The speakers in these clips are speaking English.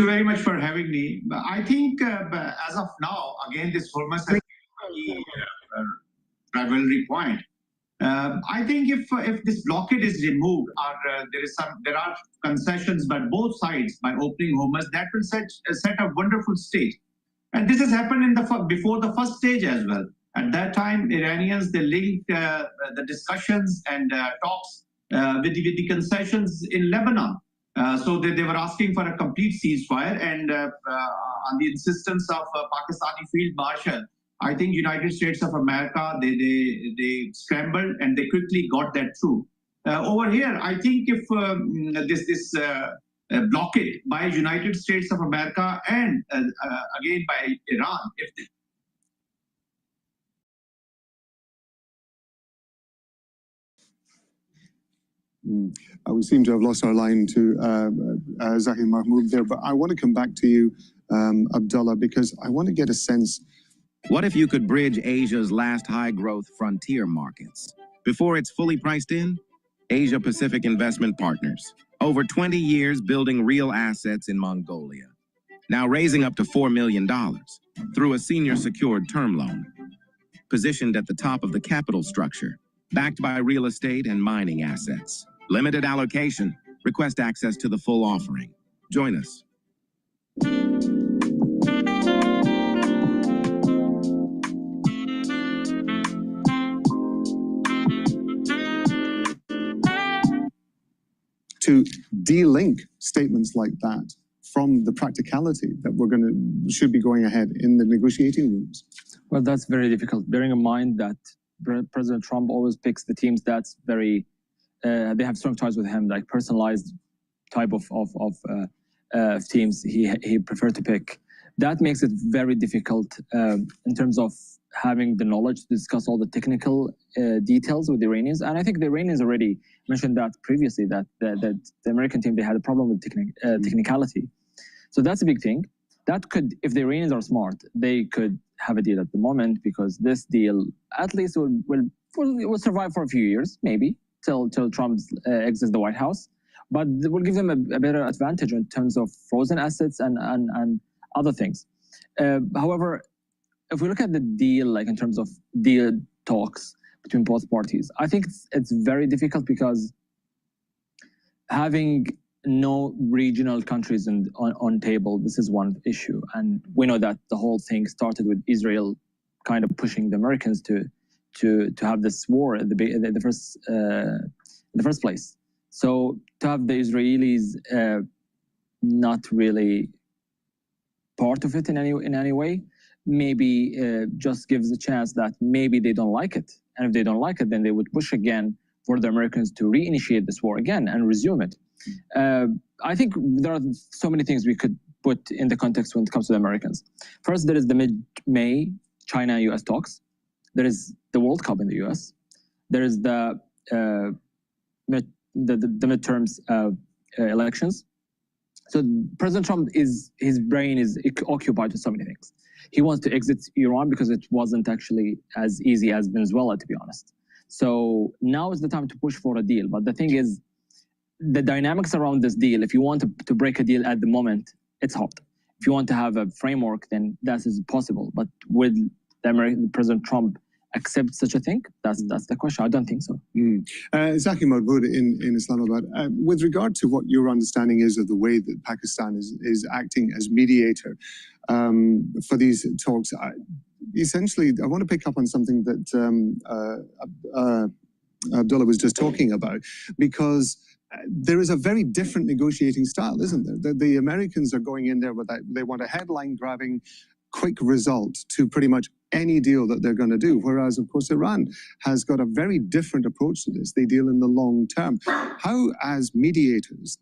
you very much for having me. I think as of now, again, this Hormuz has been a rivalry point. I think if this blockade is removed, or there are concessions by both sides by opening Hormuz, that will set a wonderful stage. And this has happened in before the first stage as well. At that time, Iranians, they linked the discussions and talks with the concessions in Lebanon. So they were asking for a complete ceasefire, and on the insistence of Pakistani Field Marshal, I think United States of America, they scrambled and they quickly got that through. Over here, I think if this blockade by United States of America and again by Iran, if we seem to have lost our line to Zaki Mahmood there, but I want to come back to you, Abdullah, because I want to get a sense. What if you could bridge Asia's last high-growth frontier markets? Before it's fully priced in, Asia-Pacific Investment Partners. Over 20 years building real assets in Mongolia. Now raising up to $4 million through a senior secured term loan. Positioned at the top of the capital structure, backed by real estate and mining assets. Limited allocation. Request access to the full offering. Join us. To de-link statements like that from the practicality that should be going ahead in the negotiating rooms? Well, that's very difficult, bearing in mind that President Trump always picks the teams that's very, they have strong ties with him, like personalized type of teams he preferred to pick. That makes it very difficult in terms of having the knowledge to discuss all the technical details with the Iranians. And I think the Iranians already mentioned that previously, that the American team, they had a problem with technicality. So that's a big thing. That could, if the Iranians are smart, they could have a deal at the moment, because this deal at least will survive for a few years, maybe, till Trump exits the White House. But it will give them a better advantage in terms of frozen assets and other things. However, if we look at the deal, like in terms of deal talks between both parties, I think it's very difficult, because having no regional countries on table, this is one issue. And we know that the whole thing started with Israel kind of pushing the Americans to have this war in the first place. So to have the Israelis not really part of it in any way, maybe just gives a chance that maybe they don't like it. And if they don't like it, then they would push again for the Americans to reinitiate this war again and resume it. I think there are so many things we could put in the context when it comes to the Americans. First, there is the mid-May China-US talks. There is the World Cup in the US. There is the midterms elections. So President Trump, his brain is occupied with so many things. He wants to exit Iran because it wasn't actually as easy as Venezuela, to be honest. So now is the time to push for a deal. But the thing is, the dynamics around this deal, if you want to break a deal at the moment, it's hard. If you want to have a framework, then that is possible. But with President Trump accept such a thing? That's the question. I don't think so. Zaki Mahmood in Islamabad, with regard to what your understanding is of the way that Pakistan is acting as mediator for these talks, essentially, I want to pick up on something that Abdullah was just talking about, because there is a very different negotiating style, isn't there? The Americans are going in there with that, they want a headline-grabbing, quick result to pretty much any deal that they're going to do. Whereas, of course, Iran has got a very different approach to this. They deal in the long term. How, as mediators,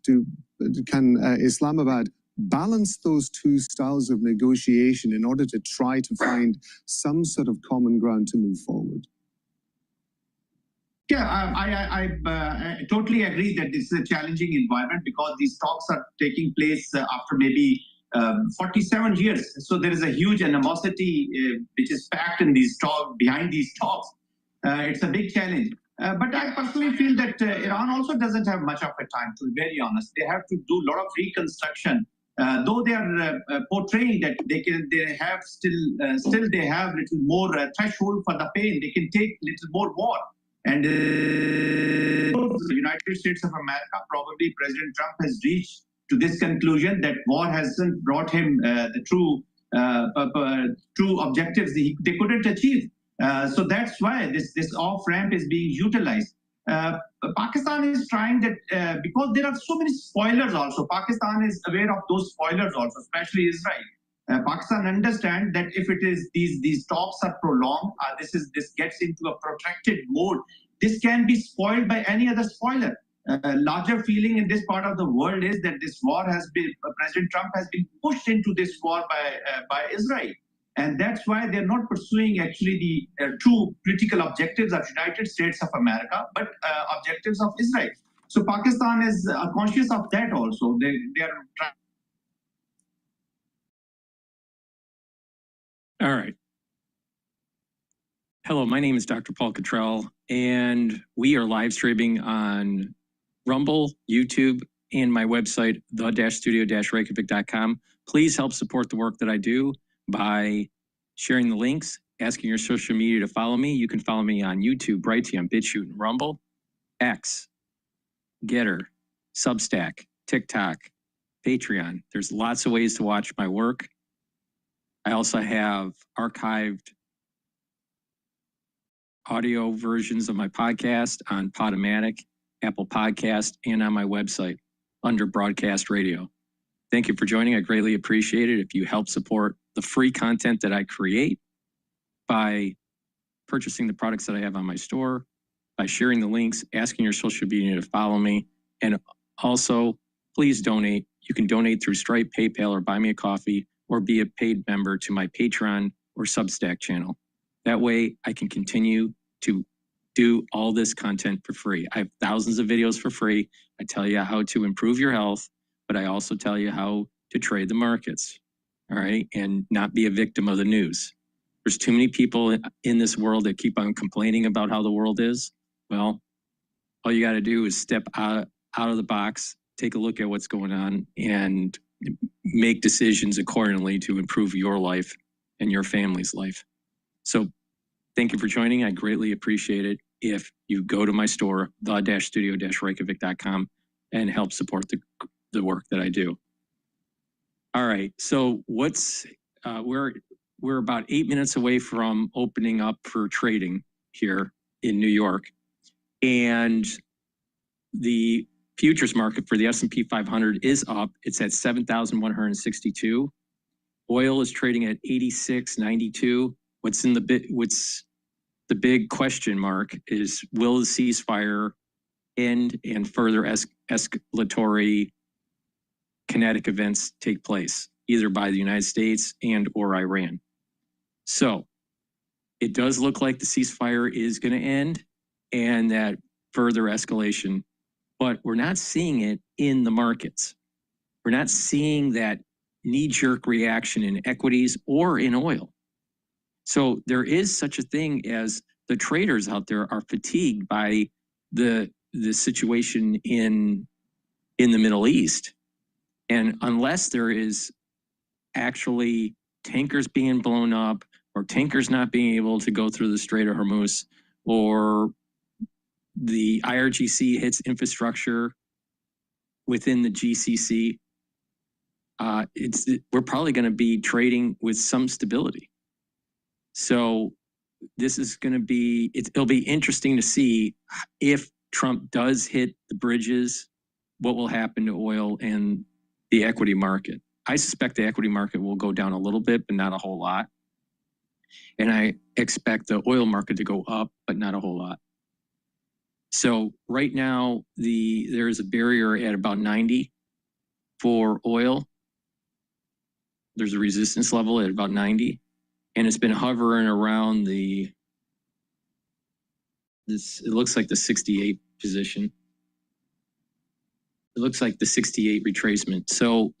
can Islamabad balance those two styles of negotiation in order to try to find some sort of common ground to move forward? Yeah, I totally agree that this is a challenging environment, because these talks are taking place after maybe 47 years. So there is a huge animosity which is packed in these talks, behind these talks. It's a big challenge. But I personally feel that Iran also doesn't have much of a time, to be very honest. They have to do a lot of reconstruction though they are portraying that they have little more threshold for the pain, they can take little more war. And the United States of America, probably President Trump has reached to this conclusion that war hasn't brought him the true objectives they couldn't achieve. So that's why this off-ramp is being utilized. Pakistan is trying that because there are so many spoilers also. Pakistan is aware of those spoilers also, especially Israel. Pakistan understands that if it is these talks are prolonged, this gets into a protracted mode. This can be spoiled by any other spoiler. Larger feeling in this part of the world is that this war President Trump has been pushed into this war by Israel. And that's why they're not pursuing actually the true political objectives of United States of America, but objectives of Israel. So Pakistan is conscious of that also. They are trying. All right. Hello, my name is Dr. Paul Cottrell, and we are live streaming on Rumble, YouTube, and my website, the-studio-reykjavik.com. Please help support the work that I do by sharing the links, asking your social media to follow me. You can follow me on YouTube, Brighteon, Bitchute, and Rumble, X, GETTR, Substack, TikTok, Patreon. There's lots of ways to watch my work. I also have archived audio versions of my podcast on Podomatic, Apple Podcast, and on my website under Broadcast Radio. Thank you for joining. I greatly appreciate it if you help support the free content that I create by purchasing the products that I have on my store, by sharing the links, asking your social media to follow me, and also please donate. You can donate through Stripe, PayPal, or Buy Me a Coffee, or be a paid member to my Patreon or Substack channel. That way I can continue to do all this content for free. I have thousands of videos for free. I tell you how to improve your health, but I also tell you how to trade the markets, all right, and not be a victim of the news. There's too many people in this world that keep on complaining about how the world is. Well, all you got to do is step out of the box, take a look at what's going on, and make decisions accordingly to improve your life and your family's life. So thank you for joining. I greatly appreciate it if you go to my store, the-studio-reykjavik.com, and help support the work that I do. All right, so we're about 8 minutes away from opening up for trading here in New York, and the futures market for the S&P 500 is up. It's at 7,162. Oil is trading at 86.92. What's the big question mark is, will the ceasefire end and further escalatory kinetic events take place, either by the United States and or Iran? So it does look like the ceasefire is going to end and that further escalation, but we're not seeing it in the markets. We're not seeing that knee-jerk reaction in equities or in oil. So there is such a thing as the traders out there are fatigued by the situation in the Middle East. And unless there is actually tankers being blown up or tankers not being able to go through the Strait of Hormuz, or the IRGC hits infrastructure within the GCC, we're probably going to be trading with some stability. So this is going to be, it'll be interesting to see if Trump does hit the bridges, what will happen to oil and the equity market. I suspect the equity market will go down a little bit, but not a whole lot. And I expect the oil market to go up, but not a whole lot. So right now, there is a barrier at about 90 for oil. There's a resistance level at about 90. And it's been hovering around it looks like the 68 position. It looks like the 68 retracement. So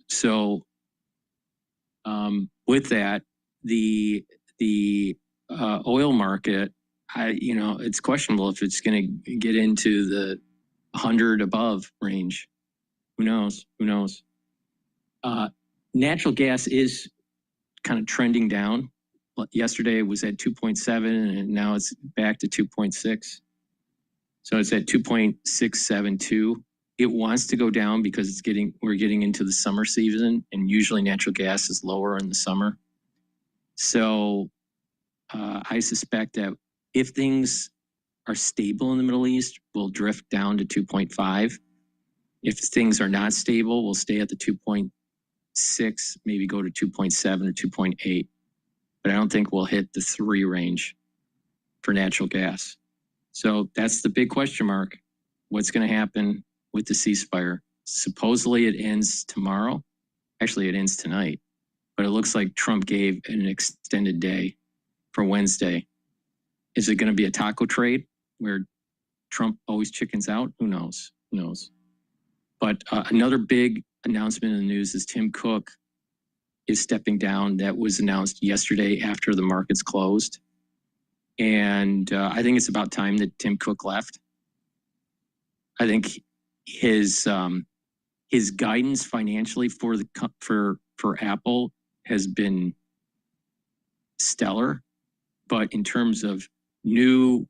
with that, the oil market, it's questionable if it's going to get into the 100 above range. Who knows? natural gas is kind of trending down. Yesterday it was at 2.7 and now it's back to 2.6. So it's at 2.672. It wants to go down because we're getting into the summer season, and usually natural gas is lower in the summer. So I suspect that if things are stable in the Middle East, we'll drift down to 2.5. If things are not stable, we'll stay at the 2.6, maybe go to 2.7 or 2.8. But I don't think we'll hit the 3 range for natural gas. So that's the big question mark. What's going to happen with the ceasefire? Supposedly it ends tomorrow. Actually, it ends tonight. But it looks like Trump gave an extended day for Wednesday. Is it going to be a taco trade where Trump always chickens out? Who knows? Who knows? But another big announcement in the news is Tim Cook is stepping down. That was announced yesterday after the markets closed. And I think it's about time that Tim Cook left. I think his guidance financially for Apple has been stellar, but in terms of new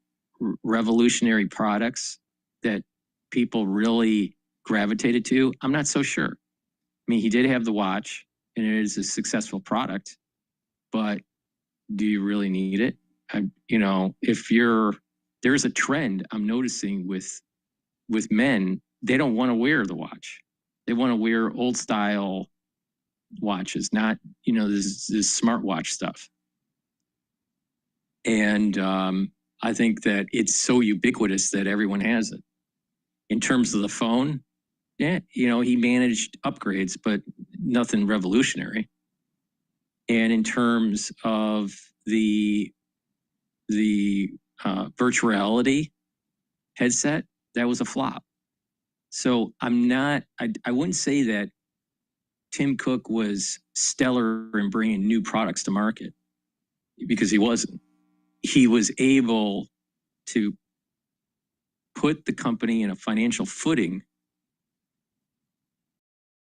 revolutionary products that people really gravitated to, I'm not so sure. I mean, he did have the watch, and it is a successful product, but do you really need it? There's a trend I'm noticing with men, they don't want to wear the watch. They want to wear old style watches, not, this smartwatch stuff. And I think that it's so ubiquitous that everyone has it. In terms of the phone, yeah, he managed upgrades, but nothing revolutionary. And in terms of the virtual reality headset, that was a flop. So I wouldn't say that Tim Cook was stellar in bringing new products to market, because he wasn't. He was able to put the company in a financial footing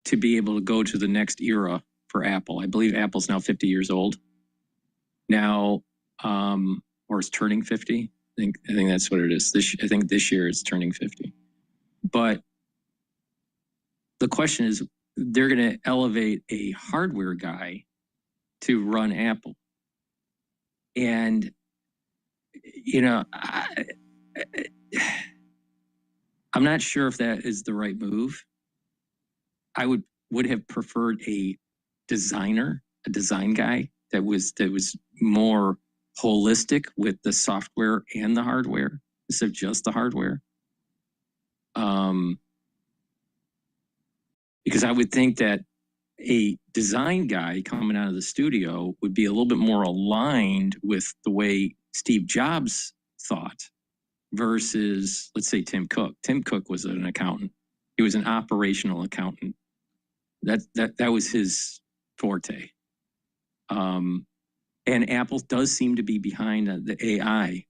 to be able to go to the next era for Apple. I believe Apple's now 50 years old now, or is turning 50. I think that's what it is. I think this year it's turning 50. But the question is, they're going to elevate a hardware guy to run Apple. And, I'm not sure if that is the right move. I would have preferred a design guy that was more holistic with the software and the hardware instead of just the hardware. Because I would think that a design guy coming out of the studio would be a little bit more aligned with the way Steve Jobs thought versus, let's say, Tim Cook. Tim Cook was an accountant. He was an operational accountant. That was his forte. And Apple does seem to be behind the AI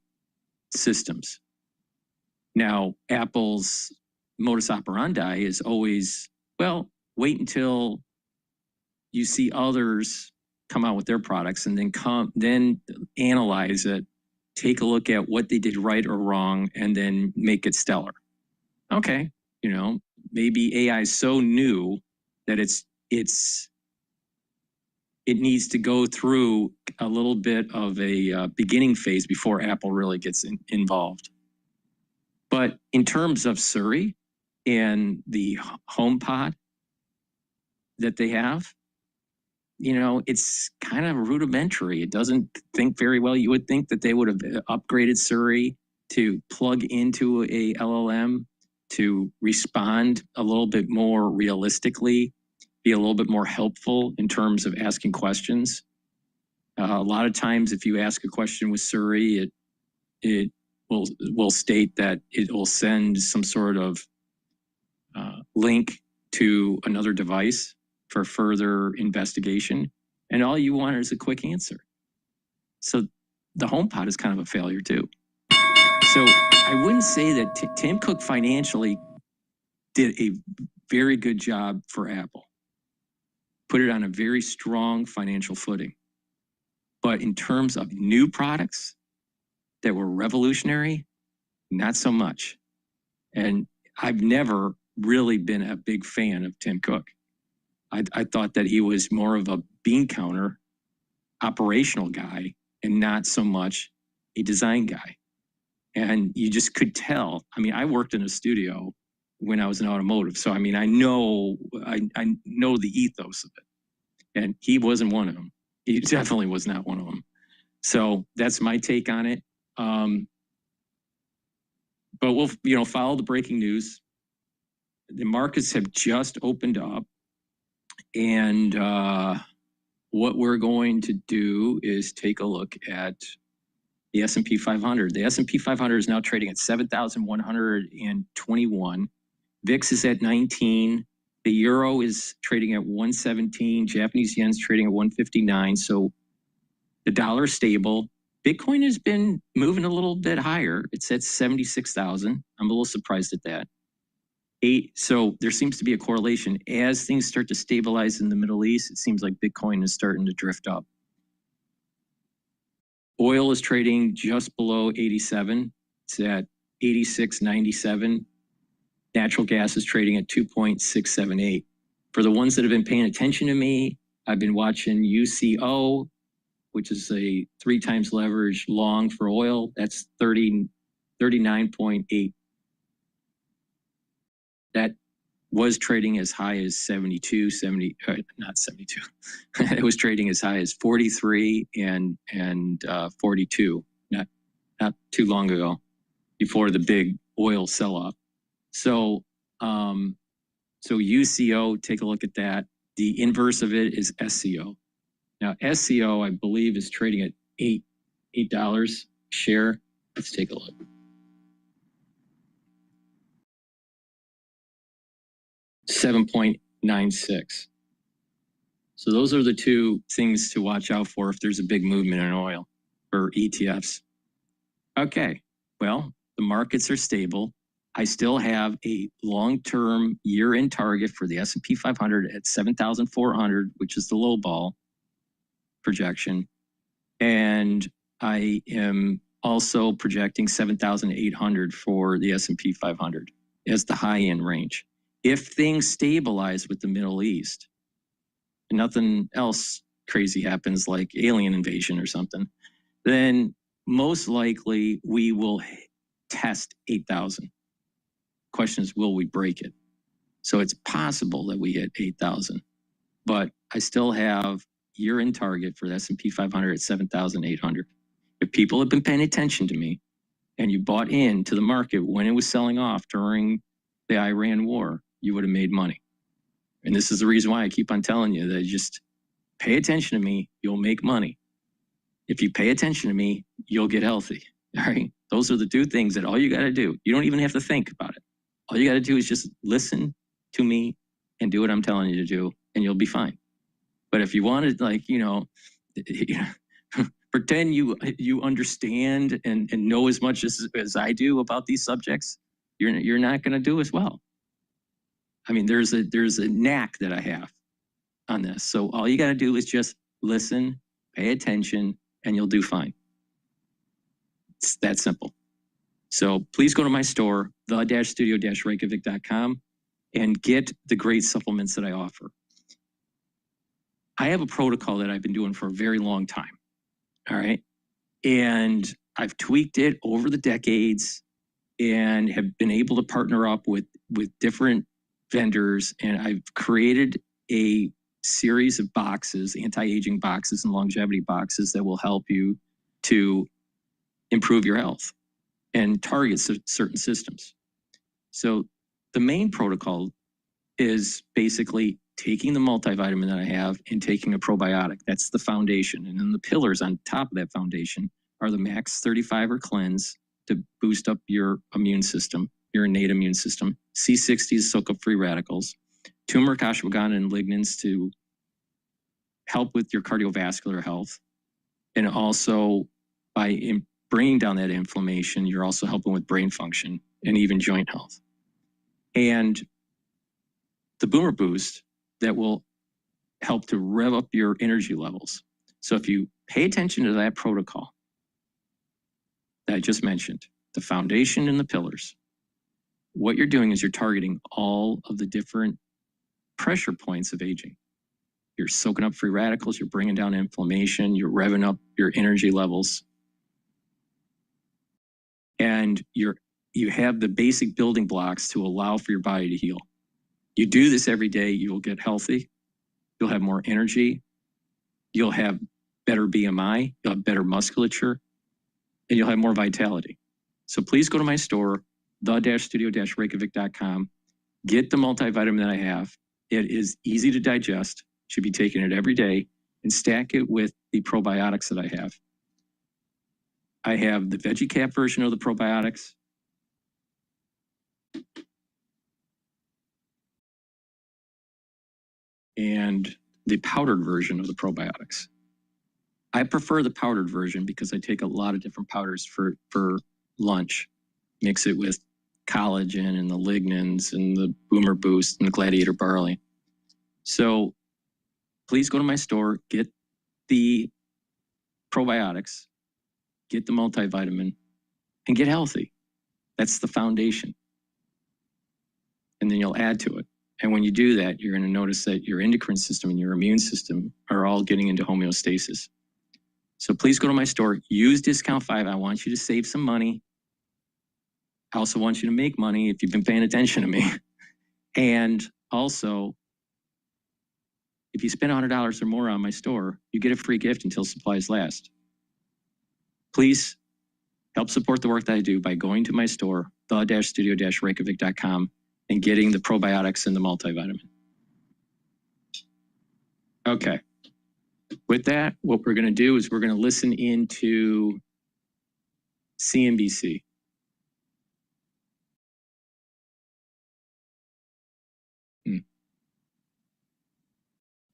systems. Now, Apple's modus operandi is always, well, wait until you see others come out with their products and then analyze it, take a look at what they did right or wrong, and then make it stellar. Okay, maybe AI is so new that it needs to go through a little bit of a beginning phase before Apple really gets involved. But in terms of Siri and the HomePod that they have, it's kind of rudimentary. It doesn't think very well. You would think that they would have upgraded Siri to plug into a LLM to respond a little bit more realistically, be a little bit more helpful in terms of asking questions. A lot of times, if you ask a question with Siri, it will state that it will send some sort of link to another device for further investigation, and all you want is a quick answer. So the HomePod is kind of a failure too. So I wouldn't say that Tim Cook financially did a very good job for Apple. put it on a very strong financial footing. But in terms of new products that were revolutionary, not so much. And I've never really been a big fan of Tim Cook. I thought that he was more of a bean counter operational guy and not so much a design guy. And you just could tell. I mean, I worked in a studio when I was in automotive. So, I mean, I know the ethos of it. And he wasn't one of them. He definitely was not one of them. So that's my take on it. But we'll, follow the breaking news. The markets have just opened up. And what we're going to do is take a look at the S&P 500. The S&P 500 is now trading at 7,121. VIX is at 19. The euro is trading at 117. Japanese yen's trading at 159. So the dollar is stable. Bitcoin has been moving a little bit higher. It's at 76,000. I'm a little surprised at that. So there seems to be a correlation. As things start to stabilize in the Middle East, it seems like Bitcoin is starting to drift up. Oil is trading just below 87. It's at 86.97. Natural gas is trading at 2.678. For the ones that have been paying attention to me, I've been watching UCO, which is a 3 times leverage long for oil. That's 39.8. That was trading as high as 72, not 72. It was trading as high as 43 and 42, not too long ago, before the big oil sell-off. So UCO, take a look at that. The inverse of it is SCO. Now, SCO, I believe, is trading at $8 a share. Let's take a look. $7.96. So those are the two things to watch out for if there's a big movement in oil or ETFs. Okay, well, the markets are stable. I still have a long-term year-end target for the S&P 500 at 7,400, which is the low ball projection. And I am also projecting 7,800 for the S&P 500 as the high-end range. If things stabilize with the Middle East and nothing else crazy happens like alien invasion or something, then most likely we will test 8,000. Question is, will we break it? So it's possible that we hit 8,000, but I still have year-end target for the S&P 500 at 7,800. If people have been paying attention to me and you bought into the market when it was selling off during the Iran war, you would have made money. And this is the reason why I keep on telling you that just pay attention to me, you'll make money. If you pay attention to me, you'll get healthy. All right. Those are the 2 things that all you got to do. You don't even have to think about it. All you got to do is just listen to me and do what I'm telling you to do, and you'll be fine. But if you want to, pretend you understand and know as much as I do about these subjects, you're not going to do as well. I mean, there's a knack that I have on this. So all you got to do is just listen, pay attention, and you'll do fine. It's that simple. So please go to my store, the-studio-reykjavik.com, and get the great supplements that I offer. I have a protocol that I've been doing for a very long time. All right. And I've tweaked it over the decades and have been able to partner up with different vendors. And I've created a series of boxes, anti-aging boxes and longevity boxes that will help you to improve your health and target certain systems. So the main protocol is basically taking the multivitamin that I have and taking a probiotic. That's the foundation. And then the pillars on top of that foundation are the Max 35er cleanse to boost up your immune system, your innate immune system. C60 is soak up free radicals. Turmeric, ashwagandha, and lignans to help with your cardiovascular health. And also by bringing down that inflammation, you're also helping with brain function and even joint health. And the Boomer Boost that will help to rev up your energy levels. So if you pay attention to that protocol that I just mentioned, the foundation and the pillars, what you're doing is you're targeting all of the different pressure points of aging. You're soaking up free radicals, you're bringing down inflammation, you're revving up your energy levels. And you have the basic building blocks to allow for your body to heal. You do this every day, you will get healthy, you'll have more energy, you'll have better BMI, you'll have better musculature, and you'll have more vitality. So please go to my store, the-studio-reykjavik.com, get the multivitamin that I have. It is easy to digest, should be taking it every day, and stack it with the probiotics that I have. I have the veggie cap version of the probiotics. And the powdered version of the probiotics. I prefer the powdered version because I take a lot of different powders for lunch. Mix it with collagen and the lignans and the boomer boost and the gladiator barley. So please go to my store, get the probiotics, get the multivitamin, and get healthy. That's the foundation. And then you'll add to it. And when you do that, you're going to notice that your endocrine system and your immune system are all getting into homeostasis. So please go to my store, use discount 5. I want you to save some money. I also want you to make money if you've been paying attention to me. And also, if you spend $100 or more on my store, you get a free gift until supplies last. Please help support the work that I do by going to my store, the-studio-reykjavik.com, and getting the probiotics and the multivitamin. Okay. With that, what we're going to do is we're going to listen into CNBC. I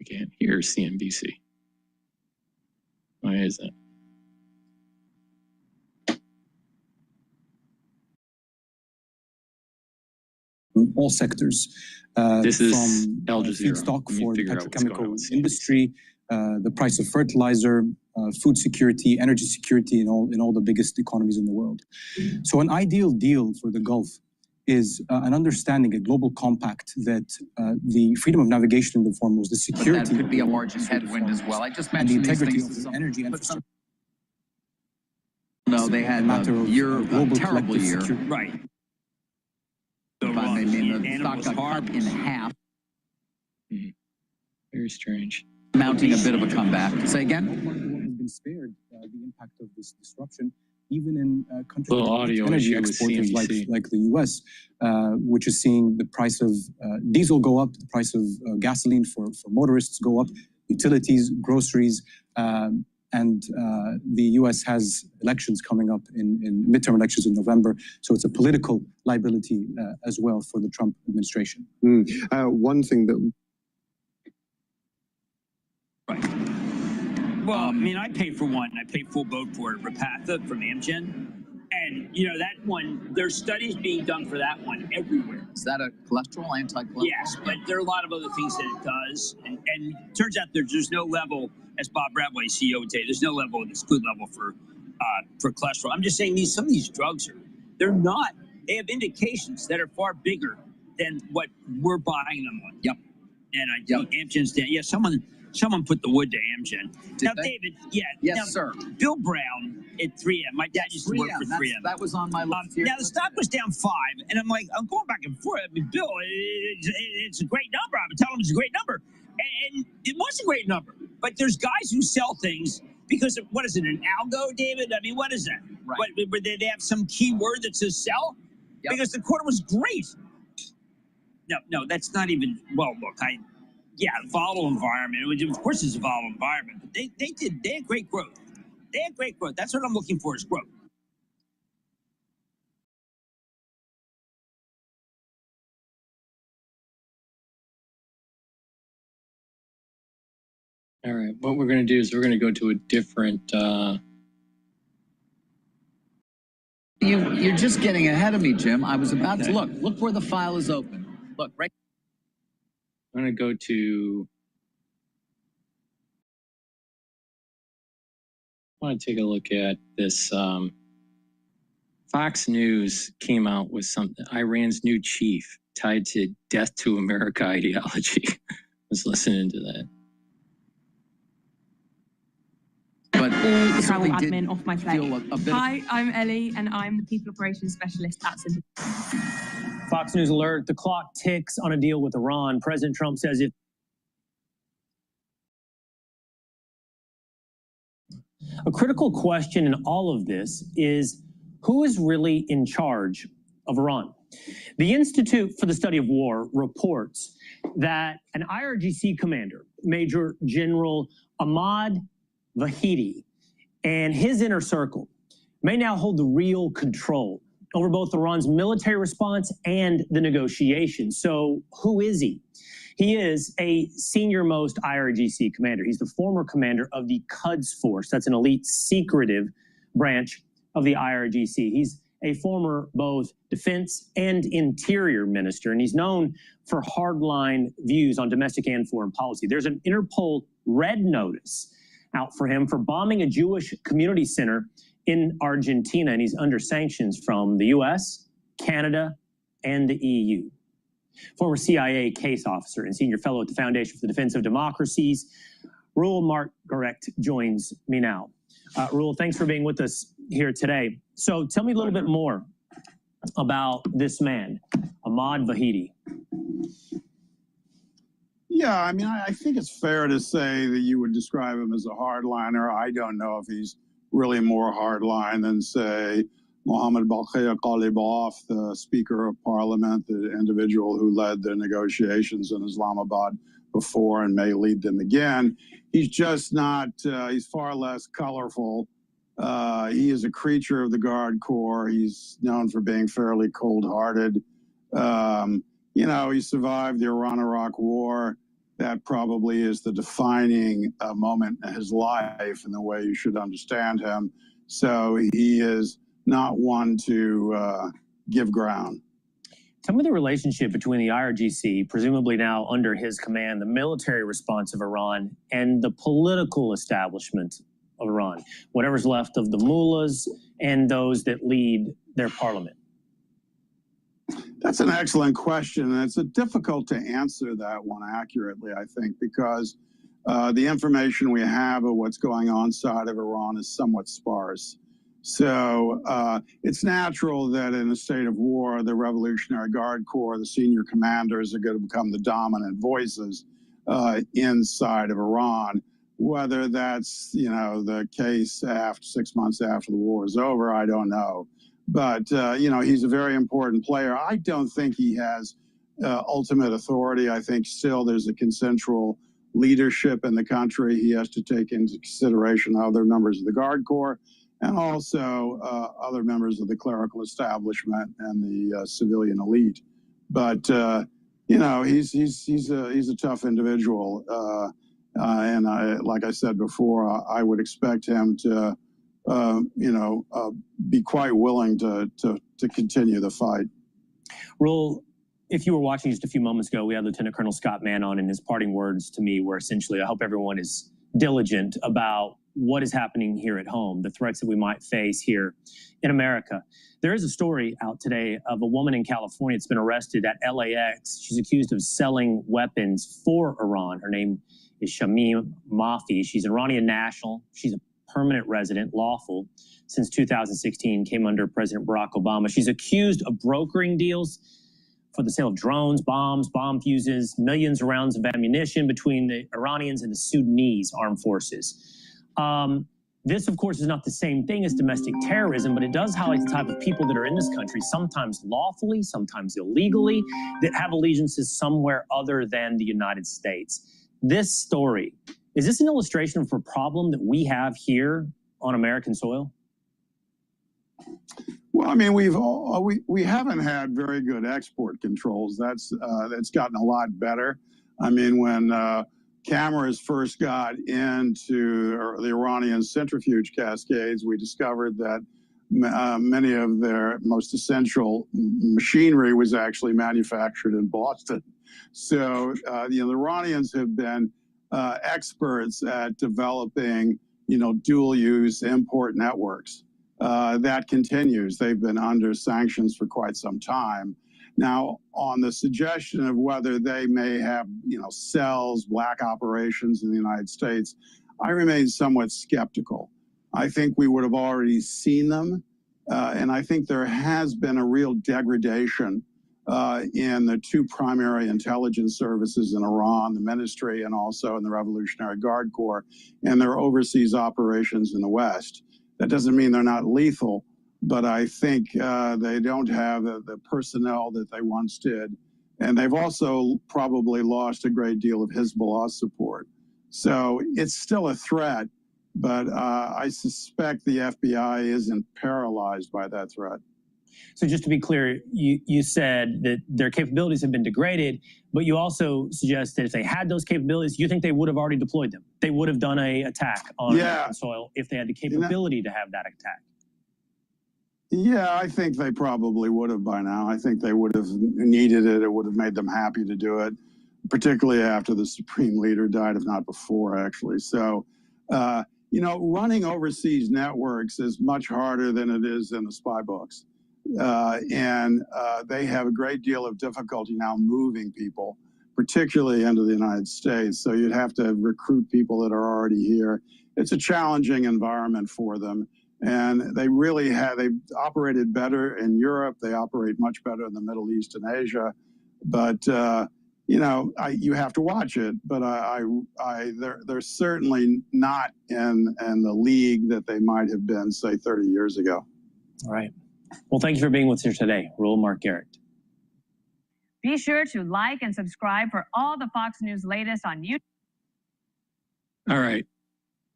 can't hear CNBC. Why is that? All sectors. This is from Al Jazeera. feedstock Let me for the figure out what's going on petrochemical with CNBC. industry, the price of fertilizer, food security, energy security in all the biggest economies in the world. So an ideal deal for the Gulf is an understanding, a global compact that the freedom of navigation in the form was the security. But that could be a margin headwind as well. I just And the mentioned these integrity things. of the energy infrastructure. No, they had matter a of year, a global terrible collective year. security. Right. If I mean, the stock got cut in half, Very strange. mounting a bit of a comeback. Say again? Has been spared the impact of this disruption, even in countries Little with audio energy issue with exporters CNBC. like the US, which is seeing the price of diesel go up, the price of gasoline for motorists go up, utilities, groceries, and the US has elections coming up in midterm elections in November. So it's a political liability as well for the Trump administration. One thing that Well, I mean, I paid for one. I paid full boat for it, Repatha from Amgen. And, you know, that one, there's studies being done for that one everywhere. Is that a cholesterol, anti-cholesterol? Yes, but there are a lot of other things that it does. And it turns out there's no level, as Bob Bradway, CEO, would say, there's no level that's good level for cholesterol. I'm just saying some of these drugs they have indications that are far bigger than what we're buying them on. Yep. And I think Amgen's down. Yeah, someone put the wood to Amgen. Now, they? David, yeah. Yes, now, sir. Bill Brown at 3M. My dad used to work for 3M. That was on my list here. Now, the stock was down 5, and I'm going back and forth. I mean, Bill, it's a great number. I'm telling him it's a great number. And it was a great number. But there's guys who sell things because of, what is it, an algo, David? I mean, what is that? Right. What, they have some key word that says sell? Yep. Because the quarter was great. No, that's not even, well, look, volatile environment. Of course, it's a volatile environment, but they had great growth. They had great growth. That's what I'm looking for is growth. All right, what we're going to do is we're going to go to a different. You're just getting ahead of me, Jim. I was about to look where the file is open. Look, right. I'm going to go to want to take a look at this. Fox News came out with something, Iran's new chief tied to death to America ideology. I was listening to that. But travel admin off my plate. Hi, I'm Ellie, and I'm the People Operations Specialist at Center. Fox News alert, the clock ticks on a deal with Iran. President Trump says if a critical question in all of this is who is really in charge of Iran? The Institute for the Study of War reports that an IRGC commander, Major General Ahmad Vahidi, and his inner circle may now hold the real control over both Iran's military response and the negotiations. So who is he? He is a senior-most IRGC commander. He's the former commander of the Quds Force. That's an elite secretive branch of the IRGC. He's a former both defense and interior minister, and he's known for hardline views on domestic and foreign policy. There's an Interpol red notice out for him for bombing a Jewish community center in Argentina, and he's under sanctions from the US, Canada, and the EU. Former CIA case officer and senior fellow at the Foundation for the Defense of Democracies, Rule Margaret joins me now. Rule, thanks for being with us here today. So tell me a little bit more about this man, Ahmad Vahidi. Yeah, I mean, I think it's fair to say that you would describe him as a hardliner. I don't know if he's really more hardline than, say, Mohammed Baqir Ghalibaf, the Speaker of Parliament, the individual who led the negotiations in Islamabad before and may lead them again. He's just not, he's far less colorful. He is a creature of the Guard Corps. He's known for being fairly cold-hearted. You know, he survived the Iran-Iraq War. That probably is the defining moment in his life and the way you should understand him. So he is not one to give ground. Tell me the relationship between the IRGC, presumably now under his command, the military response of Iran, and the political establishment of Iran, whatever's left of the mullahs and those that lead their parliament. That's an excellent question, and it's difficult to answer that one accurately, I think, because the information we have of what's going on inside of Iran is somewhat sparse. So it's natural that in a state of war, the Revolutionary Guard Corps, the senior commanders are going to become the dominant voices inside of Iran. Whether that's, you know, the case after 6 months after the war is over, I don't know. But, you know, he's a very important player. I don't think he has ultimate authority. I think still there's a consensual leadership in the country. He has to take into consideration other members of the Guard Corps and also other members of the clerical establishment and the civilian elite. But, you know, he's a tough individual. And like I said before, I would expect him to you know, be quite willing to continue the fight. Rule, if you were watching just a few moments ago, we had Lieutenant Colonel Scott Mann on, and his parting words to me were essentially, I hope everyone is diligent about what is happening here at home, the threats that we might face here in America. There is a story out today of a woman in California that's been arrested at LAX. She's accused of selling weapons for Iran. Her name is Shamim Mafi. She's an Iranian national. She's a permanent resident, lawful, since 2016, came under President Barack Obama. She's accused of brokering deals for the sale of drones, bombs, bomb fuses, millions of rounds of ammunition between the Iranians and the Sudanese armed forces. This, of course, is not the same thing as domestic terrorism, but it does highlight the type of people that are in this country, sometimes lawfully, sometimes illegally, that have allegiances somewhere other than the United States. This story, is this an illustration of a problem that we have here on American soil? Well, I mean, we haven't had very good export controls. That's gotten a lot better. I mean, when cameras first got into the Iranian centrifuge cascades, we discovered that many of their most essential machinery was actually manufactured in Boston. So, you know, the Iranians have been experts at developing, dual use import networks. That continues. They've been under sanctions for quite some time. Now, on the suggestion of whether they may have, cells, black operations in the United States, I remain somewhat skeptical. I think we would have already seen them, and I think there has been a real degradation in the two primary intelligence services in Iran, the ministry, and also in the Revolutionary Guard Corps, and their overseas operations in the West. That doesn't mean they're not lethal, but I think they don't have the personnel that they once did. And they've also probably lost a great deal of Hezbollah support. So it's still a threat, but I suspect the FBI isn't paralyzed by that threat. So just to be clear, you said that their capabilities have been degraded, but you also suggest that if they had those capabilities, you think they would have already deployed them. They would have done an attack on American soil if they had the capability to have that attack. Yeah, I think they probably would have by now. I think they would have needed it. It would have made them happy to do it, particularly after the supreme leader died, if not before, actually. So, running overseas networks is much harder than it is in the spy books. And they have a great deal of difficulty now moving people, particularly into the United States. So you'd have to recruit people that are already here. It's a challenging environment for them. And they really they've operated better in Europe. They operate much better in the Middle East and Asia. But, you have to watch it. But they're certainly not in the league that they might have been, say, 30 years ago. All right. Well, thank you for being with us here today, Raoul Mark Garrett. Be sure to like and subscribe for all the Fox News latest on YouTube. All right.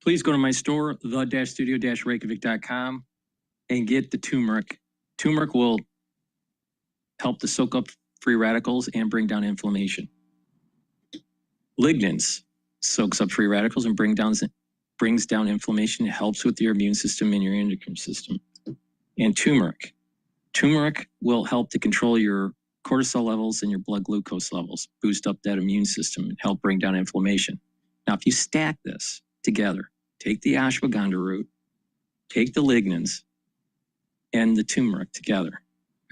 Please go to my store, the-studio-reykjavik.com, and get the turmeric. Turmeric will help to soak up free radicals and bring down inflammation. Lignans soaks up free radicals and brings down inflammation. It helps with your immune system and your endocrine system. And turmeric. Turmeric will help to control your cortisol levels and your blood glucose levels, boost up that immune system, and help bring down inflammation. Now, if you stack this together, take the ashwagandha root, take the lignans, and the turmeric together,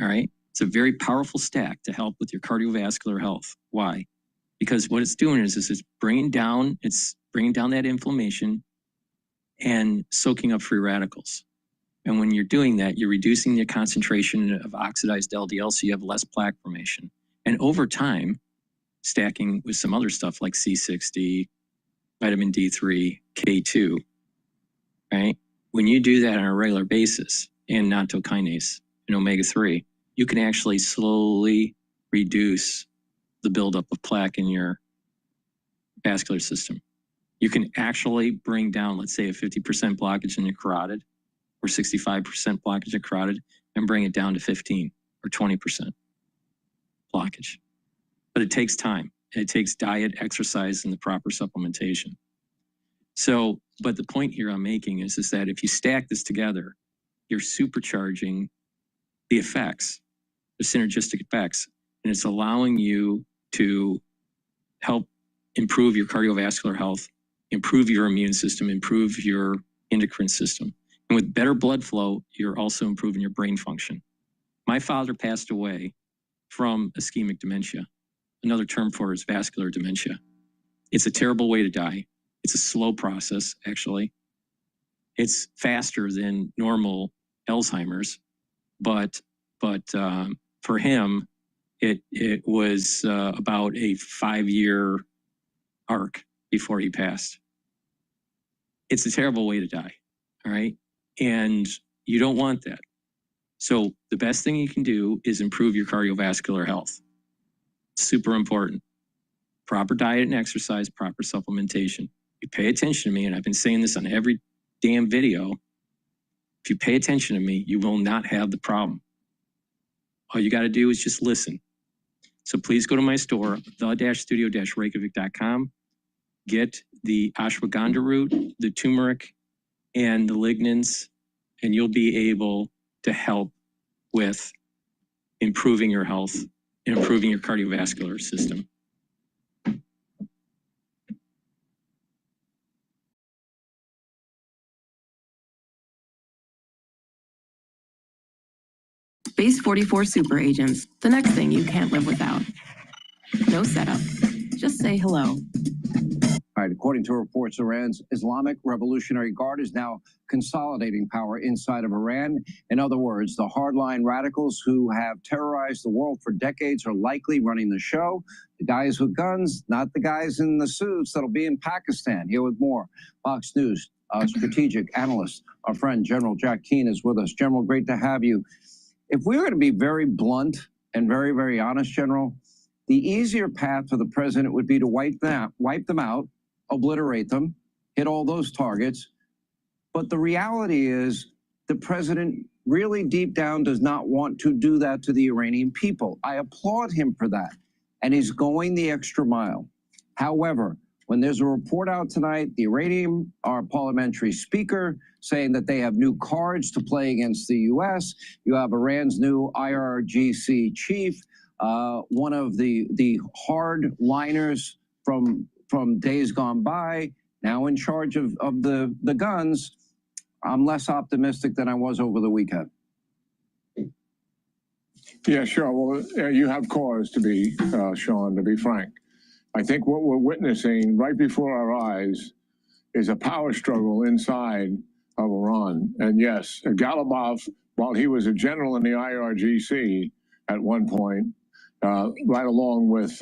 all right? It's a very powerful stack to help with your cardiovascular health. Why? Because what it's doing is it's bringing down that inflammation and soaking up free radicals. And when you're doing that, you're reducing the concentration of oxidized LDL, so you have less plaque formation. And over time, stacking with some other stuff like C60, vitamin D3, K2, right? When you do that on a regular basis, and nattokinase and omega-3, you can actually slowly reduce the buildup of plaque in your vascular system. You can actually bring down, let's say, a 50% blockage in your carotid, or 65% blockage in carotid, and bring it down to 15 or 20% blockage. But it takes time, and it takes diet, exercise, and the proper supplementation. So, but the point here I'm making is that if you stack this together, you're supercharging the effects, the synergistic effects, and it's allowing you to help improve your cardiovascular health, improve your immune system, improve your endocrine system. And with better blood flow, you're also improving your brain function. My father passed away from ischemic dementia. Another term for it is vascular dementia. It's a terrible way to die. It's a slow process, actually. It's faster than normal Alzheimer's, but for him, it was about a 5-year arc before he passed. It's a terrible way to die, all right? And you don't want that. So the best thing you can do is improve your cardiovascular health. Super important. Proper diet and exercise, proper supplementation. You pay attention to me, and I've been saying this on every damn video. If you pay attention to me, you will not have the problem. All you got to do is just listen. So please go to my store, the-studio-reykjavik.com. Get the ashwagandha root, the turmeric, and the lignans, and you'll be able to help with improving your health and improving your cardiovascular system. Space 44 super agents, the next thing you can't live without. No setup. Just say hello. All right, according to reports, Iran's Islamic Revolutionary Guard is now consolidating power inside of Iran. In other words, the hardline radicals who have terrorized the world for decades are likely running the show. The guys with guns, not the guys in the suits that'll be in Pakistan. Here with more. Fox News strategic analyst, our friend General Jack Keane is with us. General, great to have you. If we were going to be very blunt and very, very honest, General, the easier path for the president would be to wipe them out, obliterate them, hit all those targets. But the reality is the president really deep down does not want to do that to the Iranian people. I applaud him for that. And he's going the extra mile. However, when there's a report out tonight, the Iranian parliamentary speaker saying that they have new cards to play against the U.S. You have Iran's new IRGC chief, one of the hardliners from days gone by, now in charge of the guns. I'm less optimistic than I was over the weekend. Yeah, sure. Well, you have cause to be, Sean, to be frank. I think what we're witnessing right before our eyes is a power struggle inside of Iran. And yes, Galibov, while he was a general in the IRGC at one point, right along with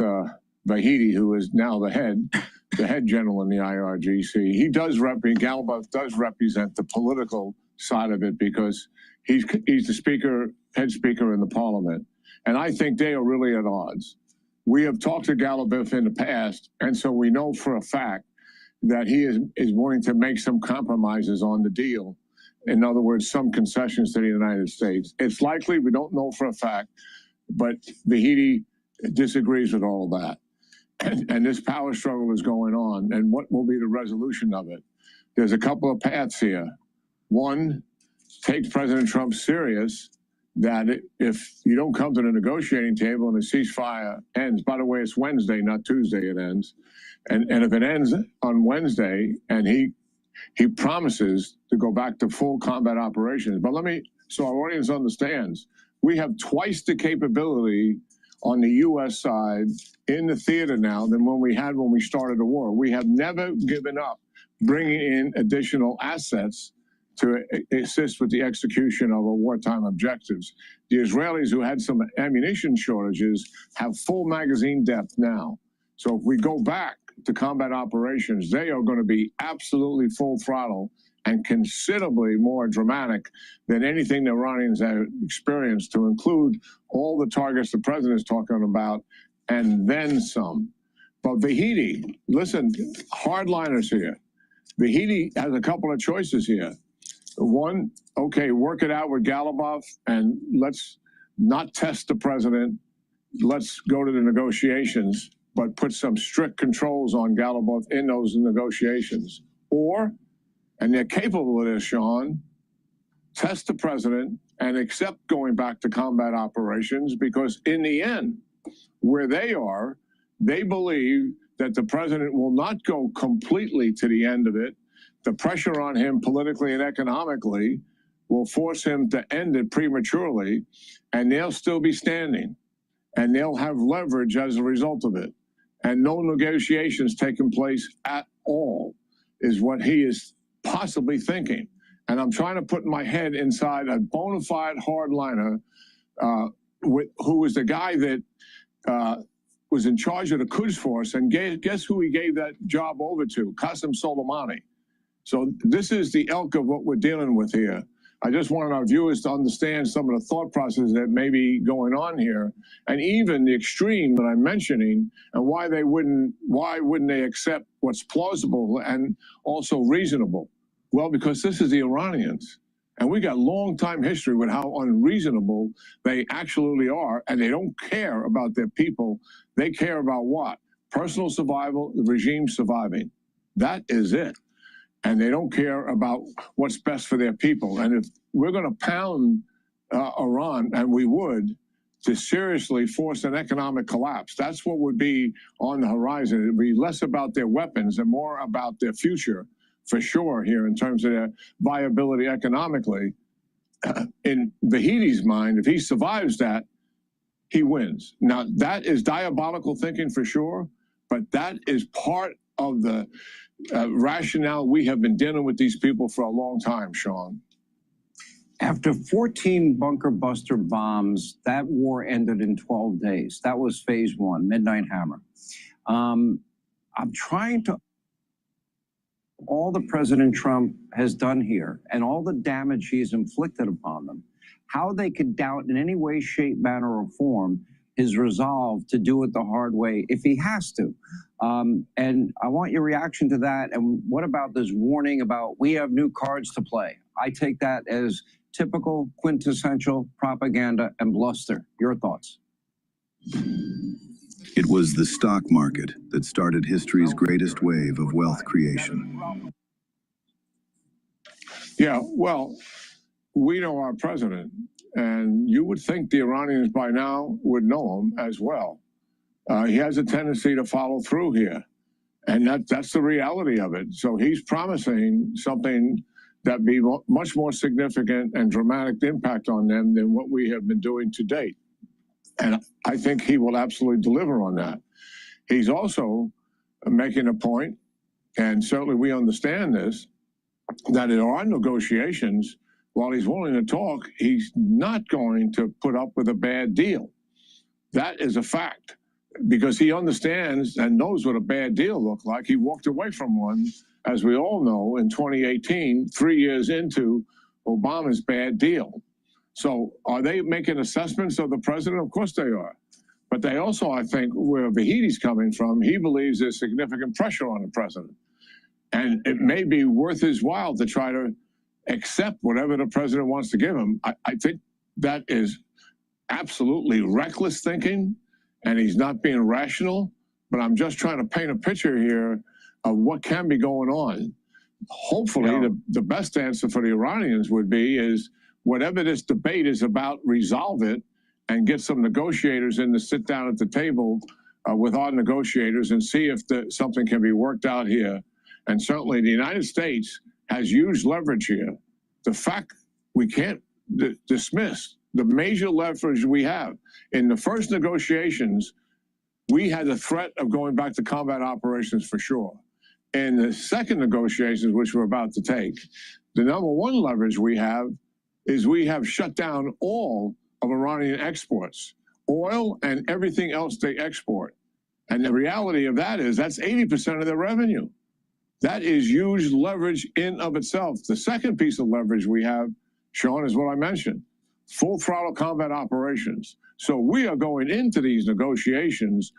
Vahidi, who is now the head general in the IRGC, Galibov does represent the political side of it because he's the head speaker in the parliament. And I think they are really at odds. We have talked to Galibov in the past, and so we know for a fact that he is willing to make some compromises on the deal. In other words, some concessions to the United States. It's likely, we don't know for a fact, but Vahidi disagrees with all of that. And this power struggle is going on, and what will be the resolution of it? There's a couple of paths here. One, take President Trump serious that if you don't come to the negotiating table and the ceasefire ends, by the way, it's Wednesday, not Tuesday it ends, and if it ends on Wednesday and he promises to go back to full combat operations, but so our audience understands, we have twice the capability on the U.S. side in the theater now than when we started the war. We have never given up bringing in additional assets to assist with the execution of our wartime objectives. The Israelis, who had some ammunition shortages, have full magazine depth now. So if we go back to combat operations, they are going to be absolutely full throttle and considerably more dramatic than anything the Iranians have experienced, to include all the targets the president is talking about, and then some. But Vahidi, listen, hardliners here. Vahidi has a couple of choices here. One, okay, work it out with Galibov, and let's not test the president. Let's go to the negotiations, but put some strict controls on Galibov in those negotiations. Or, and they're capable of this, Sean, test the president and accept going back to combat operations, because in the end, where they are, they believe that the president will not go completely to the end of it. The pressure on him politically and economically will force him to end it prematurely, and they'll still be standing, and they'll have leverage as a result of it. And no negotiations taking place at all is what he is possibly thinking. And I'm trying to put my head inside a bona fide hardliner who was the guy that was in charge of the Quds Force, and guess who he gave that job over to? Qasem Soleimani. So this is the ilk of what we're dealing with here. I just wanted our viewers to understand some of the thought process that may be going on here, and even the extreme that I'm mentioning, and why wouldn't they accept what's plausible and also reasonable? Well, because this is the Iranians, and we got long time history with how unreasonable they absolutely are, and they don't care about their people. They care about what? Personal survival, the regime surviving. That is it. And they don't care about what's best for their people. And if we're going to pound Iran, and we would, to seriously force an economic collapse, that's what would be on the horizon. It would be less about their weapons and more about their future, for sure, here in terms of their viability economically. in Vahedi's mind, if he survives that, he wins. Now, that is diabolical thinking for sure, but that is part of the rationale. We have been dealing with these people for a long time, Sean. After 14 bunker buster bombs, that war ended in 12 days. That was phase one, Midnight Hammer. I'm trying to, all that President Trump has done here and all the damage he has inflicted upon them, how they could doubt in any way, shape, manner, or form his resolve to do it the hard way if he has to. And I want your reaction to that. And what about this warning about we have new cards to play? I take that as typical quintessential propaganda and bluster. Your thoughts? It was the stock market that started history's greatest wave of wealth creation. Yeah, well, we know our president, and you would think the Iranians by now would know him as well. He has a tendency to follow through here, and that's the reality of it. So he's promising something that be much more significant and dramatic impact on them than what we have been doing to date. And I think he will absolutely deliver on that. He's also making a point, and certainly we understand this, that in our negotiations, while he's willing to talk, he's not going to put up with a bad deal. That is a fact, because he understands and knows what a bad deal looked like. He walked away from one, as we all know, in 2018, 3 years into Obama's bad deal. So are they making assessments of the president? Of course they are. But they also, I think, where Vahedi's coming from, he believes there's significant pressure on the president. And it may be worth his while to try to accept whatever the president wants to give him. I think that is absolutely reckless thinking, and he's not being rational. But I'm just trying to paint a picture here of what can be going on. Hopefully, the best answer for the Iranians would be is whatever this debate is about, resolve it and get some negotiators in to sit down at the table with our negotiators and see if something can be worked out here. And certainly the United States has huge leverage here. The fact we can't dismiss the major leverage we have. In the first negotiations, we had the threat of going back to combat operations for sure. In the second negotiations, which we're about to take, the number one leverage we have is we have shut down all of Iranian exports, oil and everything else they export. And the reality of that is that's 80% of their revenue. That is huge leverage in of itself. The second piece of leverage we have, Sean, is what I mentioned, full throttle combat operations. So we are going into these negotiations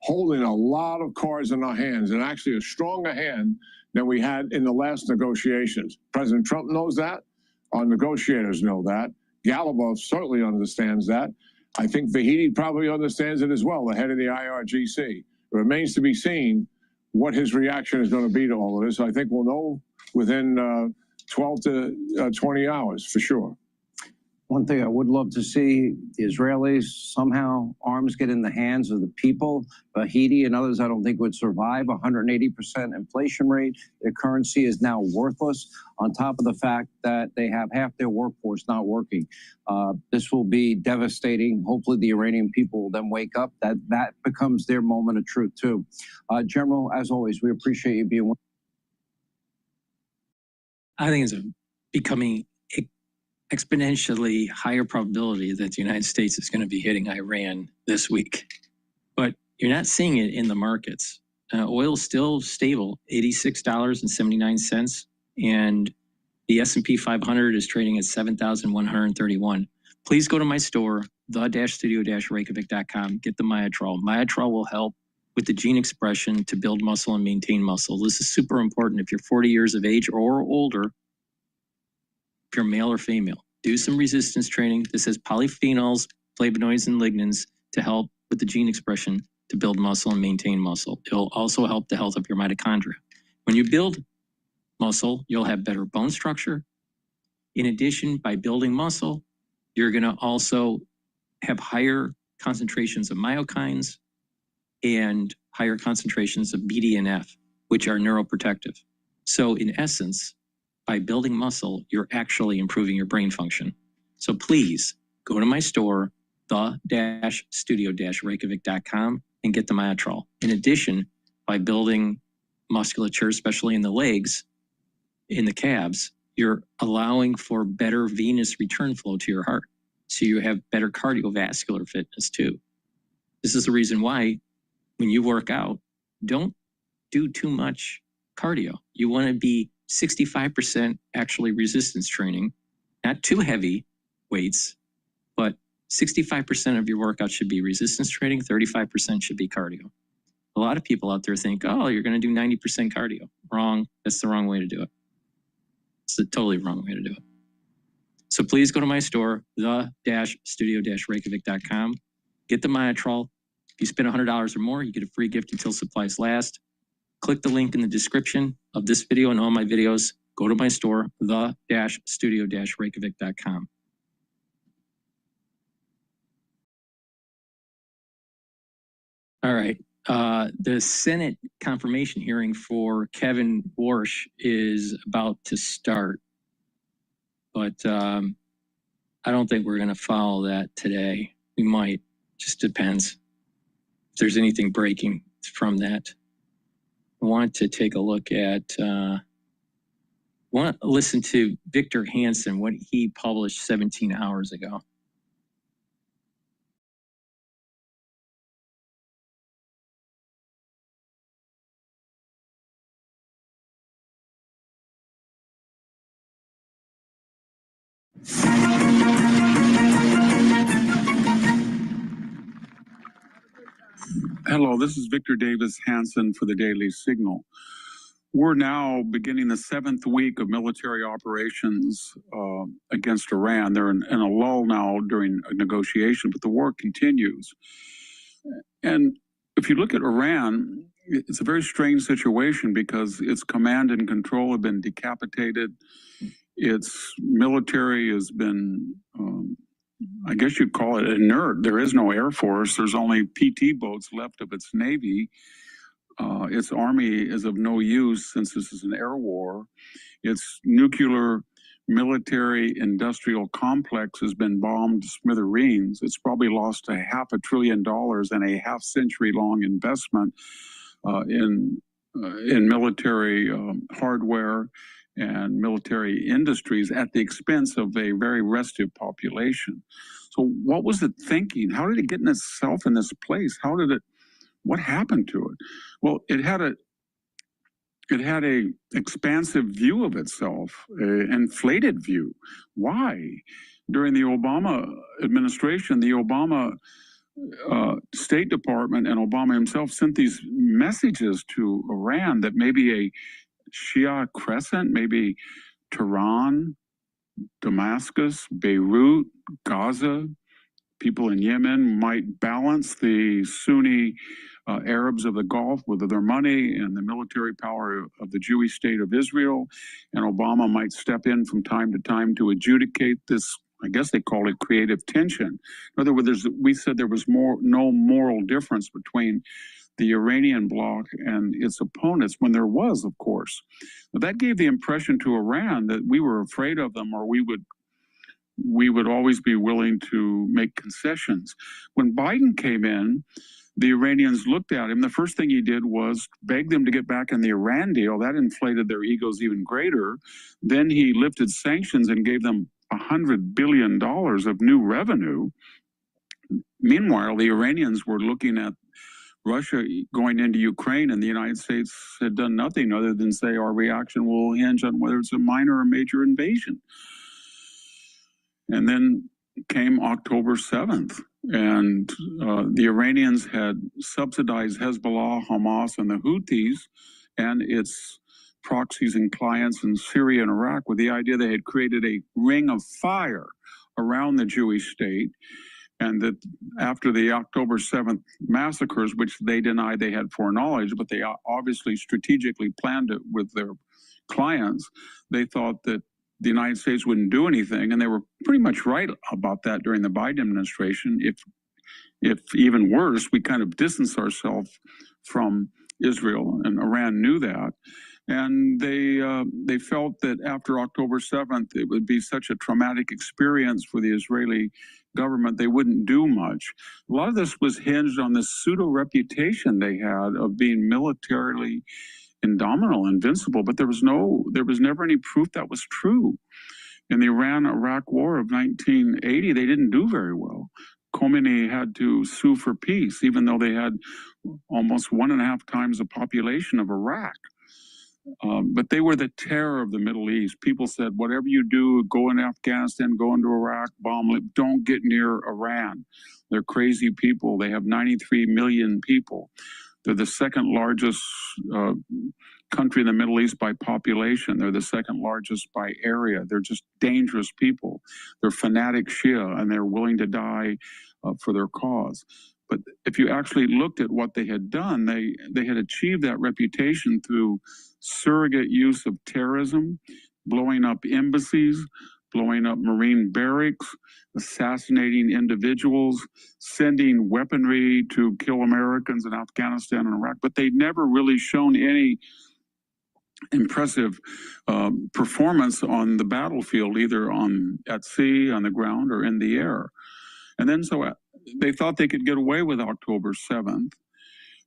holding a lot of cards in our hands, and actually a stronger hand than we had in the last negotiations. President Trump knows that. Our negotiators know that. Galibov certainly understands that. I think Vahedi probably understands it as well, the head of the IRGC. It remains to be seen what his reaction is going to be to all of this. I think we'll know within 12 to 20 hours for sure. One thing I would love to see, the Israelis somehow arms get in the hands of the people. Vahedi and others I don't think would survive. 180% inflation rate. Their currency is now worthless, on top of the fact that they have half their workforce not working. This will be devastating. Hopefully the Iranian people will then wake up. That becomes their moment of truth too. General, as always, we appreciate you being with us. I think it's becoming exponentially higher probability that the United States is going to be hitting Iran this week. But you're not seeing it in the markets. Oil is still stable, $86.79, and the S&P 500 is trading at 7,131. Please go to my store, the-studio-reykjavik.com, get the Myotrol. Myotrol will help with the gene expression to build muscle and maintain muscle. This is super important if you're 40 years of age or older. If you're male or female, do some resistance training. This has polyphenols, flavonoids, and lignans to help with the gene expression to build muscle and maintain muscle. It'll also help the health of your mitochondria. When you build muscle, you'll have better bone structure. In addition, by building muscle, you're going to also have higher concentrations of myokines and higher concentrations of BDNF, which are neuroprotective. So in essence, by building muscle, you're actually improving your brain function. So please go to my store, the-studio-reykjavik.com, and get the Myotrol. In addition, by building musculature, especially in the legs, in the calves, you're allowing for better venous return flow to your heart. So you have better cardiovascular fitness too. This is the reason why when you work out, don't do too much cardio. You want to be 65% actually resistance training, not too heavy weights, but 65% of your workout should be resistance training, 35% should be cardio. A lot of people out there think, oh, you're going to do 90% cardio. Wrong. That's the wrong way to do it. It's the totally wrong way to do it. So please go to my store, the-studio-reykjavik.com. Get the Myotrol. If you spend $100 or more, you get a free gift until supplies last. Click the link in the description of this video and all my videos. Go to my store, the-studio-reykjavik.com. All right. The Senate confirmation hearing for Kevin Warsh is about to start, but I don't think we're going to follow that today. We might, just depends if there's anything breaking from that. I want to take a look at, want to listen to Victor Hansen, what he published 17 hours ago. Hello, this is Victor Davis Hansen for the Daily Signal. We're now beginning the 7th week of military operations against Iran. They're in a lull now during a negotiation, but the war continues. And if you look at Iran, it's a very strange situation because its command and control have been decapitated. Its military has been, I guess you'd call it inert. There is no air force. There's only PT boats left of its navy. Its army is of no use since this is an air war. Its nuclear military industrial complex has been bombed to smithereens. It's probably lost $500 billion and a half-century-long investment in military hardware and military industries at the expense of a very restive population. So what was it thinking? How did it get in itself in this place? What happened to it? Well, it had a expansive view of itself, an inflated view. Why? During the Obama administration, the Obama State Department and Obama himself sent these messages to Iran that maybe a Shia crescent, maybe Tehran, Damascus, Beirut, Gaza, people in Yemen might balance the Sunni Arabs of the Gulf with their money and the military power of the Jewish state of Israel. And Obama might step in from time to time to adjudicate this, I guess they call it creative tension. In other words, we said there was no moral difference between the Iranian bloc and its opponents, when there was, of course. But that gave the impression to Iran that we were afraid of them, or we would always be willing to make concessions. When Biden came in, the Iranians looked at him. The first thing he did was beg them to get back in the Iran deal. That inflated their egos even greater. Then he lifted sanctions and gave them $100 billion of new revenue. Meanwhile, the Iranians were looking at Russia going into Ukraine, and the United States had done nothing other than say our reaction will hinge on whether it's a minor or major invasion. And then came October 7th, and the Iranians had subsidized Hezbollah, Hamas, and the Houthis and its proxies and clients in Syria and Iraq with the idea they had created a ring of fire around the Jewish state, and that after the October 7th massacres, which they denied they had foreknowledge, but they obviously strategically planned it with their clients, they thought that the United States wouldn't do anything, and they were pretty much right about that during the Biden administration. If even worse, we kind of distanced ourselves from Israel, and Iran knew that. And they felt that after October 7th, it would be such a traumatic experience for the Israeli government, they wouldn't do much. A lot of this was hinged on this pseudo reputation they had of being militarily indomitable, invincible, but there was never any proof that was true. In the Iran-Iraq War of 1980, they didn't do very well. Khomeini had to sue for peace, even though they had almost 1.5 times the population of Iraq. But they were the terror of the Middle East. People said, whatever you do, go into Afghanistan, go into Iraq, bomb it, don't get near Iran. They're crazy people. They have 93 million people. They're the second largest country in the Middle East by population. They're the second largest by area. They're just dangerous people. They're fanatic Shia, and they're willing to die for their cause. But if you actually looked at what they had done, they had achieved that reputation through surrogate use of terrorism, blowing up embassies, blowing up Marine barracks, assassinating individuals, sending weaponry to kill Americans in Afghanistan and Iraq. But they'd never really shown any impressive performance on the battlefield, either at sea, on the ground, or in the air. And then so they thought they could get away with October 7th.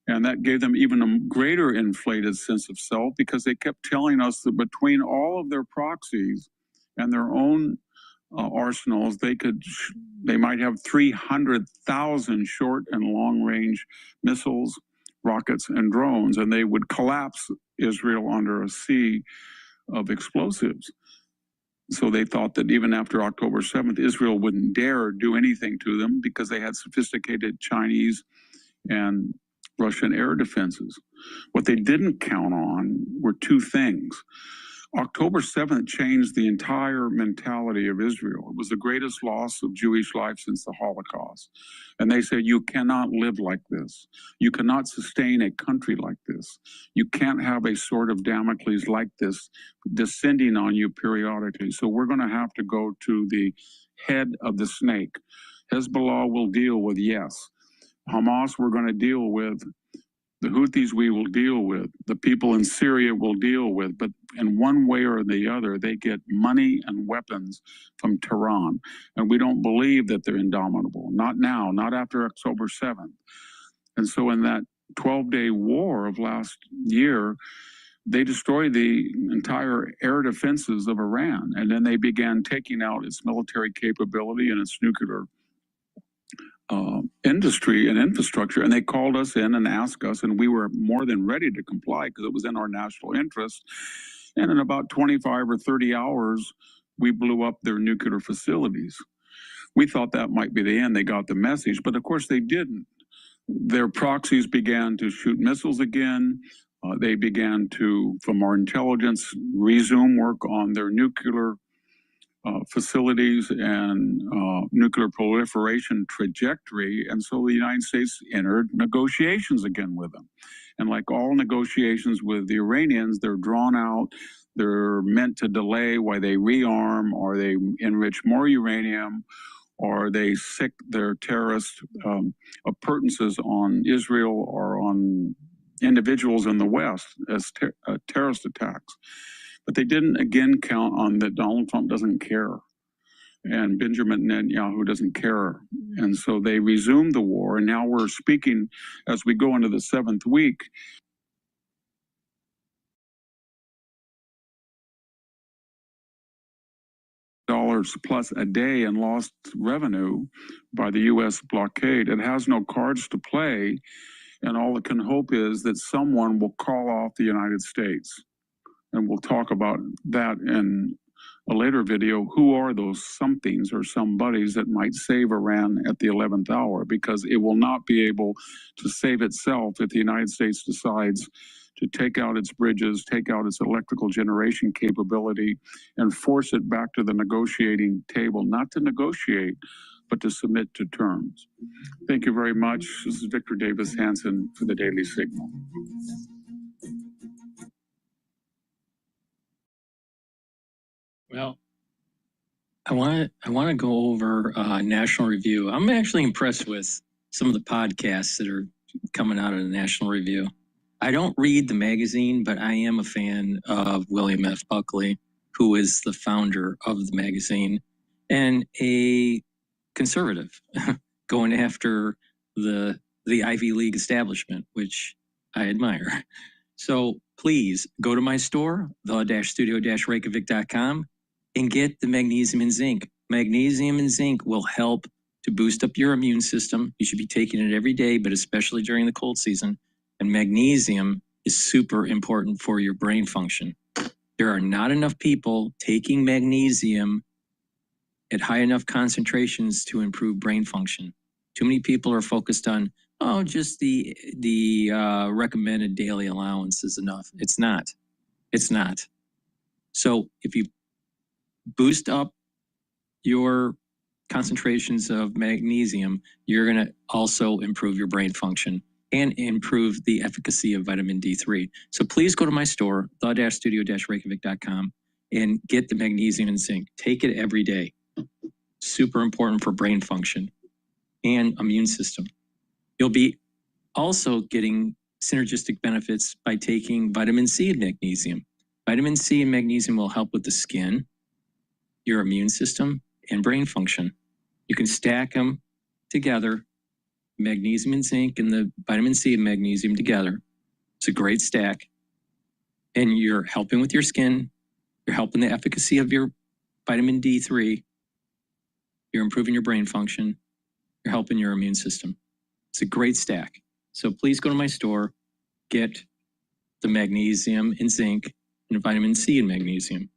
And that gave them even a greater inflated sense of self, because they kept telling us that between all of their proxies and their own arsenals, they might have 300,000 short and long range missiles, rockets, and drones, and they would collapse Israel under a sea of explosives. So they thought that even after October 7th, Israel wouldn't dare do anything to them, because they had sophisticated Chinese and Russian air defenses. What they didn't count on were two things. October 7th changed the entire mentality of Israel. It was the greatest loss of Jewish life since the Holocaust. And they said, you cannot live like this. You cannot sustain a country like this. You can't have a sword of Damocles like this descending on you periodically. So we're going to have to go to the head of the snake. Hezbollah will deal with yes. Hamas we're going to deal with. The Houthis we will deal with. The people in Syria will deal with. But in one way or the other, they get money and weapons from Tehran. And we don't believe that they're indomitable. Not now, not after October 7th. And so in that 12-day war of last year, they destroyed the entire air defenses of Iran. And then they began taking out its military capability and its nuclear industry and infrastructure, and they called us in and asked us, and we were more than ready to comply because it was in our national interest. And in about 25 or 30 hours, we blew up their nuclear facilities. We thought that might be the end. They got the message, but of course they didn't. Their proxies began to shoot missiles again. They began to, from our intelligence, resume work on their nuclear facilities and nuclear proliferation trajectory. And so the United States entered negotiations again with them. And like all negotiations with the Iranians, they're drawn out. They're meant to delay while they rearm, or they enrich more uranium, or they sick their terrorist appurtenances on Israel or on individuals in the West as terrorist attacks. But they didn't again count on that Donald Trump doesn't care and Benjamin Netanyahu doesn't care. And so they resumed the war. And now we're speaking as we go into the 7th week. Dollars plus a day in lost revenue by the U.S. blockade. It has no cards to play. And all it can hope is that someone will call off the United States. And we'll talk about that in a later video. Who are those somethings or somebodies that might save Iran at the 11th hour? Because it will not be able to save itself if the United States decides to take out its bridges, take out its electrical generation capability, and force it back to the negotiating table, not to negotiate, but to submit to terms. Thank you very much. This is Victor Davis Hanson for the Daily Signal. Well, I want to go over National Review. I'm actually impressed with some of the podcasts that are coming out of the National Review. I don't read the magazine, but I am a fan of William F. Buckley, who is the founder of the magazine and a conservative going after the Ivy League establishment, which I admire. So please go to my store, the-studio-reykjavik.com, and get the magnesium and zinc. Magnesium and zinc will help to boost up your immune system. You should be taking it every day, but especially during the cold season. And magnesium is super important for your brain function. There are not enough people taking magnesium at high enough concentrations to improve brain function. Too many people are focused on, oh, just the recommended daily allowance is enough. It's not. It's not. So if you boost up your concentrations of magnesium, you're going to also improve your brain function and improve the efficacy of vitamin D3. So please go to my store, the-studio-reykjavik.com, and get the magnesium and zinc. Take it every day. Super important for brain function and immune system. You'll be also getting synergistic benefits by taking vitamin C and magnesium. Vitamin C and magnesium will help with the skin, your immune system, and brain function. You can stack them together, magnesium and zinc and the vitamin C and magnesium together. It's a great stack. And you're helping with your skin, you're helping the efficacy of your vitamin D3, you're improving your brain function, you're helping your immune system. It's a great stack. So please go to my store, get the magnesium and zinc and vitamin C and magnesium.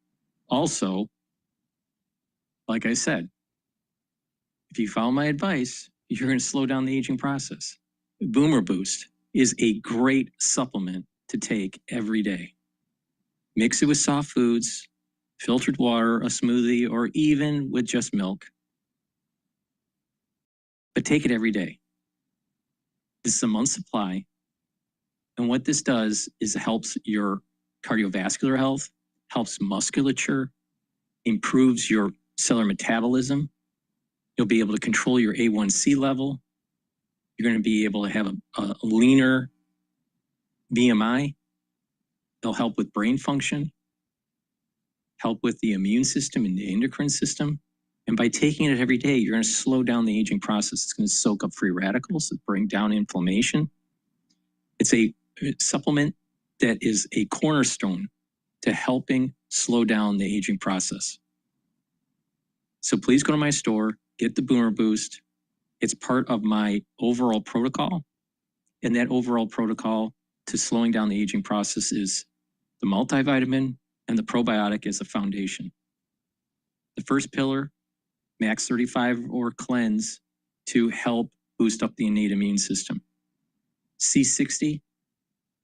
Also, like I said, if you follow my advice, you're going to slow down the aging process. Boomer Boost is a great supplement to take every day. Mix it with soft foods, filtered water, a smoothie, or even with just milk. But take it every day. This is a month's supply. And what this does is it helps your cardiovascular health, helps musculature, improves your cellular metabolism. You'll be able to control your A1C level. You're going to be able to have a leaner BMI. It'll help with brain function, help with the immune system and the endocrine system. And by taking it every day, you're going to slow down the aging process. It's going to soak up free radicals, bring down inflammation. It's a supplement that is a cornerstone to helping slow down the aging process. So please go to my store, get the Boomer Boost. It's part of my overall protocol. And that overall protocol to slowing down the aging process is the multivitamin and the probiotic as a foundation. The first pillar, max 35 or cleanse to help boost up the innate immune system. C60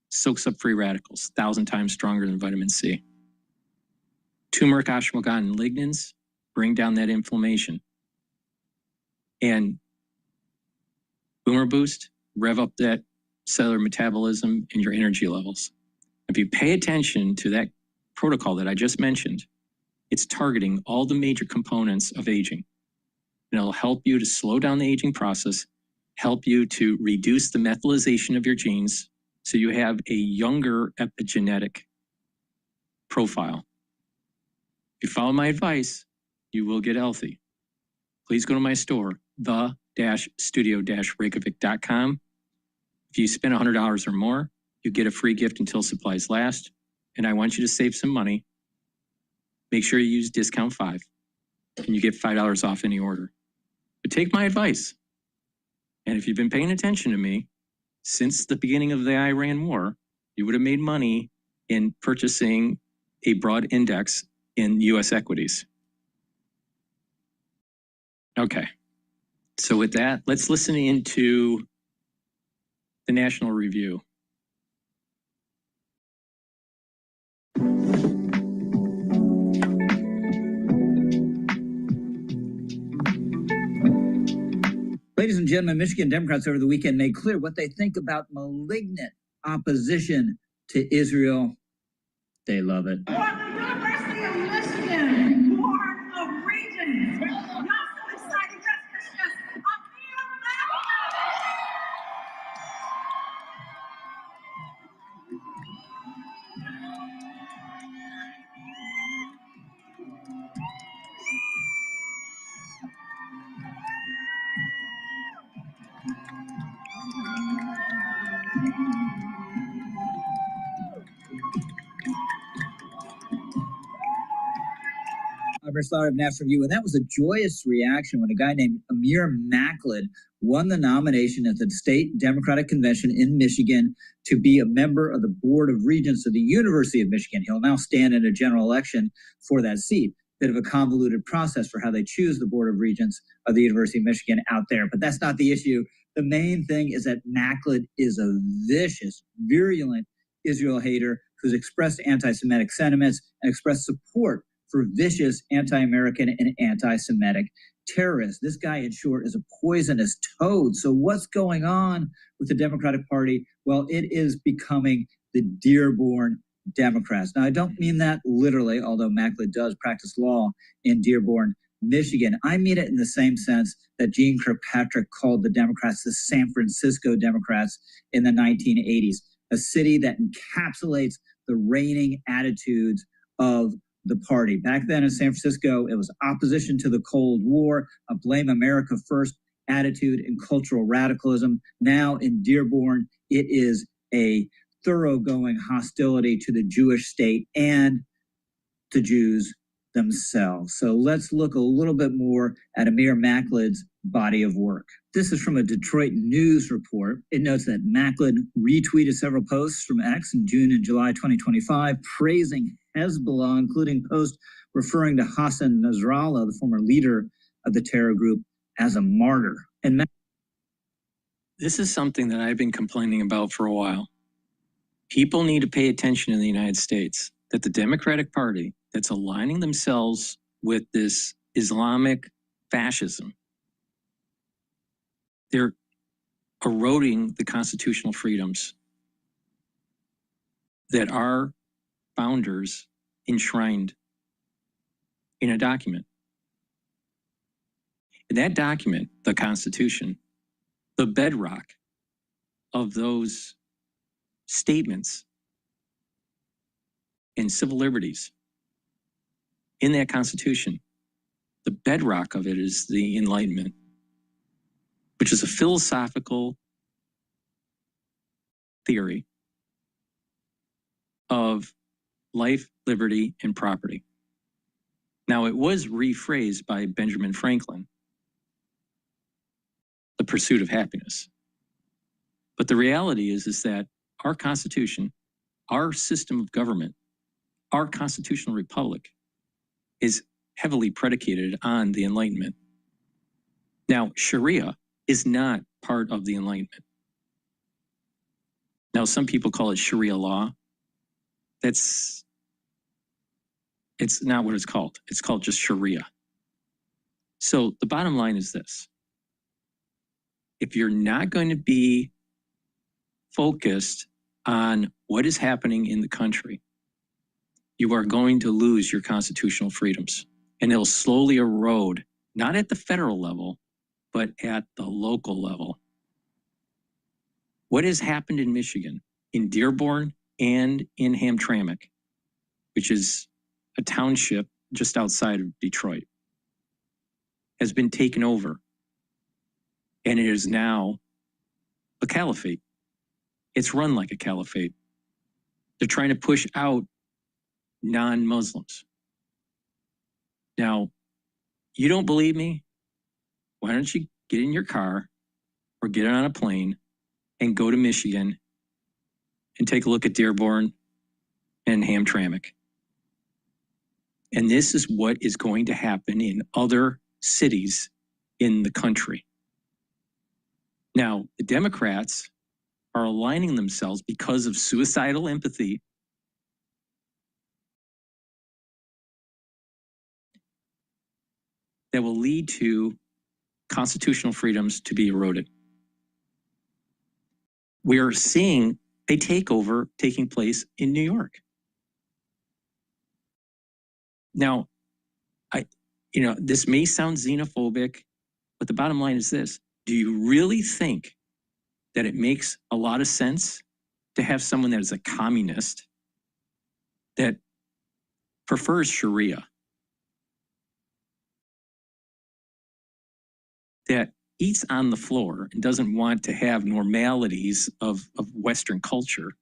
soaks up free radicals, 1,000 times stronger than vitamin C. Turmeric, ashwagandha, and lignans bring down that inflammation. And Boomer Boost, rev up that cellular metabolism and your energy levels. If you pay attention to that protocol that I just mentioned, it's targeting all the major components of aging. And it'll help you to slow down the aging process, help you to reduce the methylation of your genes so you have a younger epigenetic profile. If you follow my advice, you will get healthy. Please go to my store, the-studio-reykjavik.com. If you spend $100 or more, you get a free gift until supplies last. And I want you to save some money. Make sure you use discount 5 and you get $5 off any order. But take my advice. And if you've been paying attention to me since the beginning of the Iran war, you would have made money in purchasing a broad index in US equities. Okay. So with that, let's listen into the National Review. Ladies and gentlemen, Michigan Democrats over the weekend made clear what they think about malignant opposition to Israel. They love it. For the University of Michigan, Board of Regents, y'all so excited, yes. Amir Slaughter of National Review, and that was a joyous reaction when a guy named Amir Macklin won the nomination at the state Democratic Convention in Michigan to be a member of the Board of Regents of the University of Michigan. He'll now stand in a general election for that seat. Bit of a convoluted process for how they choose the Board of Regents of the University of Michigan out there, but that's not the issue. The main thing is that Macklin is a vicious, virulent Israel hater who's expressed anti-Semitic sentiments and expressed support for vicious anti-American and anti-Semitic terrorists. This guy, in short, is a poisonous toad. So what's going on with the Democratic Party? Well, it is becoming the Dearborn Democrats. Now, I don't mean that literally, although Macklin does practice law in Dearborn, Michigan. I mean it in the same sense that Gene Kirkpatrick called the Democrats the San Francisco Democrats in the 1980s, a city that encapsulates the reigning attitudes of the party. Back then in San Francisco, it was opposition to the Cold War, a blame America first attitude and cultural radicalism. Now in Dearborn, it is a thoroughgoing hostility to the Jewish state and the Jews themselves. So let's look a little bit more at Amir Macklin's body of work. This is from a Detroit News report. It notes that Macklin retweeted several posts from X in June and July 2025, praising Hezbollah, including posts referring to Hassan Nasrallah, the former leader of the terror group, as a martyr. And this is something that I've been complaining about for a while. People need to pay attention in the United States that the Democratic Party that's aligning themselves with this Islamic fascism, they're eroding the constitutional freedoms that our founders enshrined in a document. In that document, the Constitution, the bedrock of those statements and civil liberties in that Constitution, the bedrock of it is the Enlightenment, which is a philosophical theory of life, liberty, and property. Now, it was rephrased by Benjamin Franklin, the pursuit of happiness. But the reality is that our Constitution, our system of government, our constitutional republic is heavily predicated on the Enlightenment. Now, Sharia is not part of the Enlightenment. Now, some people call it Sharia law. It's not what it's called. It's called just Sharia. So the bottom line is this. If you're not going to be focused on what is happening in the country, you are going to lose your constitutional freedoms. And it'll slowly erode, not at the federal level, but at the local level. What has happened in Michigan, in Dearborn and in Hamtramck, which is a township just outside of Detroit, has been taken over. And it is now a caliphate. It's run like a caliphate. They're trying to push out non-Muslims. Now, you don't believe me? Why don't you get in your car or get on a plane and go to Michigan and take a look at Dearborn and Hamtramck. And this is what is going to happen in other cities in the country. Now, the Democrats are aligning themselves because of suicidal empathy that will lead to constitutional freedoms to be eroded. We are seeing a takeover taking place in New York. Now, this may sound xenophobic, but the bottom line is this. Do you really think that it makes a lot of sense to have someone that is a communist that prefers Sharia, that eats on the floor and doesn't want to have normalities of Western culture?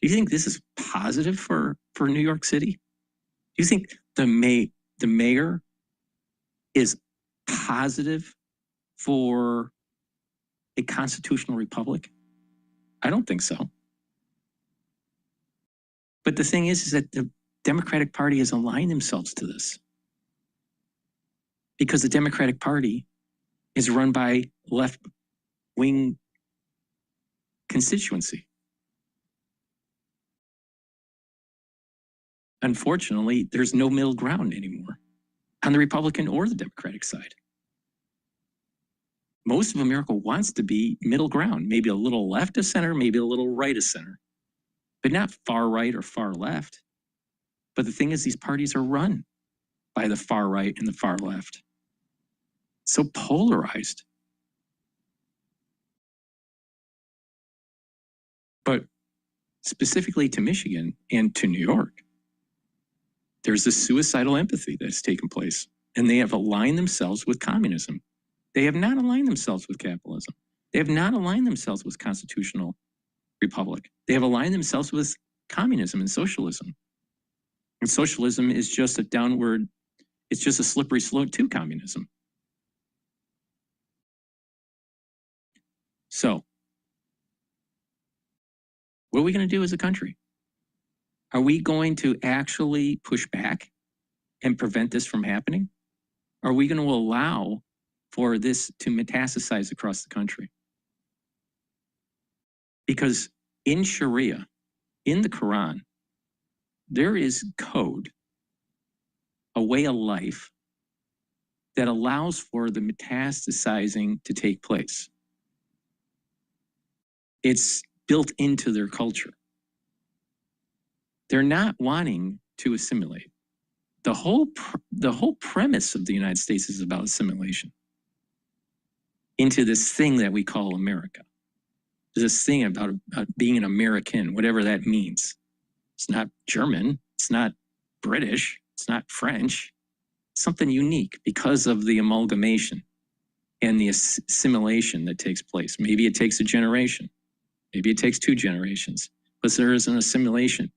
Do you think this is positive for New York City? You think the mayor is positive for a constitutional republic? I don't think so. But the thing is that the Democratic Party has aligned themselves to this, because the Democratic Party is run by left-wing constituency. Unfortunately, there's no middle ground anymore on the Republican or the Democratic side. Most of America wants to be middle ground, maybe a little left of center, maybe a little right of center, but not far right or far left. But the thing is, these parties are run by the far right and the far left. So polarized. But specifically to Michigan and to New York, there's this suicidal empathy that's taken place, and they have aligned themselves with communism. They have not aligned themselves with capitalism. They have not aligned themselves with constitutional republic. They have aligned themselves with communism and socialism. And socialism is just a downward, it's just a slippery slope to communism. So, what are we going to do as a country? Are we going to actually push back and prevent this from happening? Are we going to allow for this to metastasize across the country? Because in Sharia, in the Quran, there is code, a way of life that allows for the metastasizing to take place. It's built into their culture. They're not wanting to assimilate. The whole premise of the United States is about assimilation into this thing that we call America. This thing about being an American, whatever that means. It's not German, it's not British, it's not French. It's something unique because of the amalgamation and the assimilation that takes place. Maybe it takes a generation, maybe it takes 2 generations, but there is an assimilation.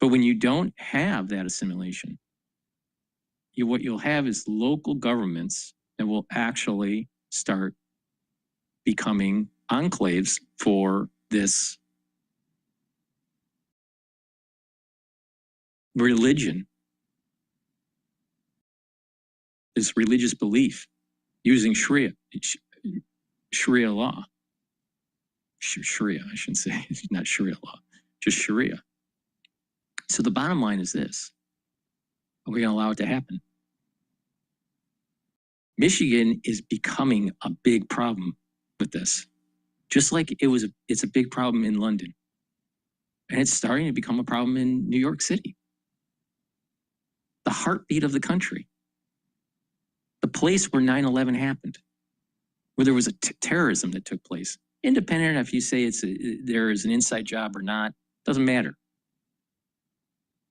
But when you don't have that assimilation, what you'll have is local governments that will actually start becoming enclaves for this religion, this religious belief, using Sharia law. Sharia, I shouldn't say, not Sharia law, just Sharia. So the bottom line is this: are we going to allow it to happen? Michigan is becoming a big problem with this, just like it's a big problem in London. And it's starting to become a problem in New York City. The heartbeat of the country. The place where 9/11 happened, where there was a terrorism that took place. Independent if you say there is an inside job or not, doesn't matter.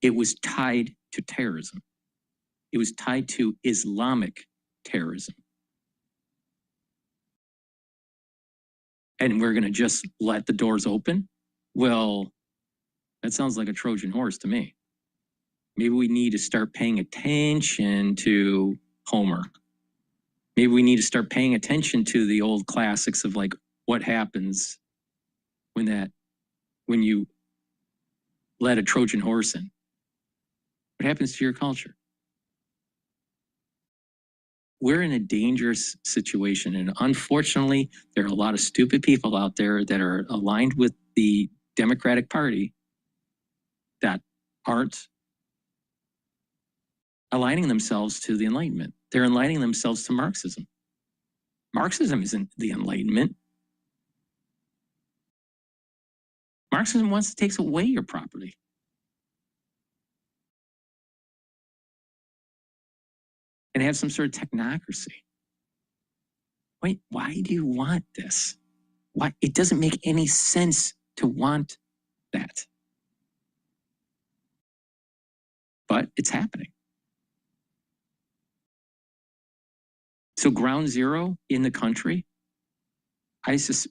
It was tied to terrorism. It was tied to Islamic terrorism. And we're going to just let the doors open? Well, that sounds like a Trojan horse to me. Maybe we need to start paying attention to Homer. Maybe we need to start paying attention to the old classics of like what happens when you let a Trojan horse in. What happens to your culture? We're in a dangerous situation, and unfortunately, there are a lot of stupid people out there that are aligned with the Democratic Party that aren't aligning themselves to the Enlightenment. They're aligning themselves to Marxism. Marxism isn't the Enlightenment. Marxism takes away your property. And have some sort of technocracy. Wait, why do you want this? Why? It doesn't make any sense to want that. But it's happening. So ground zero in the country,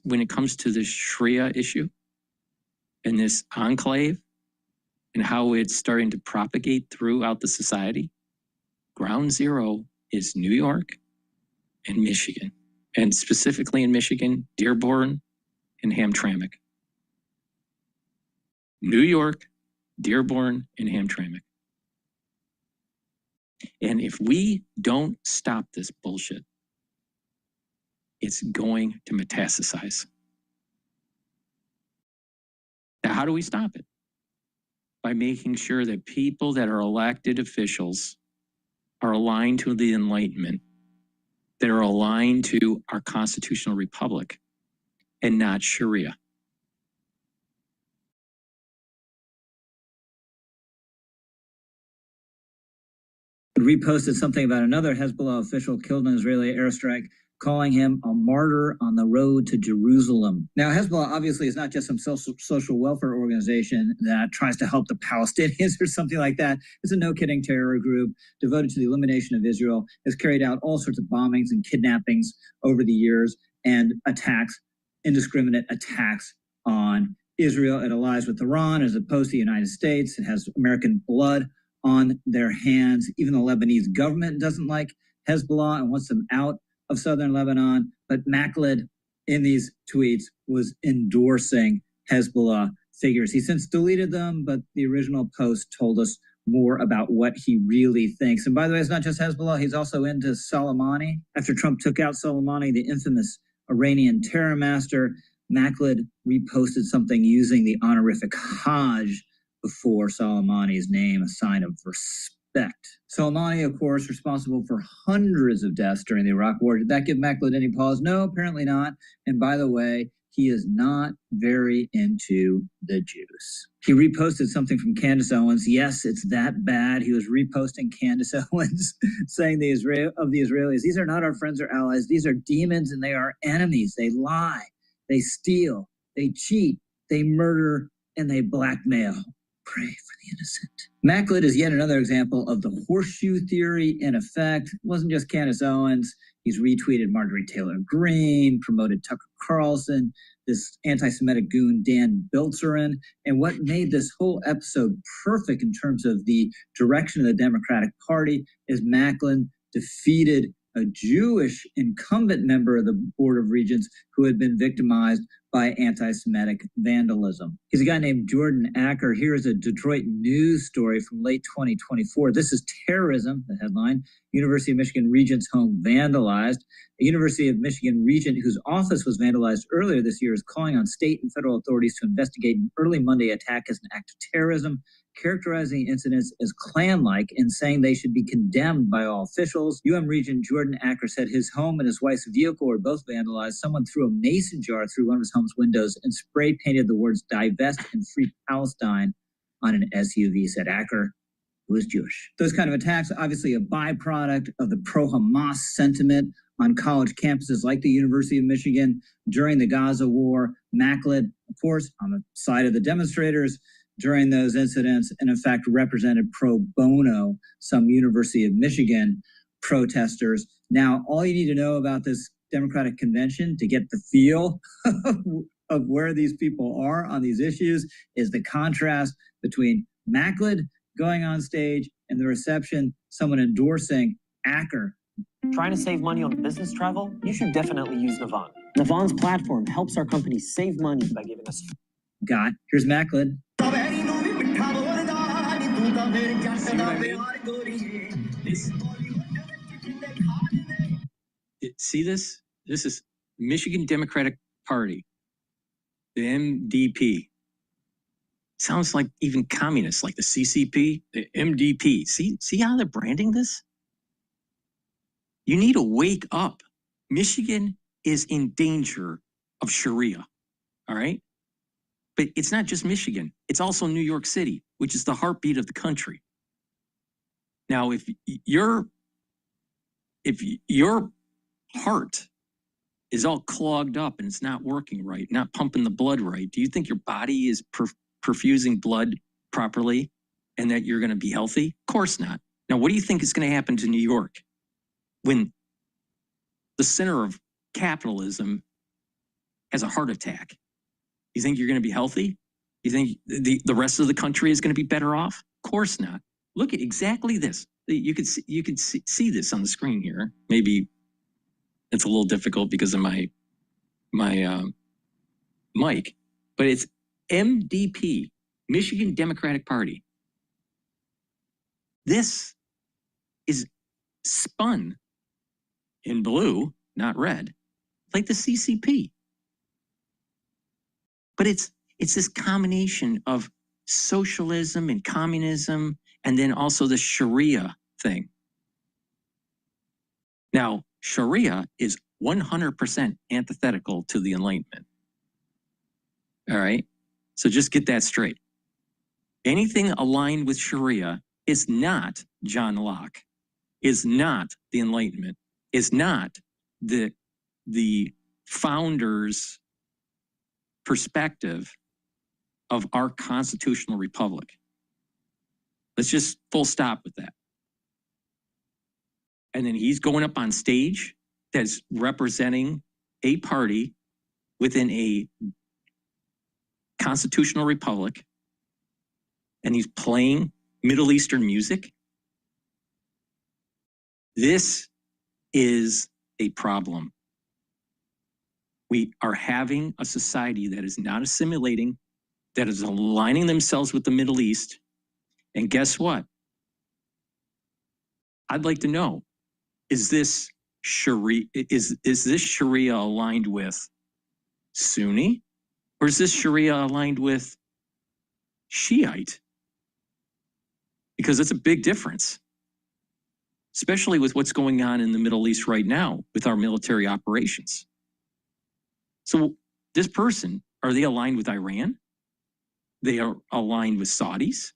when it comes to this Sharia issue and this enclave, and how it's starting to propagate throughout the society, ground zero is New York and Michigan, and specifically in Michigan, Dearborn and Hamtramck. New York, Dearborn, and Hamtramck. And if we don't stop this bullshit, it's going to metastasize. Now, how do we stop it? By making sure that people that are elected officials are aligned to the Enlightenment, that are aligned to our constitutional republic, and not Sharia. Reposted something about another Hezbollah official killed in an Israeli airstrike, calling him a martyr on the road to Jerusalem. Now, Hezbollah obviously is not just some social welfare organization that tries to help the Palestinians or something like that. It's a no-kidding terror group devoted to the elimination of Israel, has carried out all sorts of bombings and kidnappings over the years and attacks, indiscriminate attacks on Israel. It allies with Iran as opposed to the United States. It has American blood on their hands. Even the Lebanese government doesn't like Hezbollah and wants them out of southern Lebanon. But Maklid, in these tweets, was endorsing Hezbollah figures. He since deleted them, but the original post told us more about what he really thinks. And by the way, it's not just Hezbollah. He's also into Soleimani. After Trump took out Soleimani, the infamous Iranian terror master, Maklid reposted something using the honorific Hajj before Soleimani's name, a sign of respect. Soleimani, of course, responsible for hundreds of deaths during the Iraq War. Did that give Maklid any pause? No, apparently not. And by the way, he is not very into the Jews. He reposted something from Candace Owens. Yes, it's that bad. He was reposting Candace Owens, saying of the Israelis, these are not our friends or allies. These are demons and they are enemies. They lie, they steal, they cheat, they murder, and they blackmail. Pray for the innocent. Maklid is yet another example of the horseshoe theory in effect. It wasn't just Candace Owens. He's retweeted Marjorie Taylor Greene, promoted Tucker Carlson, this anti-Semitic goon Dan Bilzerian. And what made this whole episode perfect in terms of the direction of the Democratic Party is Maklid defeated a Jewish incumbent member of the Board of Regents who had been victimized by anti-Semitic vandalism. He's a guy named Jordan Acker. Here's a Detroit News story from late 2024. This is terrorism, the headline. University of Michigan Regent's home vandalized. A University of Michigan regent whose office was vandalized earlier this year is calling on state and federal authorities to investigate an early Monday attack as an act of terrorism, characterizing incidents as Klan-like and saying they should be condemned by all officials. UM Regent Jordan Acker said his home and his wife's vehicle were both vandalized. Someone threw a mason jar through one of his home's windows and spray painted the words "Divest and Free Palestine" on an SUV, said Acker, who is Jewish. Those kind of attacks are obviously a byproduct of the pro-Hamas sentiment on college campuses like the University of Michigan during the Gaza war. Maklid, of course, on the side of the demonstrators during those incidents, and in fact represented pro bono some University of Michigan protesters. Now, all you need to know about this Democratic convention to get the feel of where these people are on these issues is the contrast between Maklid going on stage and the reception, someone endorsing Acker. Trying to save money on business travel? You should definitely use Navan. Navan's platform helps our companies save money by giving us... Here's Maklid. See this? This is Michigan Democratic Party, the MDP. Sounds like even communists, like the CCP, the MDP. See how they're branding this? You need to wake up. Michigan is in danger of Sharia, all right? But it's not just Michigan. It's also New York City, which is the heartbeat of the country. Now, if your heart is all clogged up and it's not working right, not pumping the blood right, do you think your body is perfusing blood properly and that you're going to be healthy? Of course not. Now, what do you think is going to happen to New York when the center of capitalism has a heart attack? You think you're going to be healthy? You think the rest of the country is going to be better off? Of course not. Look at exactly this. You could see this on the screen here. Maybe it's a little difficult because of my mic, but it's MDP, Michigan Democratic Party. This is spun in blue, not red, like the CCP. But it's this combination of socialism and communism, and then also the Sharia thing. Now, Sharia is 100% antithetical to the Enlightenment. All right? So just get that straight. Anything aligned with Sharia is not John Locke, is not the Enlightenment, is not the founders' perspective of our constitutional republic. Let's just full stop with that. And then he's going up on stage that's representing a party within a constitutional republic, and he's playing Middle Eastern music. This is a problem. We are having a society that is not assimilating, that is aligning themselves with the Middle East. And guess what? I'd like to know, is this Sharia, is this Sharia aligned with Sunni? Or is this Sharia aligned with Shiite? Because it's a big difference, especially with what's going on in the Middle East right now with our military operations. So this person, are they aligned with Iran? They are aligned with Saudis?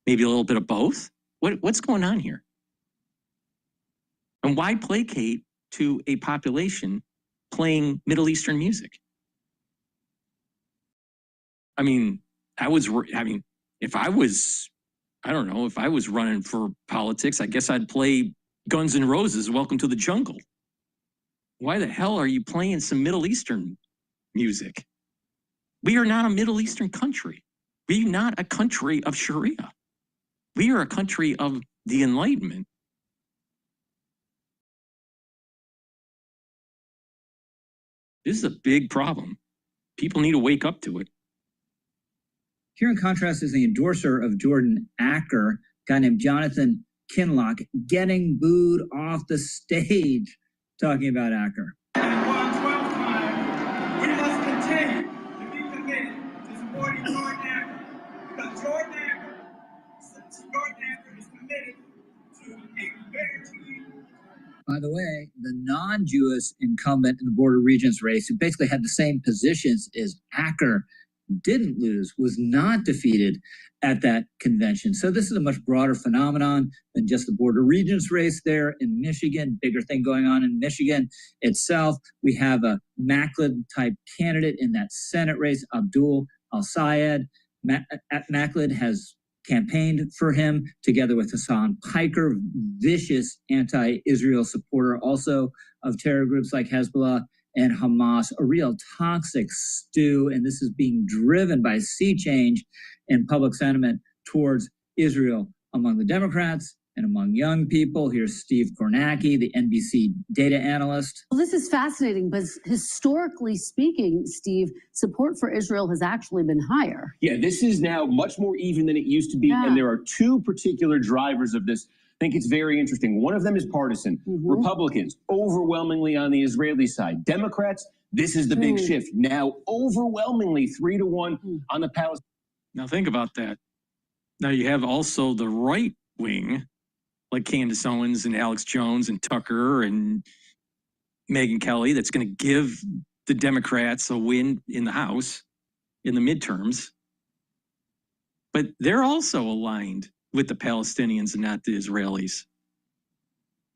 Maybe a little bit of both? What's going on here? And why placate to a population playing Middle Eastern music? I mean, if I was running for politics, I guess I'd play Guns N' Roses, Welcome to the Jungle. Why the hell are you playing some Middle Eastern music? We are not a Middle Eastern country. We're not a country of Sharia. We are a country of the Enlightenment. This is a big problem. People need to wake up to it. Here, in contrast, is the endorser of Jordan Acker, a guy named Jonathan Kinlock, getting booed off the stage talking about Acker. We must continue to be committed to supporting Jordan Acker, because Jordan Acker is committed to a better community. By the way, the non-Jewish incumbent in the Board of Regents race, who basically had the same positions as Acker, didn't lose, was not defeated at that convention. So this is a much broader phenomenon than just the Board of Regents race there in Michigan. Bigger thing going on in Michigan itself. We have a Macklin-type candidate in that Senate race, Abdul Al-Sayed. Macklin has campaigned for him together with Hassan Piker, vicious anti-Israel supporter also of terror groups like Hezbollah and Hamas, a real toxic stew. And this is being driven by sea change in public sentiment towards Israel among the Democrats and among young people. Here's Steve Kornacki, the NBC data analyst. Well, this is fascinating, but historically speaking, Steve, support for Israel has actually been higher. Yeah, this is now much more even than it used to be. Yeah. And there are two particular drivers of this. I think it's very interesting. One of them is partisan. Republicans, overwhelmingly on the Israeli side. Democrats, this is the big shift. Now, overwhelmingly 3-1 on the Palestinian. Now, think about that. Now, you have also the right wing, like Candace Owens and Alex Jones and Tucker and Megyn Kelly, that's going to give the Democrats a win in the House in the midterms. But they're also aligned with the Palestinians and not the Israelis.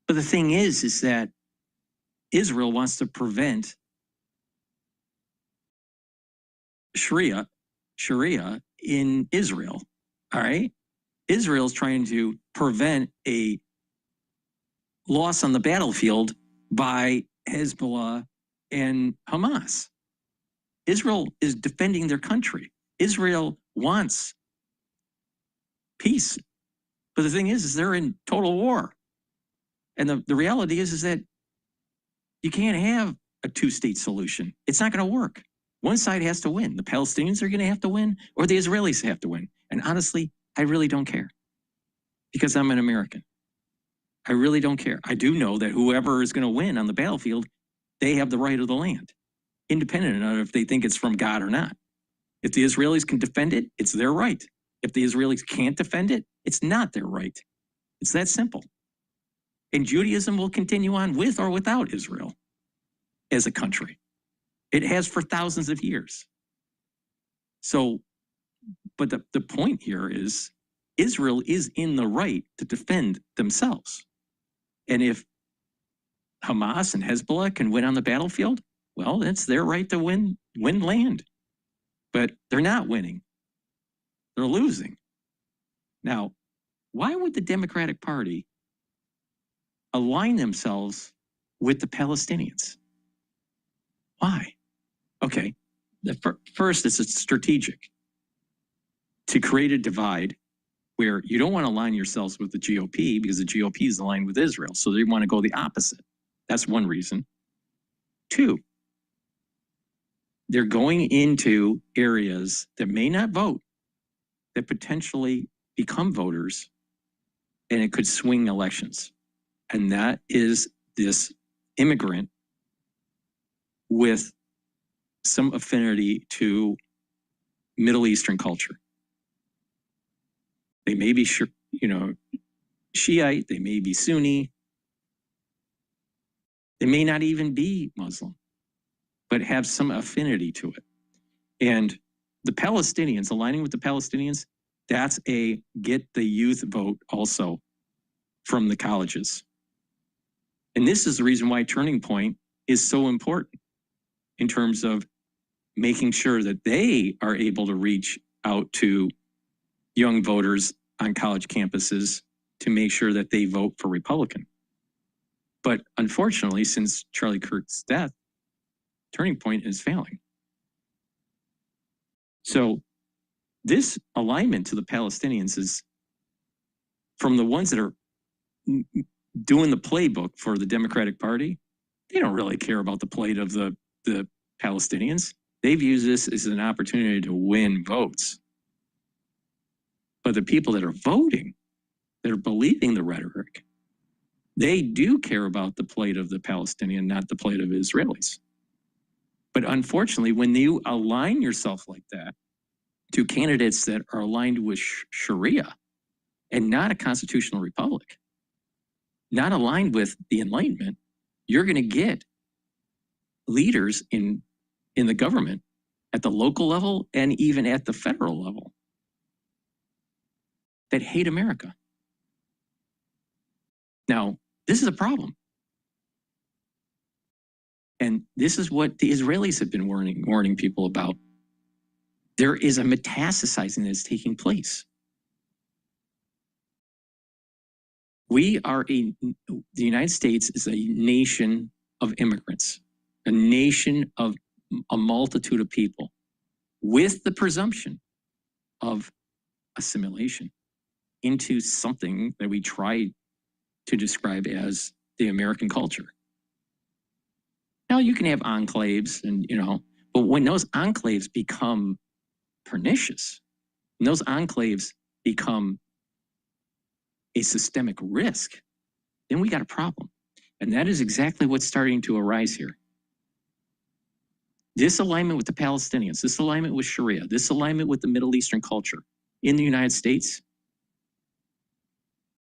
But the thing is that Israel wants to prevent Sharia in Israel, all right? Israel's trying to prevent a loss on the battlefield by Hezbollah and Hamas. Israel is defending their country. Israel wants peace. But the thing is they're in total war. And the reality is that you can't have a two-state solution. It's not going to work. One side has to win. The Palestinians are going to have to win, or the Israelis have to win. And honestly, I really don't care because I'm an American. I really don't care. I do know that whoever is going to win on the battlefield, they have the right of the land, independent of if they think it's from God or not. If the Israelis can defend it, it's their right. If the Israelis can't defend it, it's not their right. It's that simple. And Judaism will continue on with or without Israel as a country. It has for thousands of years. So, but the point here is Israel is in the right to defend themselves. And if Hamas and Hezbollah can win on the battlefield, well, that's their right to win land. But they're not winning. They're losing. Now, why would the Democratic Party align themselves with the Palestinians? Why? Okay, first, it's strategic to create a divide where you don't want to align yourselves with the GOP because the GOP is aligned with Israel. So they want to go the opposite. That's one reason. Two, they're going into areas that may not vote, that potentially become voters, and it could swing elections. And that is this immigrant with some affinity to Middle Eastern culture. They may be, Shiite, they may be Sunni, they may not even be Muslim, but have some affinity to it. And the Palestinians, aligning with the Palestinians, that's a get the youth vote also from the colleges. And this is the reason why Turning Point is so important in terms of making sure that they are able to reach out to young voters on college campuses to make sure that they vote for Republican. But unfortunately, since Charlie Kirk's death, Turning Point is failing. So this alignment to the Palestinians is from the ones that are doing the playbook for the Democratic Party. They don't really care about the plight of the Palestinians. They've used this as an opportunity to win votes. But the people that are voting, that are believing the rhetoric, they do care about the plight of the Palestinian, not the plight of Israelis. But unfortunately, when you align yourself like that to candidates that are aligned with Sharia and not a constitutional republic, not aligned with the Enlightenment, you're going to get leaders in the government at the local level and even at the federal level that hate America. Now, this is a problem. And this is what the Israelis have been warning people about. There is a metastasizing that's taking place. The United States is a nation of immigrants, a nation of a multitude of people with the presumption of assimilation into something that we try to describe as the American culture. Now, you can have enclaves and, but when those enclaves become pernicious, and those enclaves become a systemic risk, then we got a problem. And that is exactly what's starting to arise here. This alignment with the Palestinians, this alignment with Sharia, this alignment with the Middle Eastern culture in the United States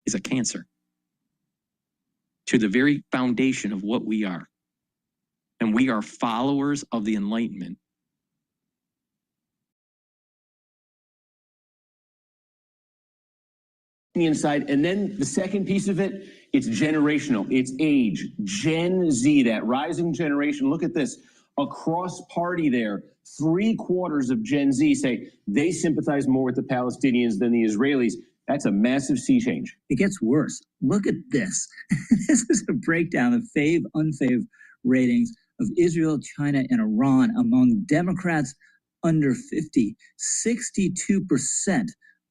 is a cancer to the very foundation of what we are. And we are followers of the Enlightenment. The inside, and then the second piece of it, it's generational, it's age. Gen Z, that rising generation, look at this. Across party there, 3/4 of Gen Z say they sympathize more with the Palestinians than the Israelis. That's a massive sea change. It gets worse. Look at this. This is a breakdown of fave, unfave ratings of Israel, China, and Iran among Democrats under 50, 62%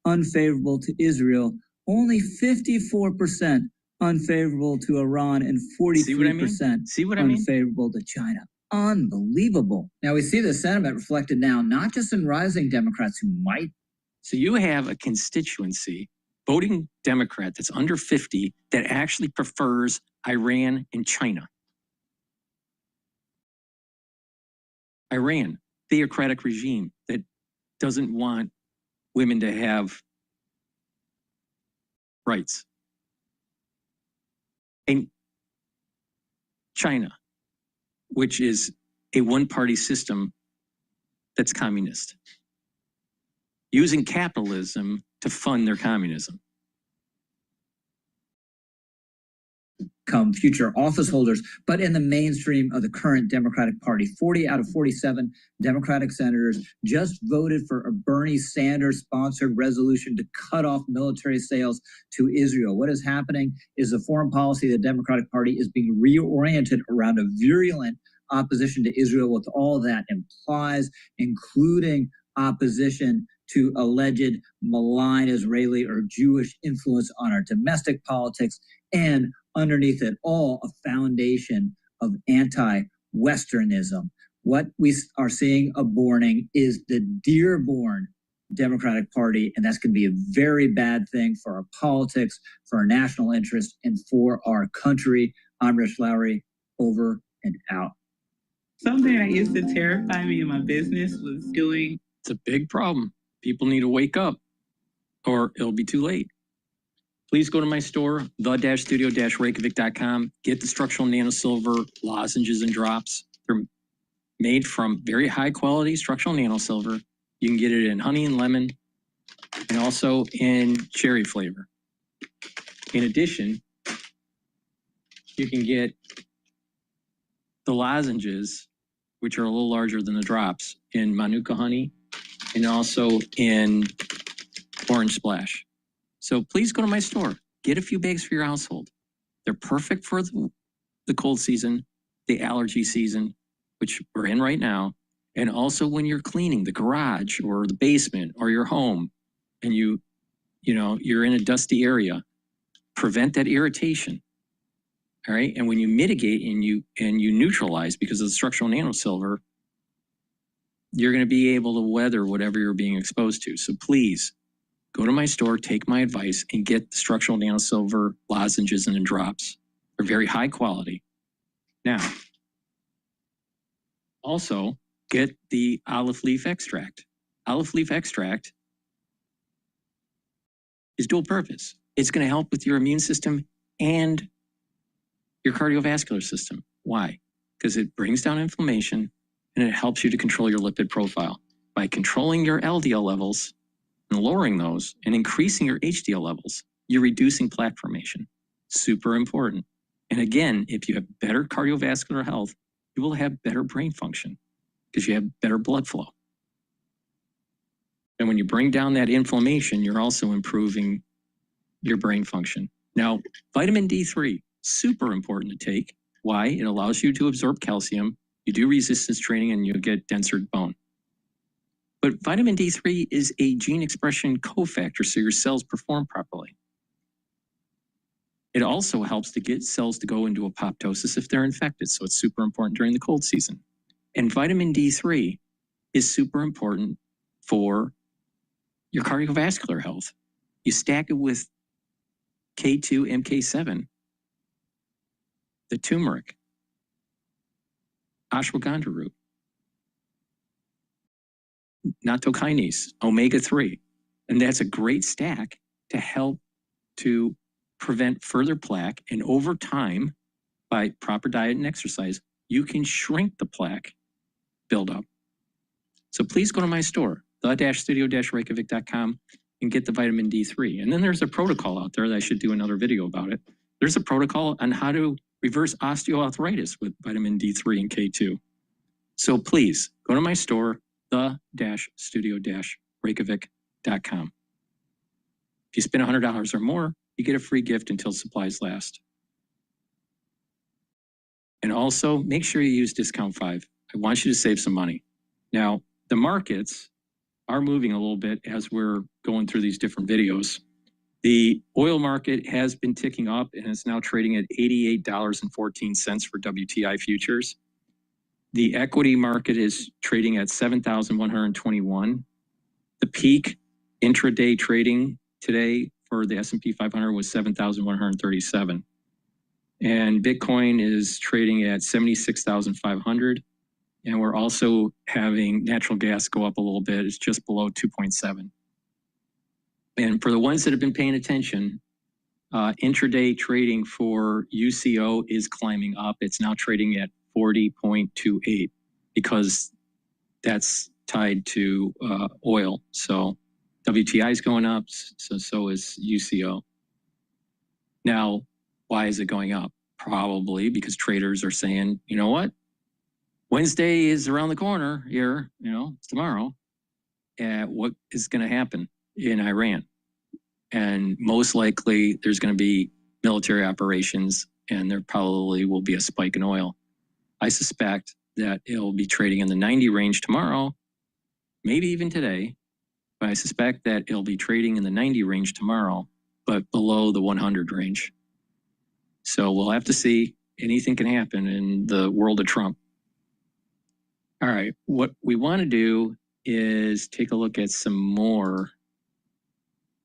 unfavorable to Israel, only 54% unfavorable to Iran, and 43% unfavorable to China. Unbelievable. Now we see the sentiment reflected now, not just in rising Democrats who might. So you have a constituency voting Democrat that's under 50 that actually prefers Iran and China. Iran, theocratic regime that doesn't want women to have rights. And China, which is a one-party system that's communist, using capitalism to fund their communism. Come future office holders, but in the mainstream of the current Democratic Party, 40 out of 47 Democratic senators just voted for a Bernie Sanders-sponsored resolution to cut off military sales to Israel. What is happening is the foreign policy of the Democratic Party is being reoriented around a virulent opposition to Israel, with all that implies, including opposition to alleged malign Israeli or Jewish influence on our domestic politics, and underneath it all, a foundation of anti-Westernism. What we are seeing aborting is the Dearborn Democratic Party, and that's going to be a very bad thing for our politics, for our national interest, and for our country. I'm Rich Lowry, over and out. Something that used to terrify me in my business was doing. It's a big problem. People need to wake up or it'll be too late. Please go to my store, the-studio-reykjavik.com. Get the structural nanosilver lozenges and drops. They're made from very high quality structural nanosilver. You can get it in honey and lemon and also in cherry flavor. In addition, you can get the lozenges, which are a little larger than the drops, in Manuka honey and also in orange splash. So please go to my store. Get a few bags for your household. They're perfect for the cold season, the allergy season, which we're in right now, and also when you're cleaning the garage or the basement or your home and you're in a dusty area. Prevent that irritation. All right. And when you mitigate and you neutralize because of the structural nanosilver, you're going to be able to weather whatever you're being exposed to. So please go to my store, take my advice, and get the structural nanosilver lozenges and drops. They're very high quality. Now, also get the olive leaf extract. Olive leaf extract is dual purpose. It's going to help with your immune system and your cardiovascular system. Why? Because it brings down inflammation and it helps you to control your lipid profile. By controlling your LDL levels and lowering those and increasing your HDL levels, you're reducing plaque formation. Super important. And again, if you have better cardiovascular health, you will have better brain function because you have better blood flow. And when you bring down that inflammation, you're also improving your brain function. Now, vitamin D3, super important to take. Why? It allows you to absorb calcium. You do resistance training and you get denser bone. But vitamin D3 is a gene expression cofactor, so your cells perform properly. It also helps to get cells to go into apoptosis if they're infected, so it's super important during the cold season. And vitamin D3 is super important for your cardiovascular health. You stack it with K2, MK7, the turmeric, ashwagandha root, nattokinase, omega-3. And that's a great stack to help to prevent further plaque. And over time, by proper diet and exercise, you can shrink the plaque buildup. So please go to my store, the-studio-reykjavik.com, and get the vitamin D3. And then there's a protocol out there that I should do another video about it. There's a protocol on how to reverse osteoarthritis with vitamin D3 and K2. So please go to my store, the-studio-reykjavik.com. If you spend $100 or more, you get a free gift until supplies last. And also make sure you use discount 5. I want you to save some money. Now, the markets are moving a little bit as we're going through these different videos. The oil market has been ticking up and is now trading at $88.14 for WTI futures. The equity market is trading at 7,121. The peak intraday trading today for the S&P 500 was 7,137. And Bitcoin is trading at 76,500. And we're also having natural gas go up a little bit. It's just below 2.7. And for the ones that have been paying attention, intraday trading for UCO is climbing up. It's now trading at 40.28 because that's tied to oil. So WTI is going up, so is UCO. Now, why is it going up? Probably because traders are saying, you know what? Wednesday is around the corner here, it's tomorrow. And what is going to happen in Iran? And most likely there's going to be military operations and there probably will be a spike in oil. I suspect that it'll be trading in the 90 range tomorrow, maybe even today, but I suspect that it'll be trading in the 90 range tomorrow, but below the 100 range. So we'll have to see. Anything can happen in the world of Trump. All right, what we want to do is take a look at some more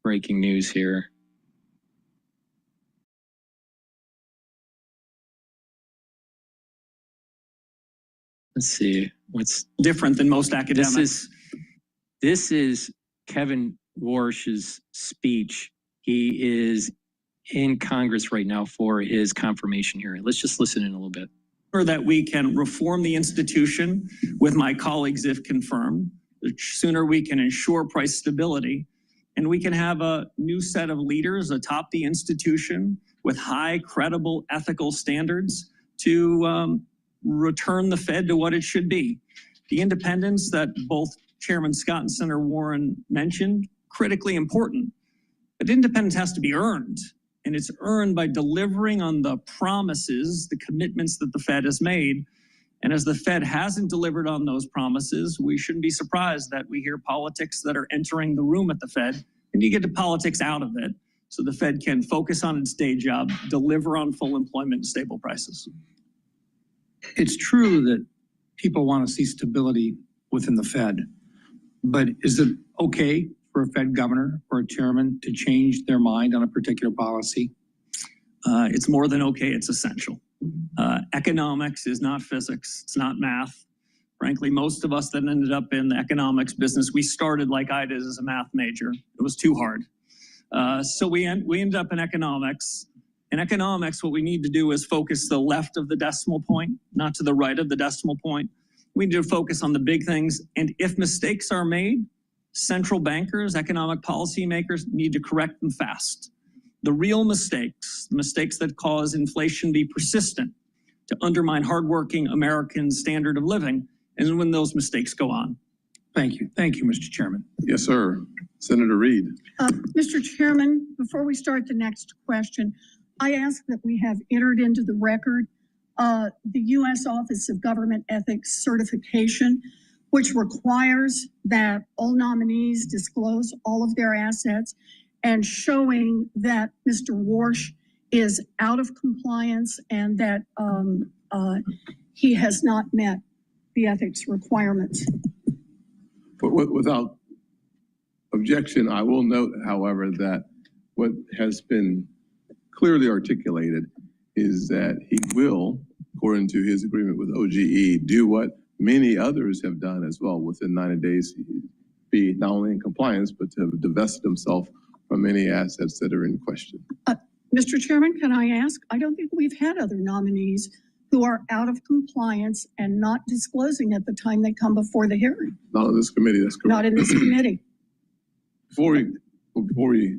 breaking news here. Let's see what's different than most academics. This is Kevin Warsh's speech. He is in Congress right now for his confirmation hearing. Let's just listen in a little bit. That we can reform the institution with my colleagues if confirmed. The sooner we can ensure price stability, and we can have a new set of leaders atop the institution with high, credible, ethical standards to return the Fed to what it should be. The independence that both Chairman Scott and Senator Warren mentioned, critically important. But independence has to be earned, and it's earned by delivering on the promises, the commitments that the Fed has made. And as the Fed hasn't delivered on those promises, we shouldn't be surprised that we hear politics that are entering the room at the Fed. And you get the politics out of it so the Fed can focus on its day job, deliver on full employment and stable prices. It's true that people want to see stability within the Fed, but is it okay for a Fed governor or a chairman to change their mind on a particular policy? It's more than okay, it's essential. Economics is not physics, it's not math. Frankly, most of us that ended up in the economics business, we started like I did as a math major. It was too hard. So we ended up in economics. In economics, what we need to do is focus the left of the decimal point, not to the right of the decimal point. We need to focus on the big things. And if mistakes are made, central bankers, economic policymakers need to correct them fast. The real mistakes, the mistakes that cause inflation to be persistent, to undermine hardworking Americans' standard of living, and when those mistakes go on. Thank you. Thank you, Mr. Chairman. Yes, sir. Senator Reed. Mr. Chairman, before we start the next question, I ask that we have entered into the record the U.S. Office of Government Ethics certification, which requires that all nominees disclose all of their assets, and showing that Mr. Warsh is out of compliance and that he has not met the ethics requirements. But without objection, I will note, however, that what has been clearly articulated is that he will, according to his agreement with OGE, do what many others have done as well within 90 days, be not only in compliance, but to have divested himself from any assets that are in question. Mr. Chairman, can I ask? I don't think we've had other nominees who are out of compliance and not disclosing at the time they come before the hearing. Not in this committee, that's correct. Not in this committee. Before we,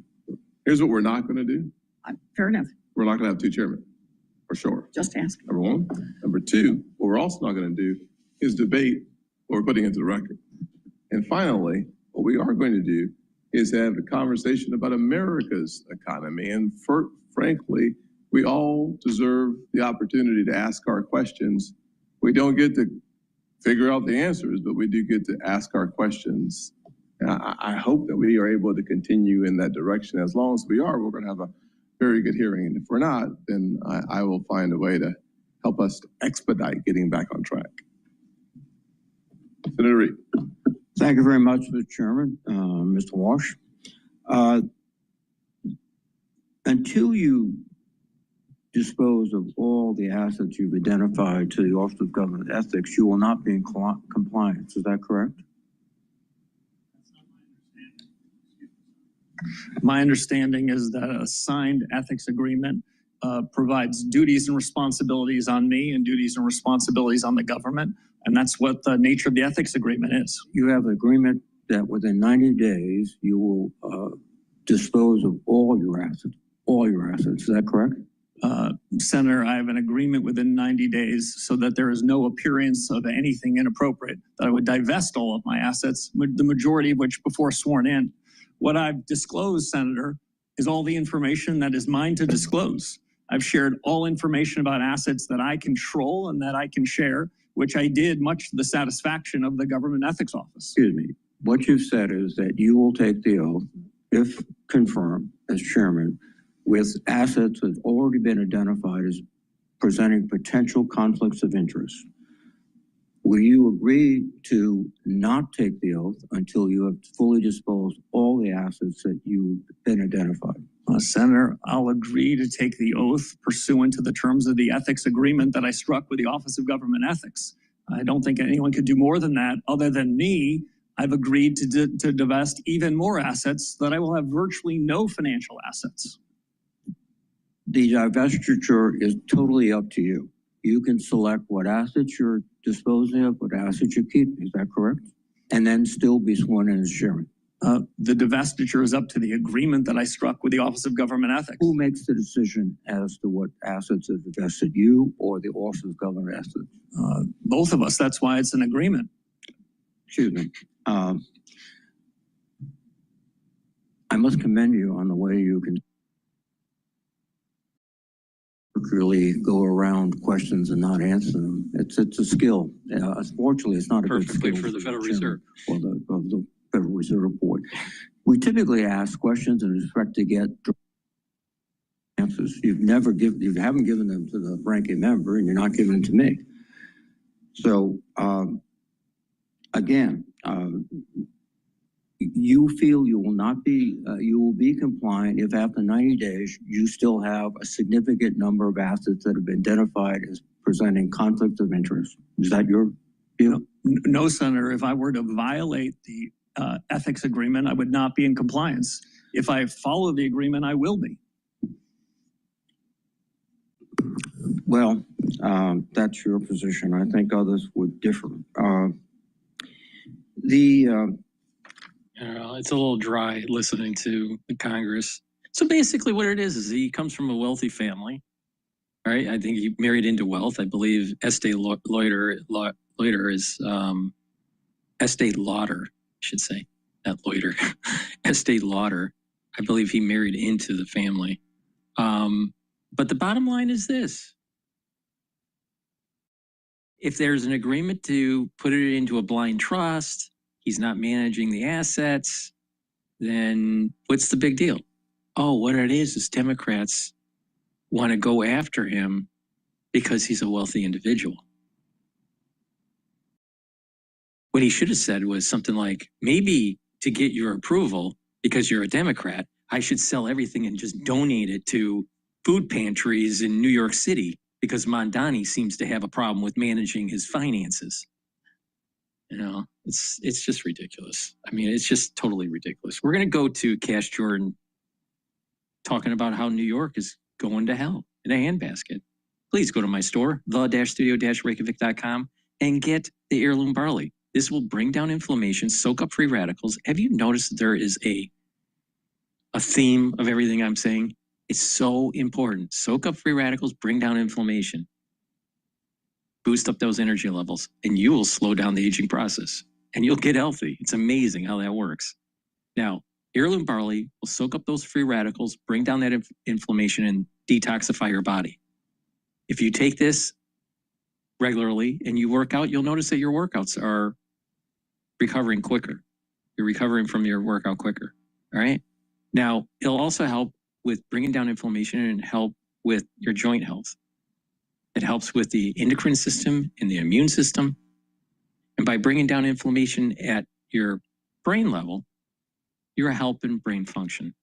here's what we're not going to do. Fair enough. We're not going to have two chairmen, for sure. Just ask. Number one. Number two, what we're also not going to do is debate what we're putting into the record. And finally, what we are going to do is have a conversation about America's economy and, frankly, we all deserve the opportunity to ask our questions. We don't get to figure out the answers, but we do get to ask our questions. And I hope that we are able to continue in that direction. As long as we are, we're going to have a very good hearing. And if we're not, then I will find a way to help us expedite getting back on track. Senator Reid. Thank you very much, Mr. Chairman, Mr. Walsh. Until you dispose of all the assets you've identified to the Office of Government Ethics, you will not be in compliance. Is that correct? My understanding is that a signed ethics agreement provides duties and responsibilities on me and duties and responsibilities on the government. And that's what the nature of the ethics agreement is. You have an agreement that within 90 days, you will dispose of all your assets. Is that correct? Senator, I have an agreement within 90 days so that there is no appearance of anything inappropriate, that I would divest all of my assets, the majority of which before sworn in. What I've disclosed, Senator, is all the information that is mine to disclose. I've shared all information about assets that I control and that I can share, which I did much to the satisfaction of the Government Ethics Office. Excuse me. What you've said is that you will take the oath, if confirmed as chairman, with assets that have already been identified as presenting potential conflicts of interest. Will you agree to not take the oath until you have fully disposed all the assets that you've been identified? Senator, I'll agree to take the oath pursuant to the terms of the ethics agreement that I struck with the Office of Government Ethics. I don't think anyone could do more than that. Other than me, I've agreed to divest even more assets, that I will have virtually no financial assets. The divestiture is totally up to you. You can select what assets you're disposing of, what assets you keep. Is that correct? And then still be sworn in as chairman. The divestiture is up to the agreement that I struck with the Office of Government Ethics. Who makes the decision as to what assets are divested, you or the Office of Government Ethics? Both of us. That's why it's an agreement. Excuse me. I must commend you on the way you can really go around questions and not answer them. It's a skill. Unfortunately, it's not a good skill for the Federal Reserve or the Federal Reserve Board. We typically ask questions and expect to get answers. You haven't given them to the ranking member, and you're not giving them to me. So again, you feel you will not be, you will be compliant if after 90 days, you still have a significant number of assets that have been identified as presenting conflicts of interest. Is that your view? No, Senator. If I were to violate the ethics agreement, I would not be in compliance. If I follow the agreement, I will be. Well, that's your position. I think others would differ. It's a little dry listening to the Congress. So basically what it is he comes from a wealthy family, right? I think he married into wealth. I believe Estee Lauder is, Estee Lauder, I should say, not Loiter. Estee Lauder, I believe he married into the family. But the bottom line is this. If there's an agreement to put it into a blind trust, he's not managing the assets, then what's the big deal? Oh, what it is Democrats want to go after him because he's a wealthy individual. What he should have said was something like, maybe to get your approval, because you're a Democrat, I should sell everything and just donate it to food pantries in New York City, because Mondani seems to have a problem with managing his finances. You know, it's just ridiculous. I mean, it's just totally ridiculous. We're going to go to Cash Jordan talking about how New York is going to hell in a handbasket. Please go to my store, the-studio-reykjavik.com, and get the heirloom barley. This will bring down inflammation, soak up free radicals. Have you noticed that there is a theme of everything I'm saying? It's so important. Soak up free radicals, bring down inflammation. Boost up those energy levels, and you will slow down the aging process, and you'll get healthy. It's amazing how that works. Now, heirloom barley will soak up those free radicals, bring down that inflammation, and detoxify your body. If you take this regularly and you work out, you'll notice that your workouts are recovering quicker. You're recovering from your workout quicker. All right. Now, it'll also help with bringing down inflammation and help with your joint health. It helps with the endocrine system and the immune system. And by bringing down inflammation at your brain level, you're helping brain function.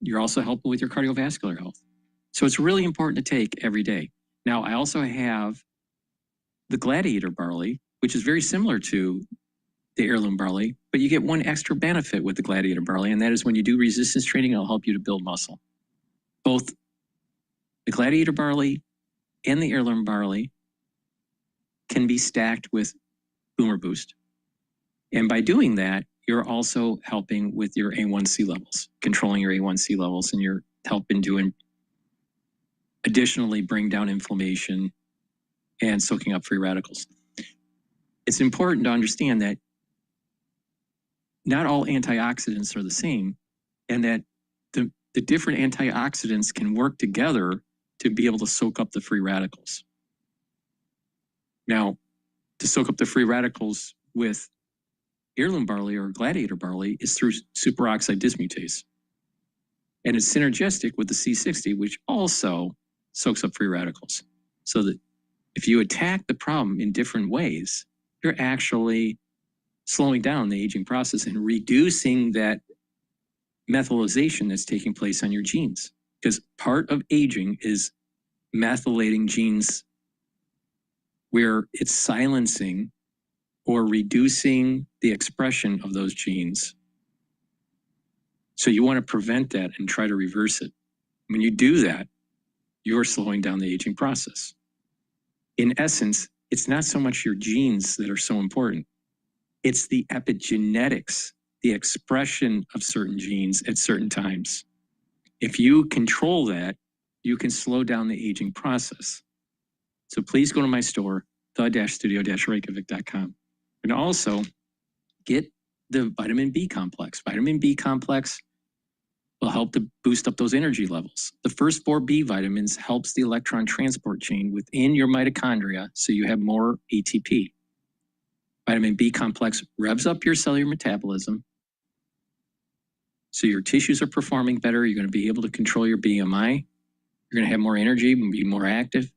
You're also helping with your cardiovascular health. So it's really important to take every day. Now, I also have the Gladiator barley, which is very similar to the heirloom barley, but you get one extra benefit with the Gladiator barley, and that is when you do resistance training, it'll help you to build muscle. Both the Gladiator barley and the heirloom barley can be stacked with Boomer Boost. And by doing that, you're also helping with your A1C levels, controlling your A1C levels, and you're helping to additionally bring down inflammation and soaking up free radicals. It's important to understand that not all antioxidants are the same, and that the different antioxidants can work together to be able to soak up the free radicals. Now, to soak up the free radicals with heirloom barley or Gladiator barley is through superoxide dismutase. And it's synergistic with the C60, which also soaks up free radicals. So that if you attack the problem in different ways, you're actually slowing down the aging process and reducing that methylation that's taking place on your genes. Because part of aging is methylating genes where it's silencing or reducing the expression of those genes. So you want to prevent that and try to reverse it. When you do that, you're slowing down the aging process. In essence, it's not so much your genes that are so important. It's the epigenetics, the expression of certain genes at certain times. If you control that, you can slow down the aging process. So please go to my store, the-studio-reykjavik.com, and also get the vitamin B complex. Vitamin B complex will help to boost up those energy levels. The first 4 B vitamins helps the electron transport chain within your mitochondria, so you have more ATP. Vitamin B complex revs up your cellular metabolism, so your tissues are performing better. You're going to be able to control your BMI. You're going to have more energy and be more active.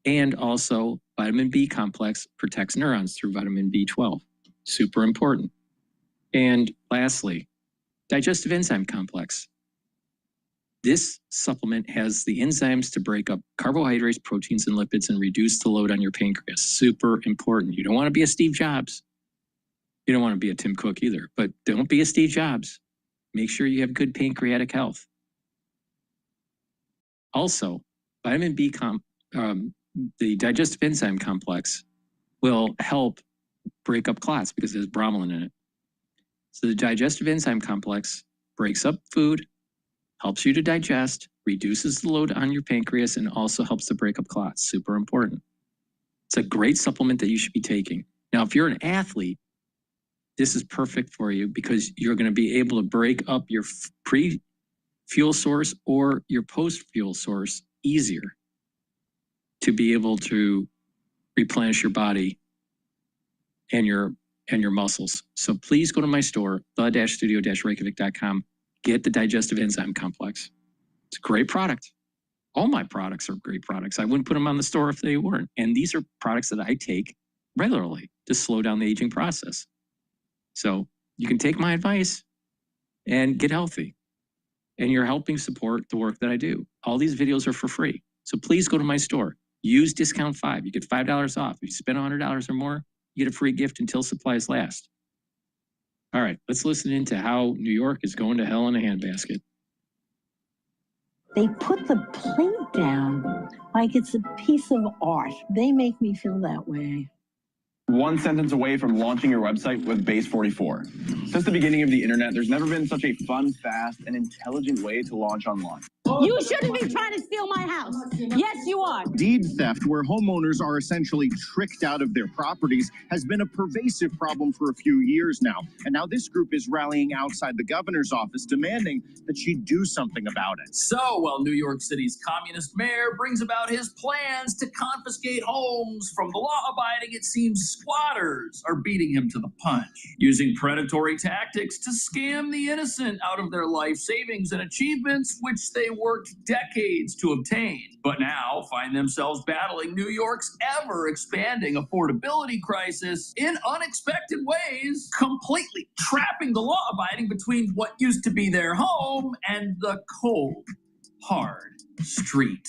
And also, vitamin B complex protects neurons through vitamin B12. Super important. And lastly, digestive enzyme complex. This supplement has the enzymes to break up carbohydrates, proteins, and lipids and reduce the load on your pancreas. Super important. You don't want to be a Steve Jobs. You don't want to be a Tim Cook either, but don't be a Steve Jobs. Make sure you have good pancreatic health. Also, vitamin B, the digestive enzyme complex will help break up clots because there's bromelain in it. So the digestive enzyme complex breaks up food, helps you to digest, reduces the load on your pancreas, and also helps to break up clots. Super important. It's a great supplement that you should be taking. Now, if you're an athlete, this is perfect for you because you're going to be able to break up your pre-fuel source or your post-fuel source easier to be able to replenish your body and your muscles. So please go to my store, the-studio-reykjavik.com. Get the digestive enzyme complex. It's a great product. All my products are great products. I wouldn't put them on the store if they weren't. And these are products that I take regularly to slow down the aging process. So you can take my advice and get healthy. And you're helping support the work that I do. All these videos are for free. So please go to my store. Use discount 5. You get $5 off. If you spend $100 or more, you get a free gift until supplies last. All right, let's listen into how New York is going to hell in a handbasket. They put the plate down like it's a piece of art. They make me feel that way. One sentence away from launching your website with Base 44. Since the beginning of the internet, there's never been such a fun, fast, and intelligent way to launch online. You shouldn't be trying to steal my house. Yes, you are. Deed theft, where homeowners are essentially tricked out of their properties, has been a pervasive problem for a few years now. And now this group is rallying outside the governor's office, demanding that she do something about it. So, while New York City's communist mayor brings about his plans to confiscate homes from the law-abiding, it seems squatters are beating him to the punch, using predatory tactics to scam the innocent out of their life savings and achievements, which they worked decades to obtain, but now find themselves battling New York's ever-expanding affordability crisis in unexpected ways, completely trapping the law-abiding between what used to be their home and the cold, hard street.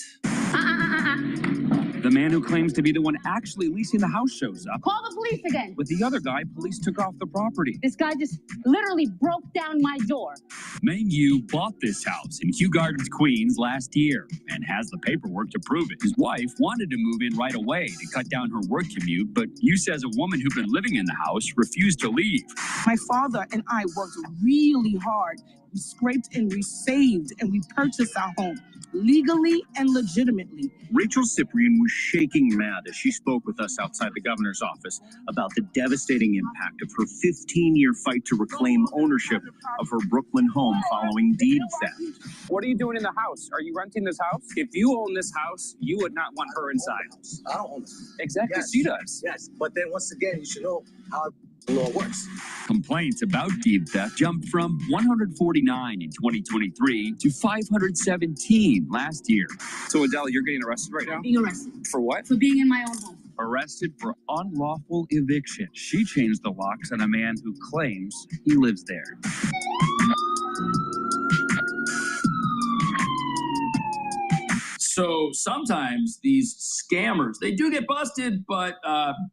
The man who claims to be the one actually leasing the house shows up. Call the police again. With the other guy, police took off the property. This guy just literally broke down my door. Meng Yu bought this house in Kew Gardens, Queens last year and has the paperwork to prove it. His wife wanted to move in right away to cut down her work commute, but Yu says a woman who'd been living in the house refused to leave. My father and I worked really hard. We scraped and we saved and we purchased our home legally and legitimately. Rachel Cyprian was shaking mad as she spoke with us outside the governor's office about the devastating impact of her 15-year fight to reclaim ownership of her Brooklyn home following deed theft. What are you doing in the house? Are you renting this house? If you own this house, you would not want her inside. I don't own this. Exactly, Yes. she does. Yes, but then once again, you should know how the law works. Complaints about deed theft jumped from 149 in 2023 to 517 last year. So Adele, you're getting arrested right now? Being arrested. For what? For being in my own home. Arrested for unlawful eviction. She changed the locks on a man who claims he lives there. So sometimes these scammers, they do get busted, but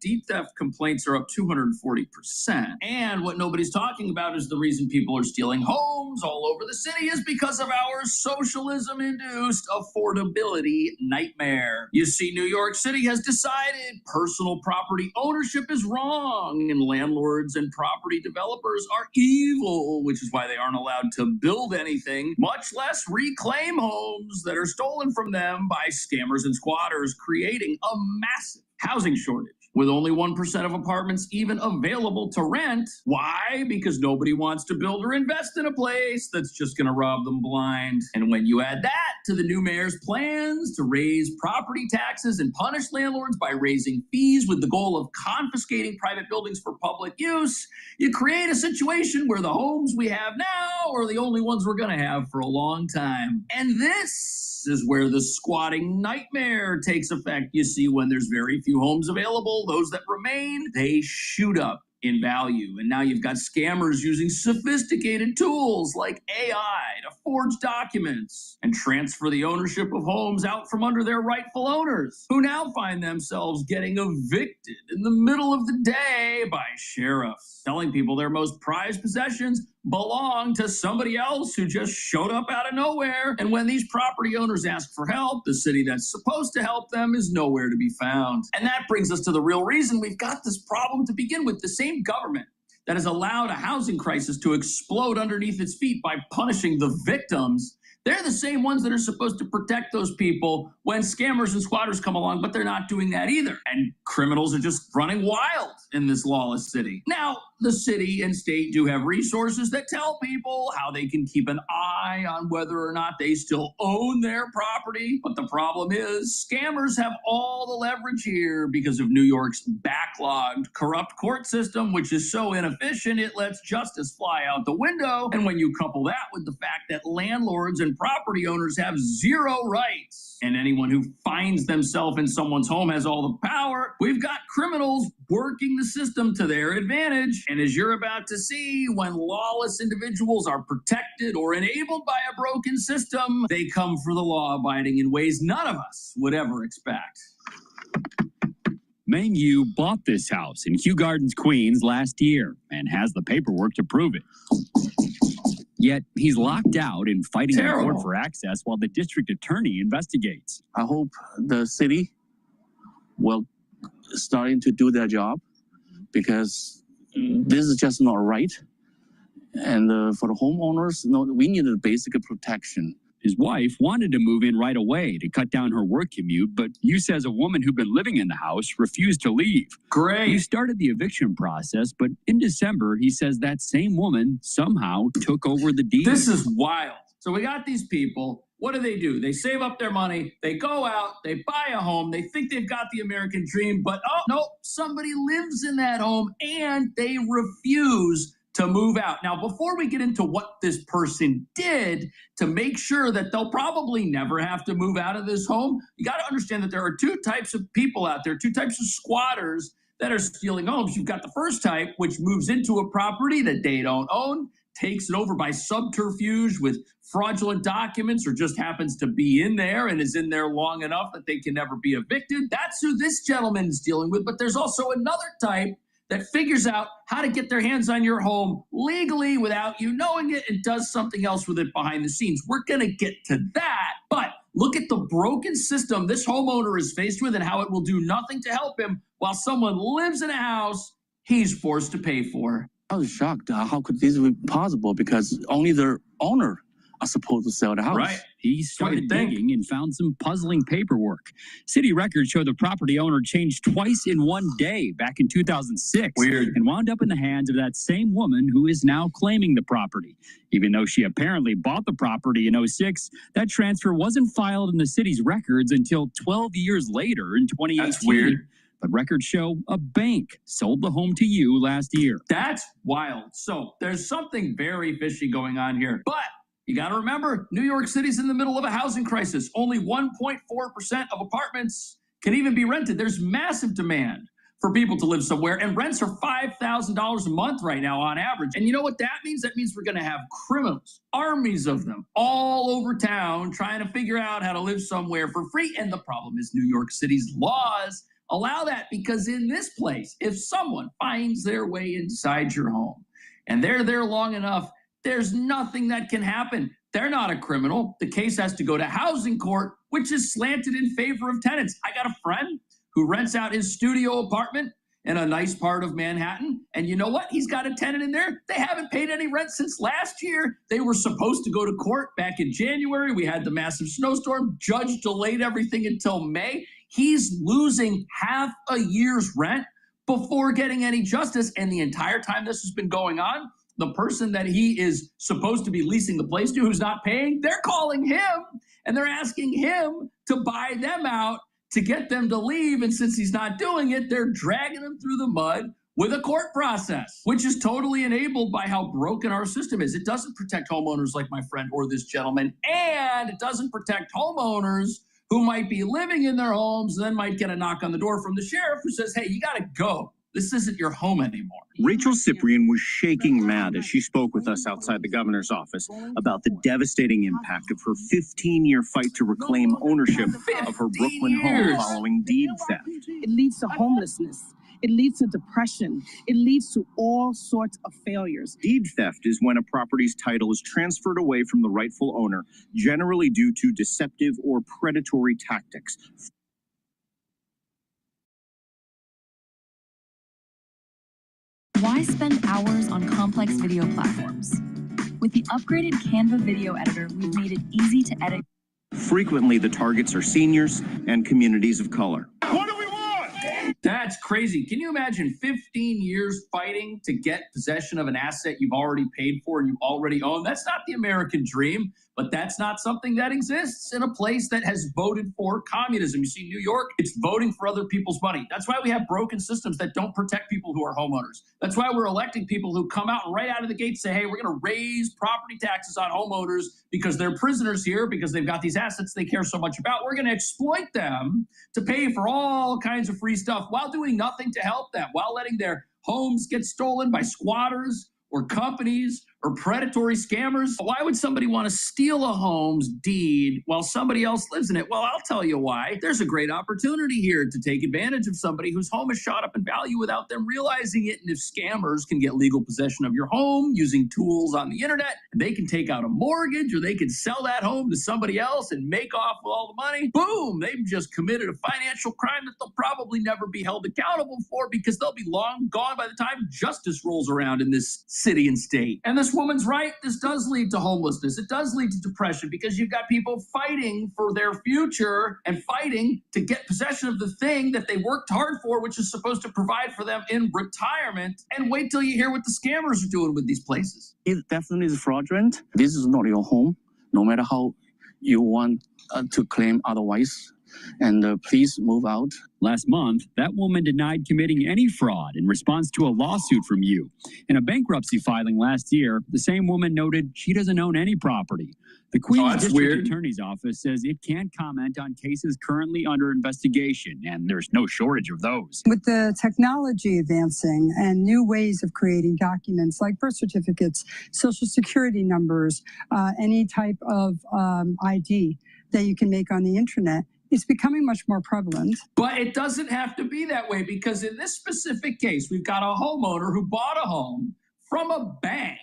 deed theft complaints are up 240%. And what nobody's talking about is the reason people are stealing homes all over the city is because of our socialism-induced affordability nightmare. You see, New York City has decided personal property ownership is wrong, and landlords and property developers are evil, which is why they aren't allowed to build anything, much less reclaim homes that are stolen from them by scammers and squatters, creating a massive housing shortage, with only 1% of apartments even available to rent. Why? Because nobody wants to build or invest in a place that's just going to rob them blind. And when you add that to the new mayor's plans to raise property taxes and punish landlords by raising fees with the goal of confiscating private buildings for public use, you create a situation where the homes we have now are the only ones we're going to have for a long time. And this is where the squatting nightmare takes effect. You see, when there's very few homes available, those that remain, they shoot up in value. And now you've got scammers using sophisticated tools like AI to forge documents and transfer the ownership of homes out from under their rightful owners, who now find themselves getting evicted in the middle of the day by sheriffs, telling people their most prized possessions belong to somebody else who just showed up out of nowhere. And when these property owners ask for help, the city that's supposed to help them is nowhere to be found. And that brings us to the real reason we've got this problem to begin with. The same government that has allowed a housing crisis to explode underneath its feet by punishing the victims, they're the same ones that are supposed to protect those people when scammers and squatters come along, but they're not doing that either. And criminals are just running wild in this lawless city. Now, the city and state do have resources that tell people how they can keep an eye on whether or not they still own their property. But the problem is scammers have all the leverage here because of New York's backlogged, corrupt court system, which is so inefficient it lets justice fly out the window. And when you couple that with the fact that landlords and property owners have zero rights, and anyone who finds themselves in someone's home has all the power, we've got criminals working the system to their advantage. And as you're about to see, when lawless individuals are protected or enabled by a broken system, they come for the law-abiding in ways none of us would ever expect. Meng Yu bought this house in Kew Gardens, Queens last year and has the paperwork to prove it. Yet he's locked out and fighting in court for access while the district attorney investigates. I hope the city will starting to do their job, because this is just not right. And for the homeowners, we need a basic protection. His wife wanted to move in right away to cut down her work commute, but you says a woman who'd been living in the house refused to leave. Great. You started the eviction process, but in December, he says that same woman somehow took over the deed. This is wild. So we got these people. What do? They save up their money. They go out. They buy a home. They think they've got the American dream, but oh, no, somebody lives in that home and they refuse to move out. Now, before we get into what this person did to make sure that they'll probably never have to move out of this home, you got to understand that there are two types of people out there, two types of squatters that are stealing homes. You've got the first type, which moves into a property that they don't own, takes it over by subterfuge with fraudulent documents, or just happens to be in there and is in there long enough that they can never be evicted. That's who this gentleman is dealing with. But there's also another type that figures out how to get their hands on your home legally without you knowing it and does something else with it behind the scenes. We're going to get to that. But look at the broken system this homeowner is faced with and how it will do nothing to help him while someone lives in a house he's forced to pay for. I was shocked. How could this be possible? Because only the owner are supposed to sell the house. Right. He started digging and found some puzzling paperwork. City records show the property owner changed twice in one day back in 2006. Weird. And wound up in the hands of that same woman who is now claiming the property. Even though she apparently bought the property in 2006, that transfer wasn't filed in the city's records until 12 years later in 2018. That's weird. But records show a bank sold the home to you last year. That's wild. So there's something very fishy going on here. But you got to remember, New York City's in the middle of a housing crisis. Only 1.4% of apartments can even be rented. There's massive demand for people to live somewhere, and rents are $5,000 a month right now on average. And you know what that means? That means we're going to have criminals, armies of them, all over town trying to figure out how to live somewhere for free. And the problem is New York City's laws allow that, because in this place, if someone finds their way inside your home and they're there long enough, there's nothing that can happen. They're not a criminal. The case has to go to housing court, which is slanted in favor of tenants. I got a friend who rents out his studio apartment in a nice part of Manhattan. And you know what? He's got a tenant in there. They haven't paid any rent since last year. They were supposed to go to court back in January. We had the massive snowstorm. Judge delayed everything until May. He's losing half a year's rent before getting any justice. And the entire time this has been going on, the person that he is supposed to be leasing the place to, who's not paying, they're calling him and they're asking him to buy them out to get them to leave. And since he's not doing it, they're dragging him through the mud with a court process, which is totally enabled by how broken our system is. It doesn't protect homeowners like my friend or this gentleman, and it doesn't protect homeowners who might be living in their homes and then might get a knock on the door from the sheriff who says, hey, you got to go. This isn't your home anymore. Rachel Cyprian was shaking mad as she spoke with us outside the governor's office about the devastating impact of her 15-year fight to reclaim ownership of her Brooklyn home following deed theft. It leads to homelessness. It leads to depression. It leads to all sorts of failures. Deed theft is when a property's title is transferred away from the rightful owner, generally due to deceptive or predatory tactics. Why spend hours on complex video platforms? With the upgraded Canva video editor, we've made it easy to edit. Frequently, the targets are seniors and communities of color. What do we want? That's crazy. Can you imagine 15 years fighting to get possession of an asset you've already paid for and you already own? That's not the American dream, but that's not something that exists in a place that has voted for communism. You see, New York, it's voting for other people's money. That's why we have broken systems that don't protect people who are homeowners. That's why we're electing people who come out right out of the gate say, hey, we're going to raise property taxes on homeowners because they're prisoners here, because they've got these assets they care so much about. We're going to exploit them to pay for all kinds of free stuff while doing nothing to help them, while letting their homes get stolen by squatters or companies or predatory scammers. Why would somebody want to steal a home's deed while somebody else lives in it? Well, I'll tell you why. There's a great opportunity here to take advantage of somebody whose home is shot up in value without them realizing it. And if scammers can get legal possession of your home using tools on the internet, and they can take out a mortgage or they can sell that home to somebody else and make off with all the money, boom, they've just committed a financial crime that they'll probably never be held accountable for, because they'll be long gone by the time justice rolls around in this city and state. And this this woman's right. This does lead to homelessness. It does lead to depression because you've got people fighting for their future and fighting to get possession of the thing that they worked hard for, which is supposed to provide for them in retirement. And wait till you hear what the scammers are doing with these places. It definitely is fraudulent. This is not your home, no matter how you want to claim otherwise. And please move out. Last month, that woman denied committing any fraud in response to a lawsuit from you. In a bankruptcy filing last year, the same woman noted she doesn't own any property. The Queens District Attorney's Office says it can't comment on cases currently under investigation, and there's no shortage of those. With the technology advancing and new ways of creating documents like birth certificates, social security numbers, any type of ID that you can make on the internet, it's becoming much more prevalent. But it doesn't have to be that way because in this specific case, we've got a homeowner who bought a home from a bank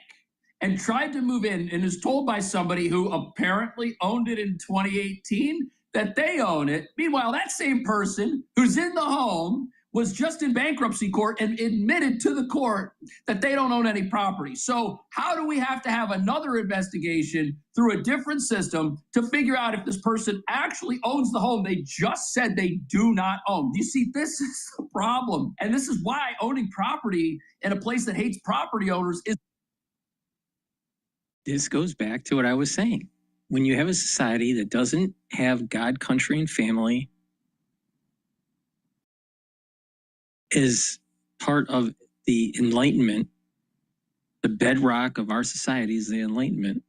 and tried to move in and is told by somebody who apparently owned it in 2018 that they own it. Meanwhile, that same person who's in the home was just in bankruptcy court and admitted to the court that they don't own any property. So how do we have to have another investigation through a different system to figure out if this person actually owns the home they just said they do not own? You see, this is the problem. And this is why owning property in a place that hates property owners is. This goes back to what I was saying. When you have a society that doesn't have God, country, and family is part of the Enlightenment, the bedrock of our society is the Enlightenment.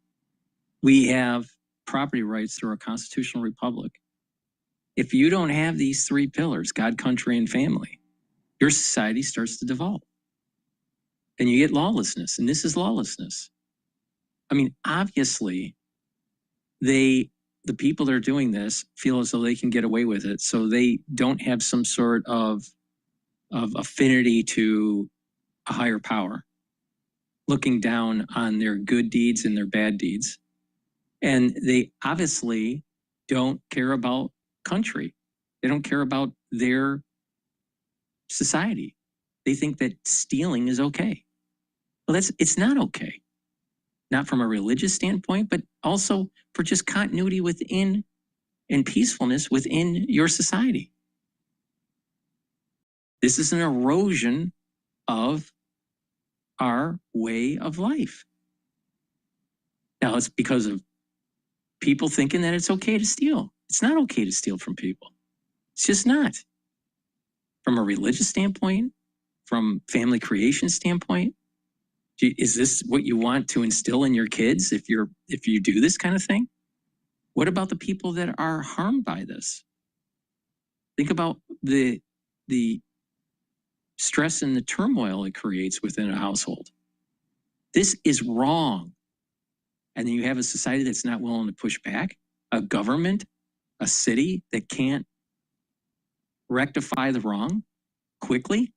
We have property rights through our constitutional republic. If you don't have these three pillars, God, country, and family, your society starts to devolve. And you get lawlessness, and this is lawlessness. I mean, obviously, the people that are doing this feel as though they can get away with it, so they don't have some sort of affinity to a higher power, looking down on their good deeds and their bad deeds. And they obviously don't care about country. They don't care about their society. They think that stealing is okay. Well, it's not okay. Not from a religious standpoint, but also for just continuity within and peacefulness within your society. This is an erosion of our way of life. Now, it's because of people thinking that it's okay to steal. It's not okay to steal from people. It's just not. From a religious standpoint, from family creation standpoint, is this what you want to instill in your kids if you do this kind of thing? What about the people that are harmed by this? Think about the stress and the turmoil it creates within a household. This is wrong. And then you have a society that's not willing to push back, a government, a city that can't rectify the wrong quickly.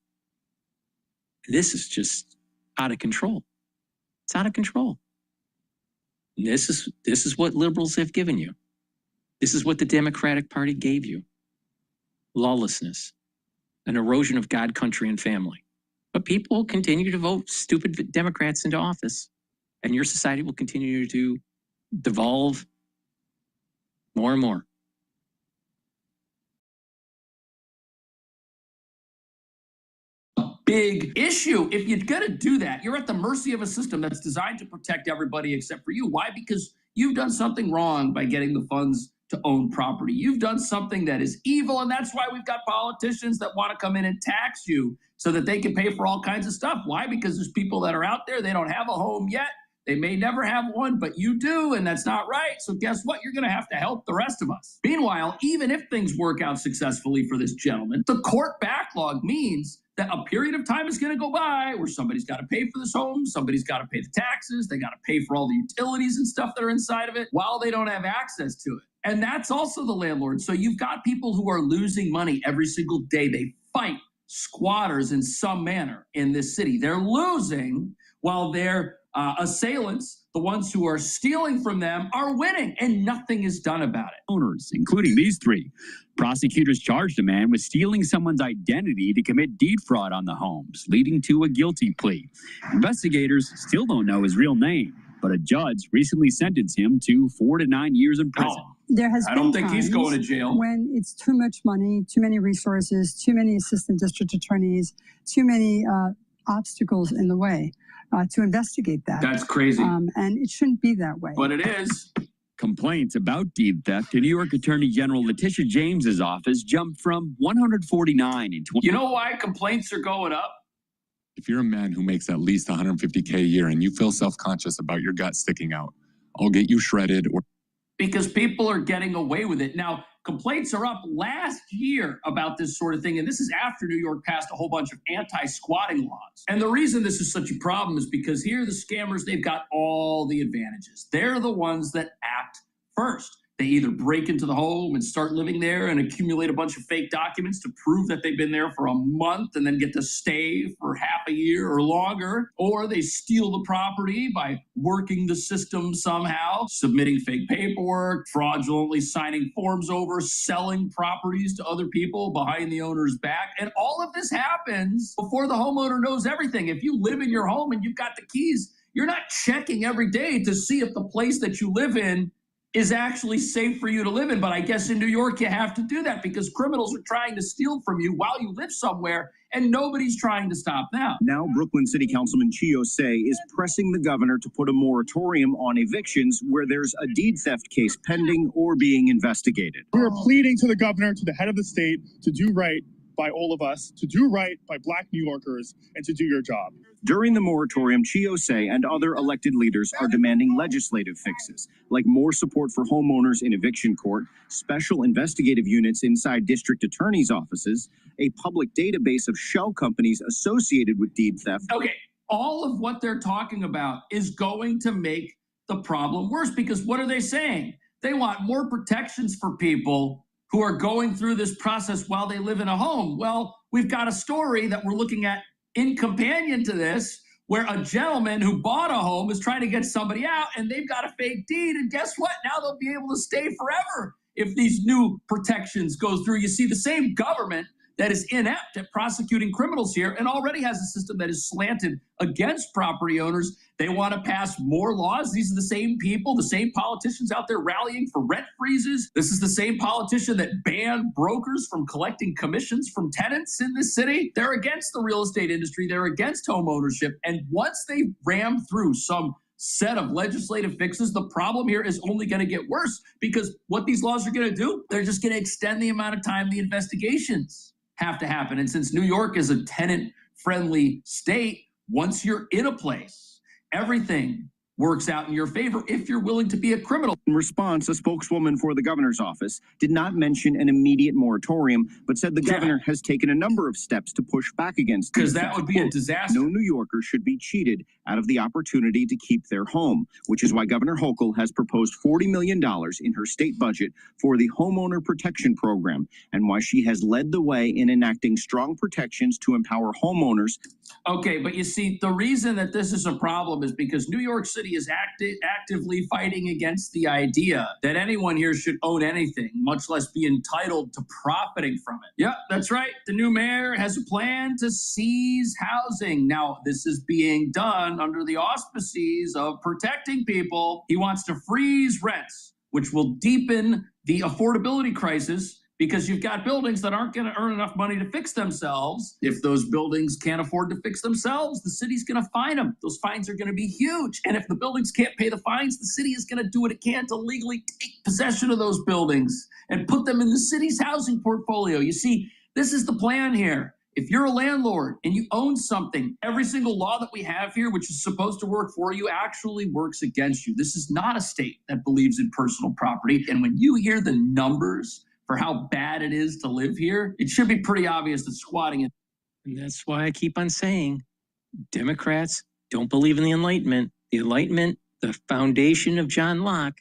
This is just out of control. It's out of control. And this is what liberals have given you. This is what the Democratic Party gave you. Lawlessness, an erosion of God, country, and family. But people continue to vote stupid Democrats into office, and your society will continue to devolve more and more. Big issue. If you're going to do that, you're at the mercy of a system that's designed to protect everybody except for you. Why? Because you've done something wrong by getting the funds to own property. You've done something that is evil, and that's why we've got politicians that want to come in and tax you so that they can pay for all kinds of stuff. Why? Because there's people that are out there, they don't have a home yet. They may never have one, but you do, and that's not right. So guess what? You're going to have to help the rest of us. Meanwhile, even if things work out successfully for this gentleman, the court backlog means that a period of time is going to go by where somebody's got to pay for this home, somebody's got to pay the taxes, they got to pay for all the utilities and stuff that are inside of it while they don't have access to it. And that's also the landlord. So you've got people who are losing money every single day. They fight squatters in some manner in this city. They're losing while their assailants the ones who are stealing from them are winning, and nothing is done about it. Owners, including these three. Prosecutors charged a man with stealing someone's identity to commit deed fraud on the homes, leading to a guilty plea. Investigators still don't know his real name, but a judge recently sentenced him to 4 to 9 years in prison. There has I been don't think he's times going to jail. when it's too much money, too many resources, too many assistant district attorneys, too many obstacles in the way to investigate that. That's crazy. And it shouldn't be that way. But it is. Complaints about deed theft to New York Attorney General Letitia James's office jumped from 149 in 20. You know why complaints are going up? If you're a man who makes at least $150K a year and you feel self-conscious about your gut sticking out, I'll get you shredded. Or because people are getting away with it. Now, complaints are up last year about this sort of thing, and this is after New York passed a whole bunch of anti-squatting laws. And the reason this is such a problem is because here the scammers, they've got all the advantages. They're the ones that act first. They either break into the home and start living there and accumulate a bunch of fake documents to prove that they've been there for a month and then get to stay for half a year or longer, or they steal the property by working the system somehow, submitting fake paperwork, fraudulently signing forms over, selling properties to other people behind the owner's back. And all of this happens before the homeowner knows everything. If you live in your home and you've got the keys, you're not checking every day to see if the place that you live in is actually safe for you to live in. But I guess in New York, you have to do that because criminals are trying to steal from you while you live somewhere, and nobody's trying to stop them. Now, Brooklyn City Councilman Chiose is pressing the governor to put a moratorium on evictions where there's a deed theft case pending or being investigated. We are pleading to the governor, to the head of the state, to do right by all of us, to do right by Black New Yorkers, and to do your job. During the moratorium, Chiose and other elected leaders are demanding legislative fixes, like more support for homeowners in eviction court, special investigative units inside district attorneys' offices, a public database of shell companies associated with deed theft. Okay, all of what they're talking about is going to make the problem worse because what are they saying? They want more protections for people who are going through this process while they live in a home. Well, we've got a story that we're looking at in companion to this, where a gentleman who bought a home is trying to get somebody out and they've got a fake deed. And guess what? Now they'll be able to stay forever if these new protections go through. You see, the same government that is inept at prosecuting criminals here and already has a system that is slanted against property owners. They want to pass more laws. These are the same people, the same politicians out there rallying for rent freezes. This is the same politician that banned brokers from collecting commissions from tenants in this city. They're against the real estate industry. They're against home ownership. And once they ram through some set of legislative fixes, the problem here is only going to get worse because what these laws are going to do, they're just going to extend the amount of time the investigations have to happen. And since New York is a tenant-friendly state, once you're in a place, everything works out in your favor if you're willing to be a criminal. In response, a spokeswoman for the governor's office did not mention an immediate moratorium, but said the governor has taken a number of steps to push back against because that would be a disaster. No New Yorker should be cheated out of the opportunity to keep their home, which is why Governor Hochul has proposed $40 million in her state budget for the Homeowner Protection Program, and why she has led the way in enacting strong protections to empower homeowners. Okay, but you see, the reason that this is a problem is because New York City is actively fighting against the idea that anyone here should own anything, much less be entitled to profiting from it. Yeah, that's right. The new mayor has a plan to seize housing. Now, this is being done under the auspices of protecting people. He wants to freeze rents, which will deepen the affordability crisis because you've got buildings that aren't going to earn enough money to fix themselves. If those buildings can't afford to fix themselves, the city's going to fine them. Those fines are going to be huge. And if the buildings can't pay the fines, the city is going to do what it can to legally take possession of those buildings and put them in the city's housing portfolio. You see, this is the plan here. If you're a landlord and you own something, every single law that we have here, which is supposed to work for you, actually works against you. This is not a state that believes in personal property. And when you hear the numbers for how bad it is to live here, it should be pretty obvious that squatting is. And that's why I keep on saying Democrats don't believe in the Enlightenment. The Enlightenment, the foundation of John Locke,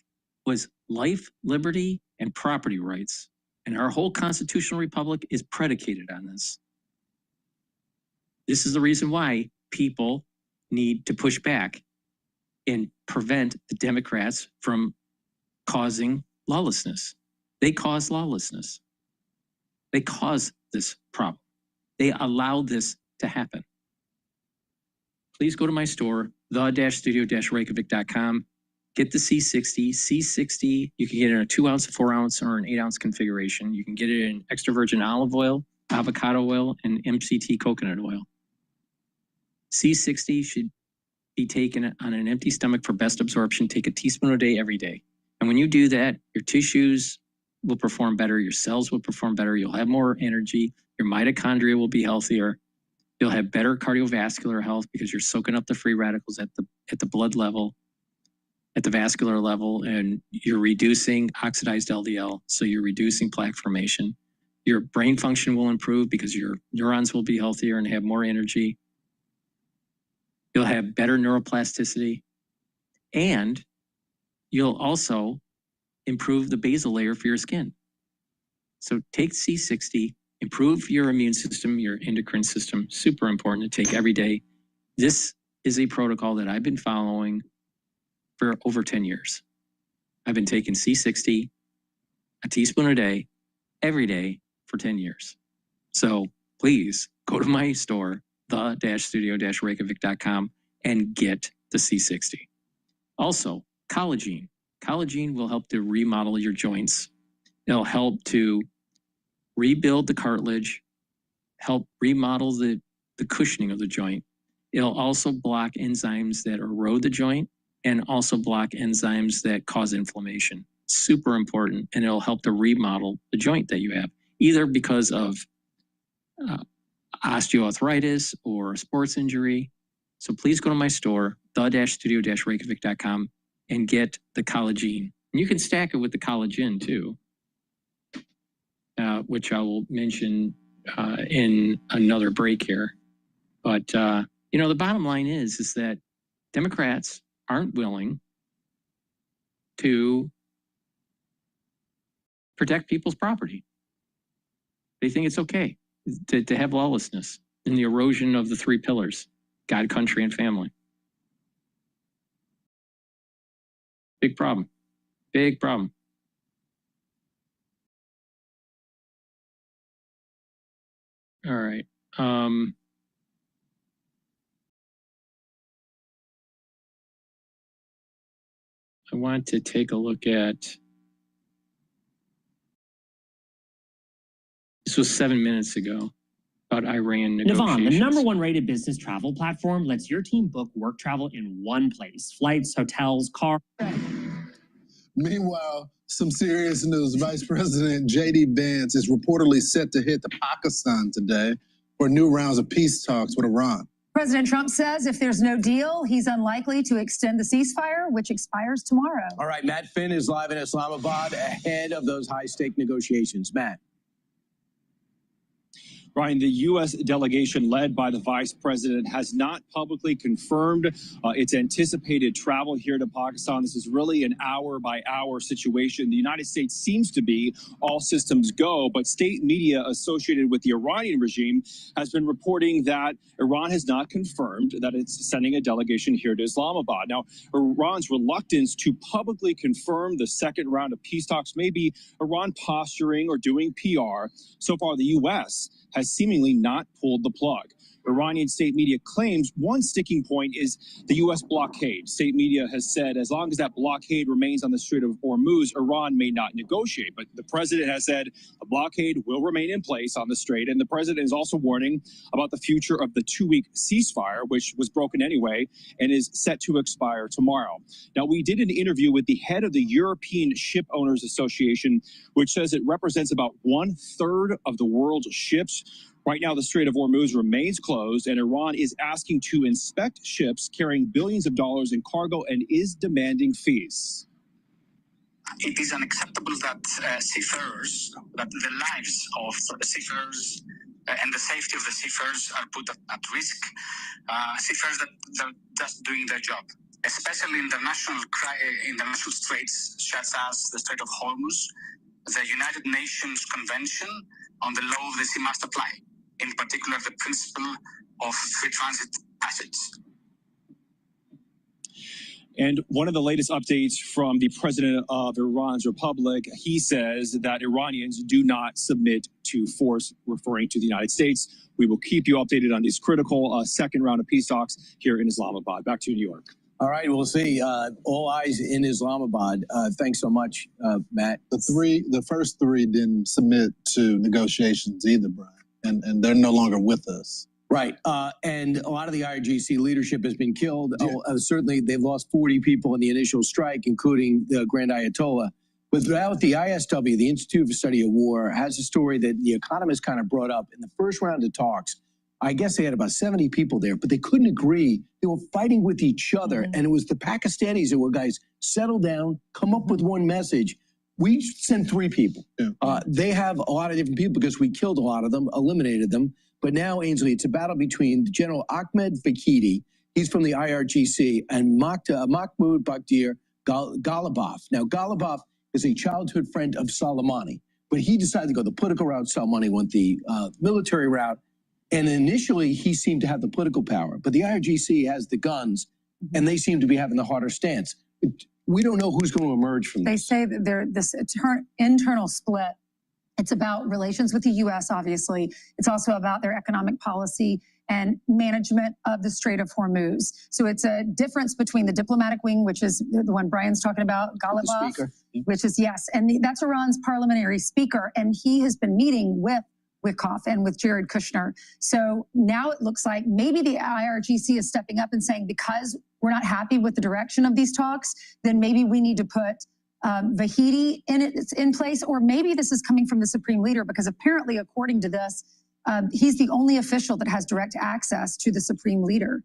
was life, liberty, and property rights. And our whole constitutional republic is predicated on this. This is the reason why people need to push back. and prevent the Democrats from causing lawlessness. They cause lawlessness. They cause this problem. They allow this to happen. Please go to my store, the-studio-reykjavik.com. Get the C60. C60, you can get it in a 2 ounce, 4 ounce, or an 8 ounce configuration. You can get it in extra virgin olive oil, avocado oil, and MCT coconut oil. C60 should be taken on an empty stomach for best absorption. Take a teaspoon a day every day. And when you do that, your tissues will perform better, your cells will perform better, you'll have more energy, your mitochondria will be healthier, you'll have better cardiovascular health because you're soaking up the free radicals at the blood level, at the vascular level, and you're reducing oxidized LDL, so you're reducing plaque formation. Your brain function will improve because your neurons will be healthier and have more energy. You'll have better neuroplasticity, and you'll also improve the basal layer for your skin. So take C60, improve your immune system, your endocrine system, super important to take every day. This is a protocol that I've been following for over 10 years. I've been taking C60, a teaspoon a day, every day for 10 years. So please go to my store, the-studio-reykjavik.com, and get the C60. Also, collagen. Collagen will help to remodel your joints. It'll help to rebuild the cartilage, help remodel the cushioning of the joint. It'll also block enzymes that erode the joint and also block enzymes that cause inflammation. Super important, and it'll help to remodel the joint that you have, either because of osteoarthritis or a sports injury. So please go to my store, the-studio-reykjavik.com, and get the collagen. And you can stack it with the collagen too, which I will mention in another break here. But, you know, the bottom line is that Democrats aren't willing to protect people's property. They think it's okay to have lawlessness and the erosion of the three pillars: God, country, and family. Big problem. Big problem. All right. I want to take a look at, this was 7 minutes ago, about Iran negotiations. Navan, the #1 rated business travel platform, lets your team book work travel in one place. Flights, hotels, cars. Meanwhile, some serious news. Vice President J.D. Vance is reportedly set to hit Pakistan today for new rounds of peace talks with Iran. President Trump says if there's no deal, he's unlikely to extend the ceasefire, which expires tomorrow. All right, Matt Finn is live in Islamabad ahead of those high-stake negotiations. Matt. Ryan, the U.S. delegation led by the vice president has not publicly confirmed its anticipated travel here to Pakistan. This is really an hour-by-hour situation. The United States seems to be all systems go, but state media associated with the Iranian regime has been reporting that Iran has not confirmed that it's sending a delegation here to Islamabad. Now, Iran's reluctance to publicly confirm the second round of peace talks may be Iran posturing or doing PR. So far, the U.S. has seemingly not pulled the plug. Iranian state media claims one sticking point is the U.S. blockade. State media has said as long as that blockade remains on the Strait of Hormuz, Iran may not negotiate. But the president has said a blockade will remain in place on the strait. And the president is also warning about the future of the 2-week ceasefire, which was broken anyway and is set to expire tomorrow. Now, we did an interview with the head of the European Ship Owners Association, which says it represents about 1/3 of the world's ships. Right now, the Strait of Hormuz remains closed, and Iran is asking to inspect ships carrying billions of dollars in cargo and is demanding fees. It is unacceptable that seafarers, that the lives of seafarers and the safety of the seafarers are put at risk. Seafarers that are just doing their job, especially in international straits such as the Strait of Hormuz, the United Nations Convention on the Law of the Sea must apply, in particular the principle of free transit passage. And one of the latest updates from the president of Iran's republic, he says that Iranians do not submit to force, referring to the United States. We will keep you updated on this critical second round of peace talks here in Islamabad. Back to New York. All right, we'll see. All eyes in Islamabad. Thanks so much, Matt. The first three didn't submit to negotiations either, Brian, and they're no longer with us. Right. And a lot of the IRGC leadership has been killed. Yeah. Certainly, they've lost 40 people in the initial strike, including the Grand Ayatollah. Without the ISW, the Institute for Study of War, has a story that The Economist kind of brought up. In the first round of talks, I guess they had about 70 people there, but they couldn't agree. They were fighting with each other. And it was the Pakistanis that were, guys, settle down, come up with one message. We sent 3 people. Yeah. They have a lot of different people because we killed a lot of them, eliminated them. But now, Ainsley, it's a battle between General Ahmed Bakidi, he's from the IRGC, and Mahmoud Bakhtir Ghalibaf. Now, Ghalibaf is a childhood friend of Soleimani, but he decided to go the political route. Soleimani went the military route. And initially, he seemed to have the political power. But the IRGC has the guns, and they seem to be having the harder stance. We don't know who's going to emerge from this. They say that this internal split. It's about relations with the U.S., obviously. It's also about their economic policy and management of the Strait of Hormuz. So it's a difference between the diplomatic wing, which is the one Brian's talking about, Ghalibaf, which is, yes, and that's Iran's parliamentary speaker. And he has been meeting with Witkoff and with Jared Kushner. So now it looks like maybe the IRGC is stepping up and saying, because we're not happy with the direction of these talks, then maybe we need to put Vahidi in place, or maybe this is coming from the Supreme Leader, because apparently, according to this, he's the only official that has direct access to the Supreme Leader.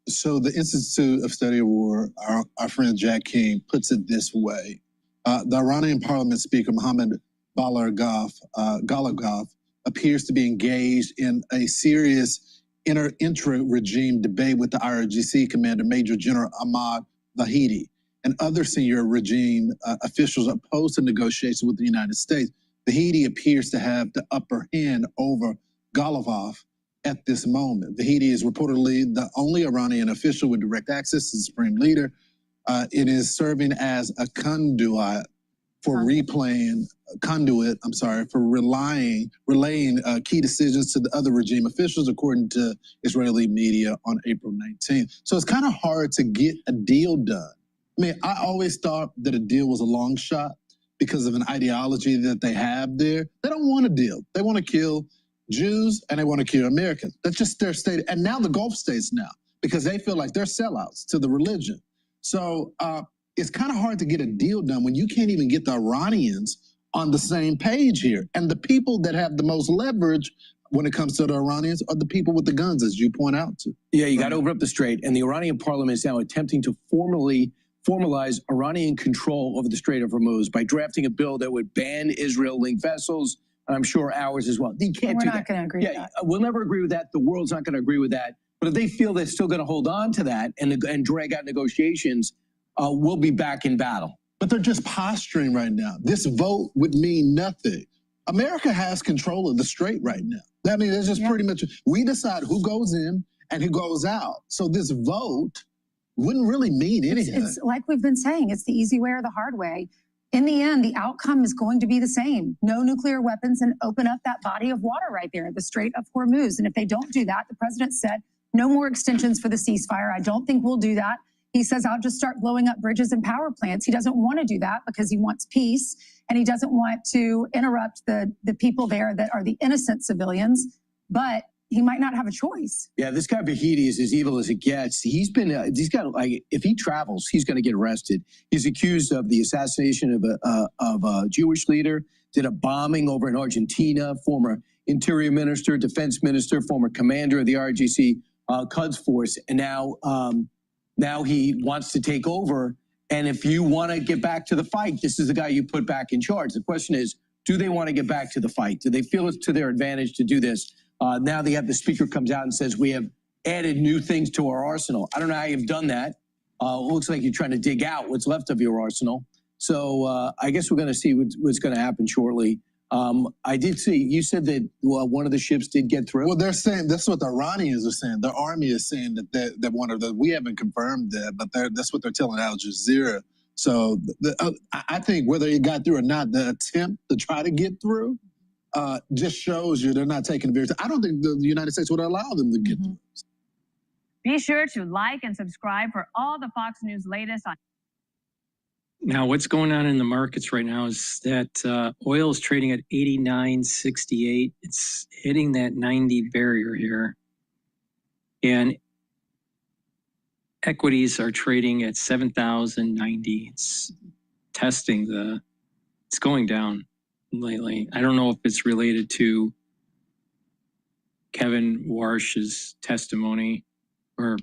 So the Institute of Study of War, our friend Jack King, puts it this way. The Iranian parliament speaker, Mohammad Ghalibaf, appears to be engaged in a serious intra-regime debate with the IRGC commander, Major General Ahmad Vahidi, and other senior regime officials opposed to negotiations with the United States. Vahidi appears to have the upper hand over Ghalibaf at this moment. Vahidi is reportedly the only Iranian official with direct access to the Supreme Leader. It is serving as a conduit for relaying key decisions to the other regime officials, according to Israeli media on April 19th. So it's kind of hard to get a deal done. I mean, I always thought that a deal was a long shot because of an ideology that they have there. They don't want a deal. They want to kill Jews and they want to kill Americans. That's just their state. And now the Gulf states now, because they feel like they're sellouts to the religion. So it's kind of hard to get a deal done when you can't even get the Iranians on the same page here. And the people that have the most leverage when it comes to the Iranians are the people with the guns, as you point out to. Yeah, you got to open up the strait. And the Iranian parliament is now attempting to formalize Iranian control over the Strait of Hormuz by drafting a bill that would ban Israel-linked vessels, and I'm sure ours as well. They can't do that. We're not going to agree with that. We'll never agree with that. The world's not going to agree with that. But if they feel they're still going to hold on to that and drag out negotiations, we'll be back in battle. But they're just posturing right now. This vote would mean nothing. America has control of the strait right now. I mean, it's just pretty much, we decide who goes in and who goes out. So this vote wouldn't really mean anything. It's like we've been saying, it's the easy way or the hard way. In the end, the outcome is going to be the same. No nuclear weapons and open up that body of water right there, the Strait of Hormuz. And if they don't do that, the president said, no more extensions for the ceasefire. I don't think we'll do that. He says, I'll just start blowing up bridges and power plants. He doesn't want to do that because he wants peace, and he doesn't want to interrupt the people there that are the innocent civilians, but he might not have a choice. Yeah, this guy Vahidi is as evil as it gets. He's got, like, if he travels, he's going to get arrested. He's accused of the assassination of a Jewish leader, did a bombing over in Argentina, former interior minister, defense minister, former commander of the RGC Quds Force, and now he wants to take over. And if you want to get back to the fight, this is the guy you put back in charge. The question is, do they want to get back to the fight? Do they feel it's to their advantage to do this? Now they have the speaker comes out and says, we have added new things to our arsenal. I don't know how you've done that. It looks like you're trying to dig out what's left of your arsenal. So I guess we're going to see what's going to happen shortly. I did see, you said that one of the ships did get through. Well, they're saying, that's what the Iranians are saying. The army is saying that one of the, we haven't confirmed that, but that's what they're telling Al Jazeera. So I think whether it got through or not, the attempt to try to get through just shows you they're not taking it very. I don't think the United States would allow them to get through. Be sure to like and subscribe for all the Fox News latest on. Now, what's going on in the markets right now is that oil is trading at 89.68. It's hitting that 90 barrier here. And equities are trading at 7,090. It's testing it's going down lately. I don't know if it's related to Kevin Warsh's testimony or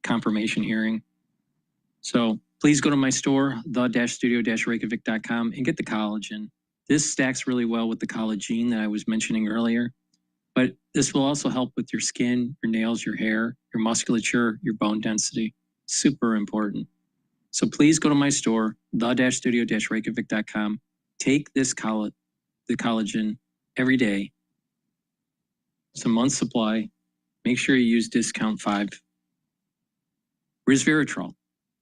confirmation hearing. So please go to my store, the-studio-reykjavik.com, and get the collagen. This stacks really well with the collagen that I was mentioning earlier, but this will also help with your skin, your nails, your hair, your musculature, your bone density. Super important. So please go to my store, the-studio-reykjavik.com. Take this the collagen every day. It's a month's supply. Make sure you use discount 5. Resveratrol.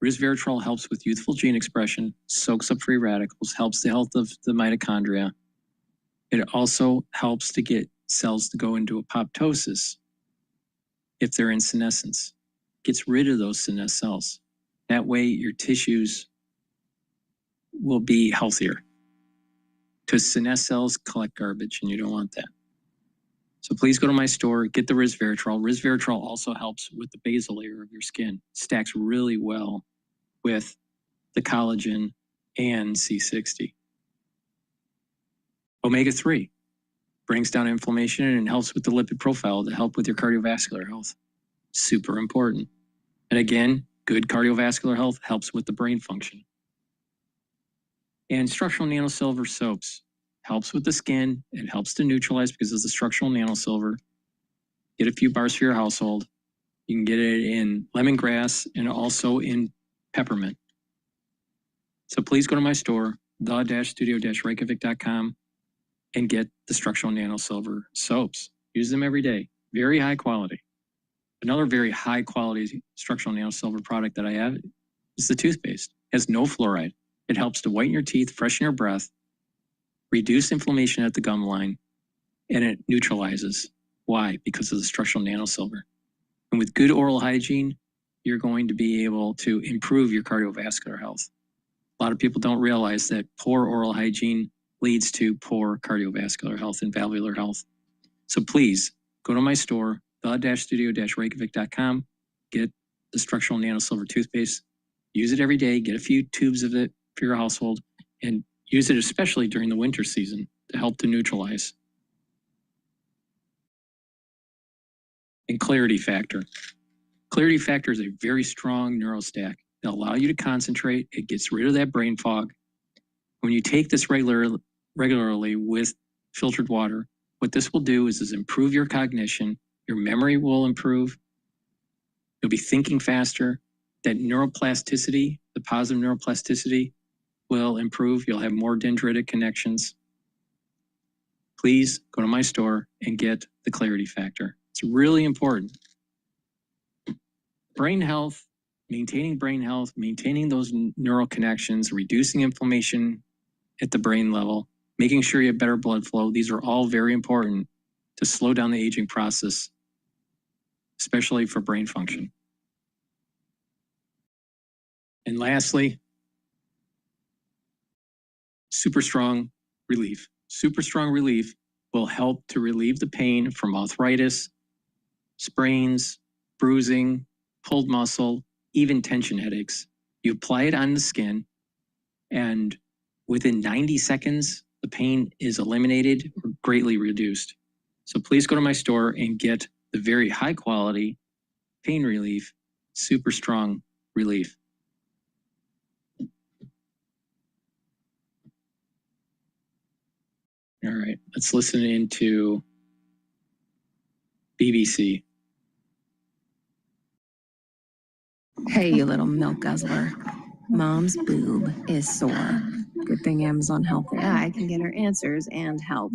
Resveratrol helps with youthful gene expression, soaks up free radicals, helps the health of the mitochondria. It also helps to get cells to go into apoptosis if they're in senescence. Gets rid of those senescent cells. That way your tissues will be healthier. Because senescent cells collect garbage and you don't want that. So please go to my store, get the resveratrol. Resveratrol also helps with the basal layer of your skin. Stacks really well with the collagen and C60. Omega-3 brings down inflammation and helps with the lipid profile to help with your cardiovascular health. Super important. And again, good cardiovascular health helps with the brain function. And structural nanosilver soaps helps with the skin. It helps to neutralize because of the structural nanosilver. Get a few bars for your household. You can get it in lemongrass and also in peppermint. So please go to my store, the-studio-reykjavik.com, and get the structural nanosilver soaps. Use them every day. Very high quality. Another very high quality structural nanosilver product that I have is the toothpaste. It has no fluoride. It helps to whiten your teeth, freshen your breath, reduce inflammation at the gum line, and it neutralizes. Why? Because of the structural nanosilver. And with good oral hygiene, you're going to be able to improve your cardiovascular health. A lot of people don't realize that poor oral hygiene leads to poor cardiovascular health and valvular health. So please go to my store, the-studio-reykjavik.com, get the structural nanosilver toothpaste, use it every day, get a few tubes of it for your household, and use it especially during the winter season to help to neutralize. And Clarity Factor. Clarity Factor is a very strong neurostack that allows you to concentrate. It gets rid of that brain fog. When you take this regularly with filtered water, what this will do is improve your cognition. Your memory will improve. You'll be thinking faster. That neuroplasticity, the positive neuroplasticity, will improve. You'll have more dendritic connections. Please go to my store and get the Clarity Factor. It's really important. Brain health, maintaining those neural connections, reducing inflammation at the brain level, making sure you have better blood flow. These are all very important to slow down the aging process, especially for brain function. And lastly, Super Strong Relief. Super Strong Relief will help to relieve the pain from arthritis, sprains, bruising, pulled muscle, even tension headaches. You apply it on the skin, and within 90 seconds, the pain is eliminated or greatly reduced. So please go to my store and get the very high quality pain relief, Super Strong Relief. All right, let's listen into BBC. Hey, you little milk guzzler. Mom's boob is sore. Good thing Amazon helped her. I can get her answers and help,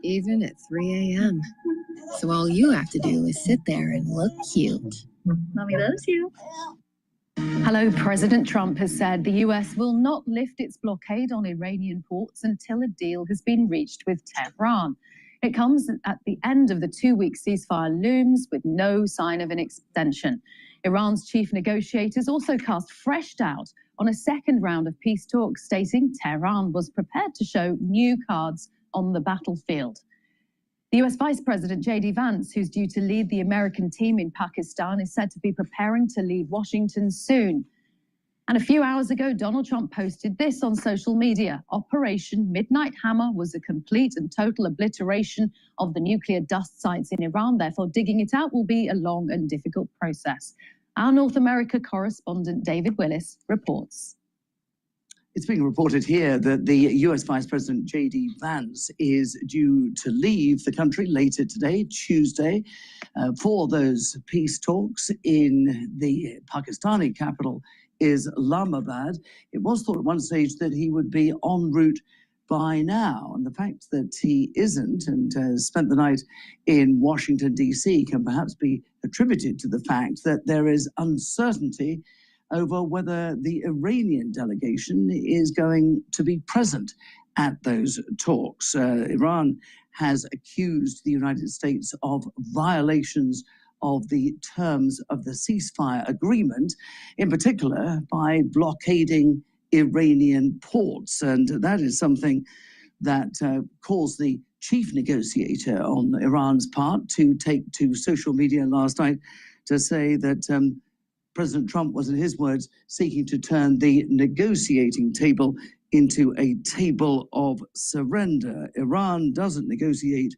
even at 3 a.m. So all you have to do is sit there and look cute. Mommy loves you. Hello, President Trump has said the US will not lift its blockade on Iranian ports until a deal has been reached with Tehran. It comes at the end of the 2-week ceasefire looms with no sign of an extension. Iran's chief negotiators also cast fresh doubt on a second round of peace talks, stating Tehran was prepared to show new cards on the battlefield. The US Vice President J.D. Vance, who's due to lead the American team in Pakistan, is said to be preparing to leave Washington soon. And a few hours ago, Donald Trump posted this on social media. Operation Midnight Hammer was a complete and total obliteration of the nuclear dust sites in Iran. Therefore, digging it out will be a long and difficult process. Our North America correspondent David Willis reports. It's being reported here that the US Vice President J.D. Vance is due to leave the country later today, Tuesday, for those peace talks in the Pakistani capital, Islamabad. It was thought at one stage that he would be en route by now, and the fact that he isn't and spent the night in Washington, D.C. can perhaps be attributed to the fact that there is uncertainty over whether the Iranian delegation is going to be present at those talks. Iran has accused the United States of violations of the terms of the ceasefire agreement, in particular by blockading Iranian ports. And that is something that caused the chief negotiator on Iran's part to take to social media last night to say that President Trump was, in his words, seeking to turn the negotiating table into a table of surrender. Iran doesn't negotiate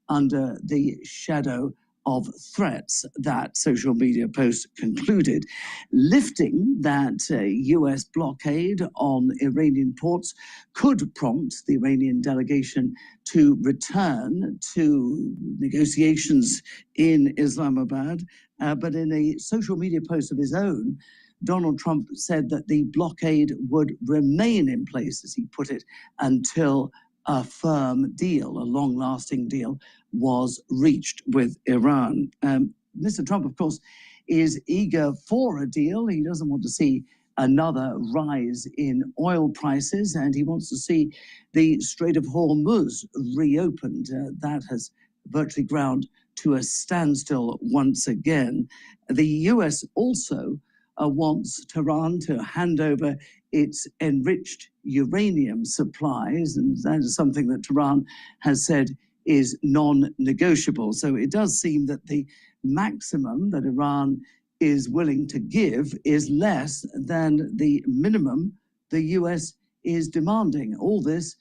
under the shadow of threats, that social media post concluded. Lifting that US blockade on Iranian ports could prompt the Iranian delegation to return to negotiations in Islamabad. But in a social media post of his own, Donald Trump said that the blockade would remain in place, as he put it, until a firm deal, a long-lasting deal, was reached with Iran. Mr. Trump, of course, is eager for a deal. He doesn't want to see another rise in oil prices, and he wants to see the Strait of Hormuz reopened. That has virtually ground to a standstill once again. The US also wants Tehran to hand over its enriched uranium supplies, and that is something that Tehran has said is non-negotiable. So it does seem that the maximum that Iran is willing to give is less than the minimum the US is demanding. All this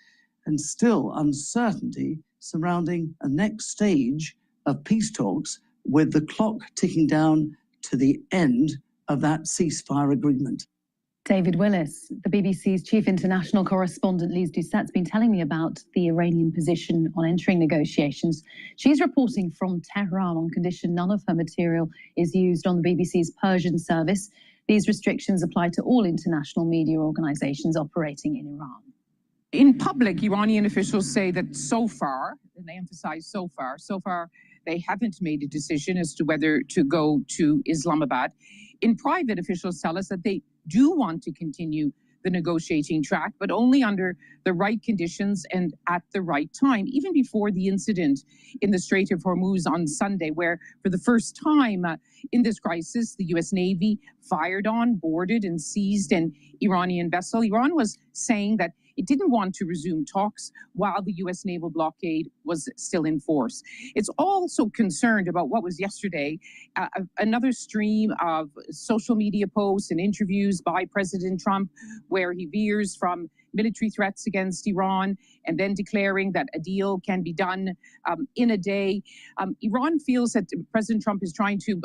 and still uncertainty surrounding a next stage of peace talks, with the clock ticking down to the end of that ceasefire agreement. David Willis, the BBC's chief international correspondent, Lise Doucette's been telling me about the Iranian position on entering negotiations. She's reporting from Tehran on condition none of her material is used on the BBC's Persian service. These restrictions apply to all international media organizations operating in Iran. In public, Iranian officials say that so far, and they emphasize so far, they haven't made a decision as to whether to go to Islamabad. In private, officials tell us that they do want to continue the negotiating track, but only under the right conditions and at the right time, even before the incident in the Strait of Hormuz on Sunday, where for the first time in this crisis, the US Navy fired on, boarded and seized an Iranian vessel. Iran was saying that it didn't want to resume talks while the US naval blockade was still in force. It's also concerned about what was yesterday, another stream of social media posts and interviews by President Trump, where he veers from military threats against Iran and then declaring that a deal can be done in a day. Iran feels that President Trump is trying to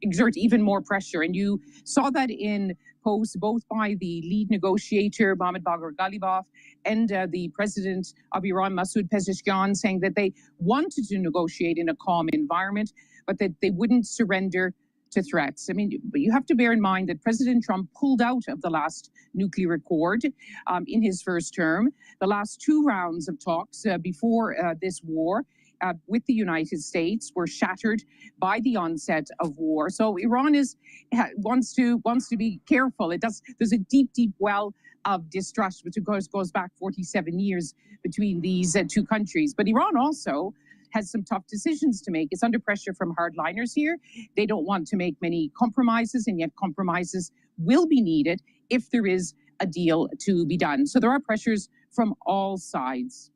exert even more pressure. And you saw that in posts both by the lead negotiator, Mohammad Bagher Ghalibaf, and the president of Iran, Masoud Pezeshkian, saying that they wanted to negotiate in a calm environment, but that they wouldn't surrender to threats. I mean, but you have to bear in mind that President Trump pulled out of the last nuclear accord in his first term. The last two rounds of talks before this war with the United States were shattered by the onset of war. So Iran wants to be careful. There's a deep well of distrust, which of course goes back 47 years between these two countries. But Iran also has some tough decisions to make. It's under pressure from hardliners here. They don't want to make many compromises, and yet compromises will be needed if there is a deal to be done. So there are pressures from all sides.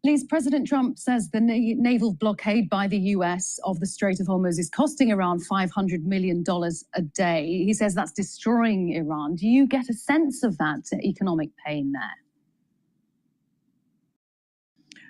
Liz, President Trump says the naval blockade by the US of the Strait of Hormuz is costing around $500 million a day. He says that's destroying Iran. Do you get a sense of that economic pain there?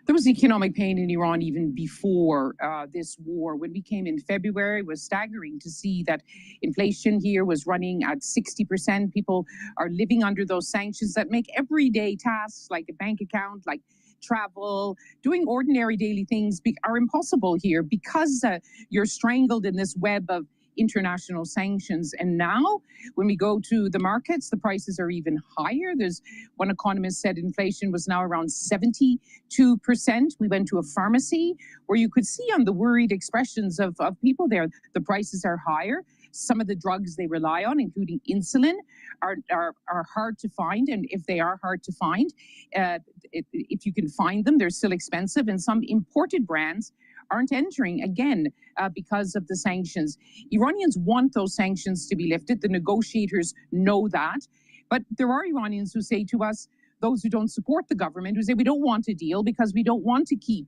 There was economic pain in Iran even before this war. When we came in February, it was staggering to see that inflation here was running at 60%. People are living under those sanctions that make everyday tasks like a bank account, like travel, doing ordinary daily things are impossible here because you're strangled in this web of international sanctions. And now when we go to the markets, the prices are even higher. There's one economist said inflation was now around 72%. We went to a pharmacy where you could see on the worried expressions of people there, the prices are higher. Some of the drugs they rely on, including insulin, are hard to find. And if they are hard to find, if you can find them, they're still expensive. And some imported brands aren't entering, again, because of the sanctions. Iranians want those sanctions to be lifted. The negotiators know that. But there are Iranians who say to us, those who don't support the government, who say we don't want a deal because we don't want to keep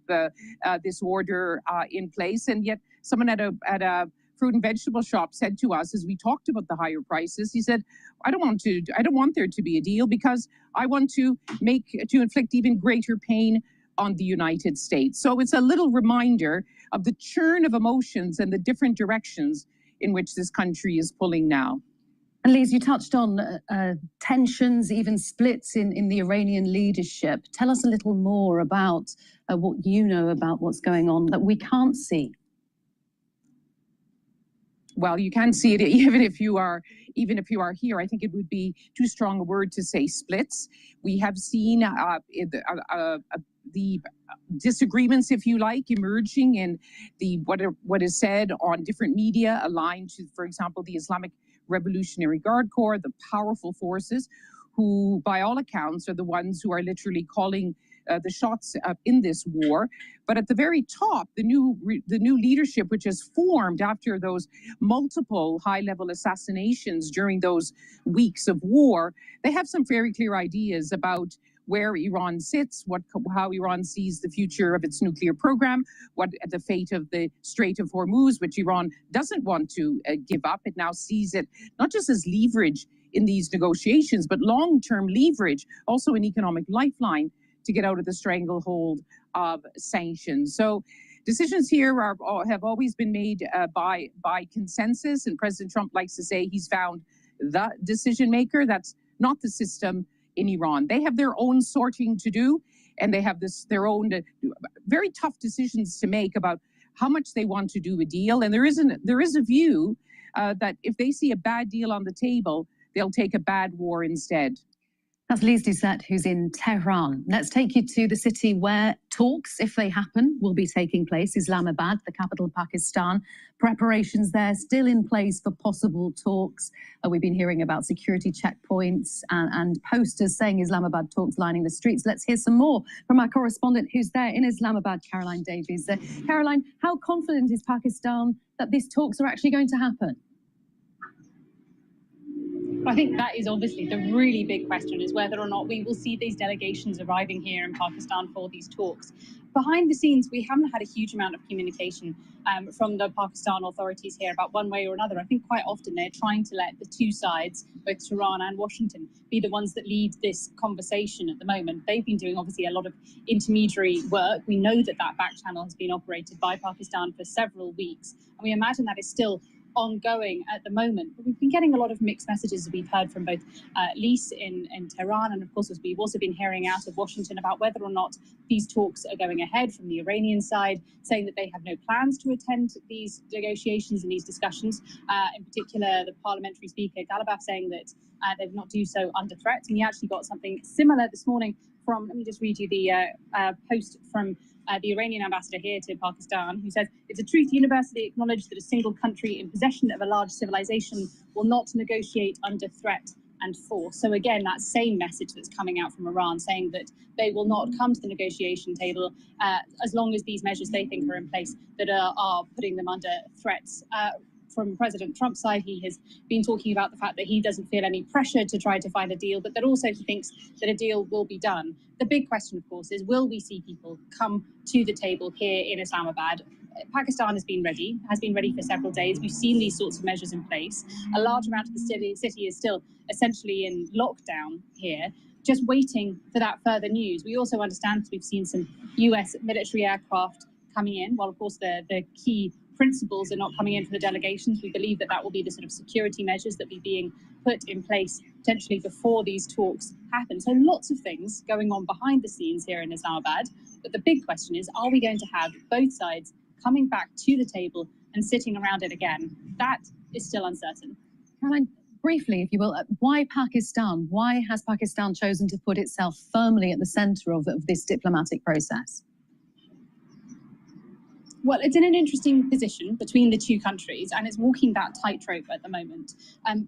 this order in place. And yet someone at a fruit and vegetable shop said to us, as we talked about the higher prices, he said, I don't want there to be a deal because I want to inflict even greater pain on the United States. So it's a little reminder of the churn of emotions and the different directions in which this country is pulling now. And Liz, you touched on tensions, even splits in the Iranian leadership. Tell us a little more about what you know about what's going on that we can't see. Well, you can see it even if you are here. I think it would be too strong a word to say splits. We have seen the disagreements, if you like, emerging in what is said on different media aligned to, for example, the Islamic Revolutionary Guard Corps, the powerful forces, who, by all accounts, are the ones who are literally calling the shots in this war. But at the very top, the new leadership, which has formed after those multiple high-level assassinations during those weeks of war, they have some very clear ideas about where Iran sits, how Iran sees the future of its nuclear program, what the fate of the Strait of Hormuz, which Iran doesn't want to give up. It now sees it not just as leverage in these negotiations, but long-term leverage, also an economic lifeline to get out of the stranglehold of sanctions. So decisions here have always been made by consensus, and President Trump likes to say he's found the decision maker. That's not the system in Iran. They have their own sorting to do, and they have their own very tough decisions to make about how much they want to do a deal. And there is a view that if they see a bad deal on the table, they'll take a bad war instead. That's Liz Doucette, who's in Tehran. Let's take you to the city where talks, if they happen, will be taking place, Islamabad, the capital of Pakistan. Preparations there still in place for possible talks. We've been hearing about security checkpoints and posters saying Islamabad talks lining the streets. Let's hear some more from our correspondent who's there in Islamabad, Caroline Davies. Caroline, how confident is Pakistan that these talks are actually going to happen? I think that is obviously the really big question, is whether or not we will see these delegations arriving here in Pakistan for these talks. Behind the scenes, we haven't had a huge amount of communication from the Pakistan authorities here about one way or another. I think quite often they're trying to let the two sides, both Tehran and Washington, be the ones that lead this conversation at the moment. They've been doing obviously a lot of intermediary work. We know that back channel has been operated by Pakistan for several weeks, and we imagine that is still ongoing at the moment. But we've been getting a lot of mixed messages that we've heard from both Lise in Tehran, and of course, as we've also been hearing out of Washington about whether or not these talks are going ahead from the Iranian side, saying that they have no plans to attend these negotiations and these discussions. In particular, the parliamentary speaker, Galabaf, saying that they will not do so under threat. And he actually got something similar this morning from, let me just read you the post from the Iranian ambassador here to Pakistan, who says, "It's a truth universally acknowledged that a single country in possession of a large civilization will not negotiate under threat and force." So again, that same message that's coming out from Iran, saying that they will not come to the negotiation table as long as these measures they think are in place that are putting them under threats. From President Trump's side, he has been talking about the fact that he doesn't feel any pressure to try to find a deal, but that also he thinks that a deal will be done. The big question, of course, is will we see people come to the table here in Islamabad? Pakistan has been ready for several days. We've seen these sorts of measures in place. A large amount of the city is still essentially in lockdown here, just waiting for that further news. We also understand we've seen some US military aircraft coming in. While, of course, the key principles are not coming in for the delegations, we believe that will be the sort of security measures that be being put in place potentially before these talks happen. So lots of things going on behind the scenes here in Islamabad. But the big question is, are we going to have both sides coming back to the table and sitting around it again? That is still uncertain. Caroline, briefly, if you will, why Pakistan? Why has Pakistan chosen to put itself firmly at the center of this diplomatic process? Well, it's in an interesting position between the two countries, and it's walking that tightrope at the moment.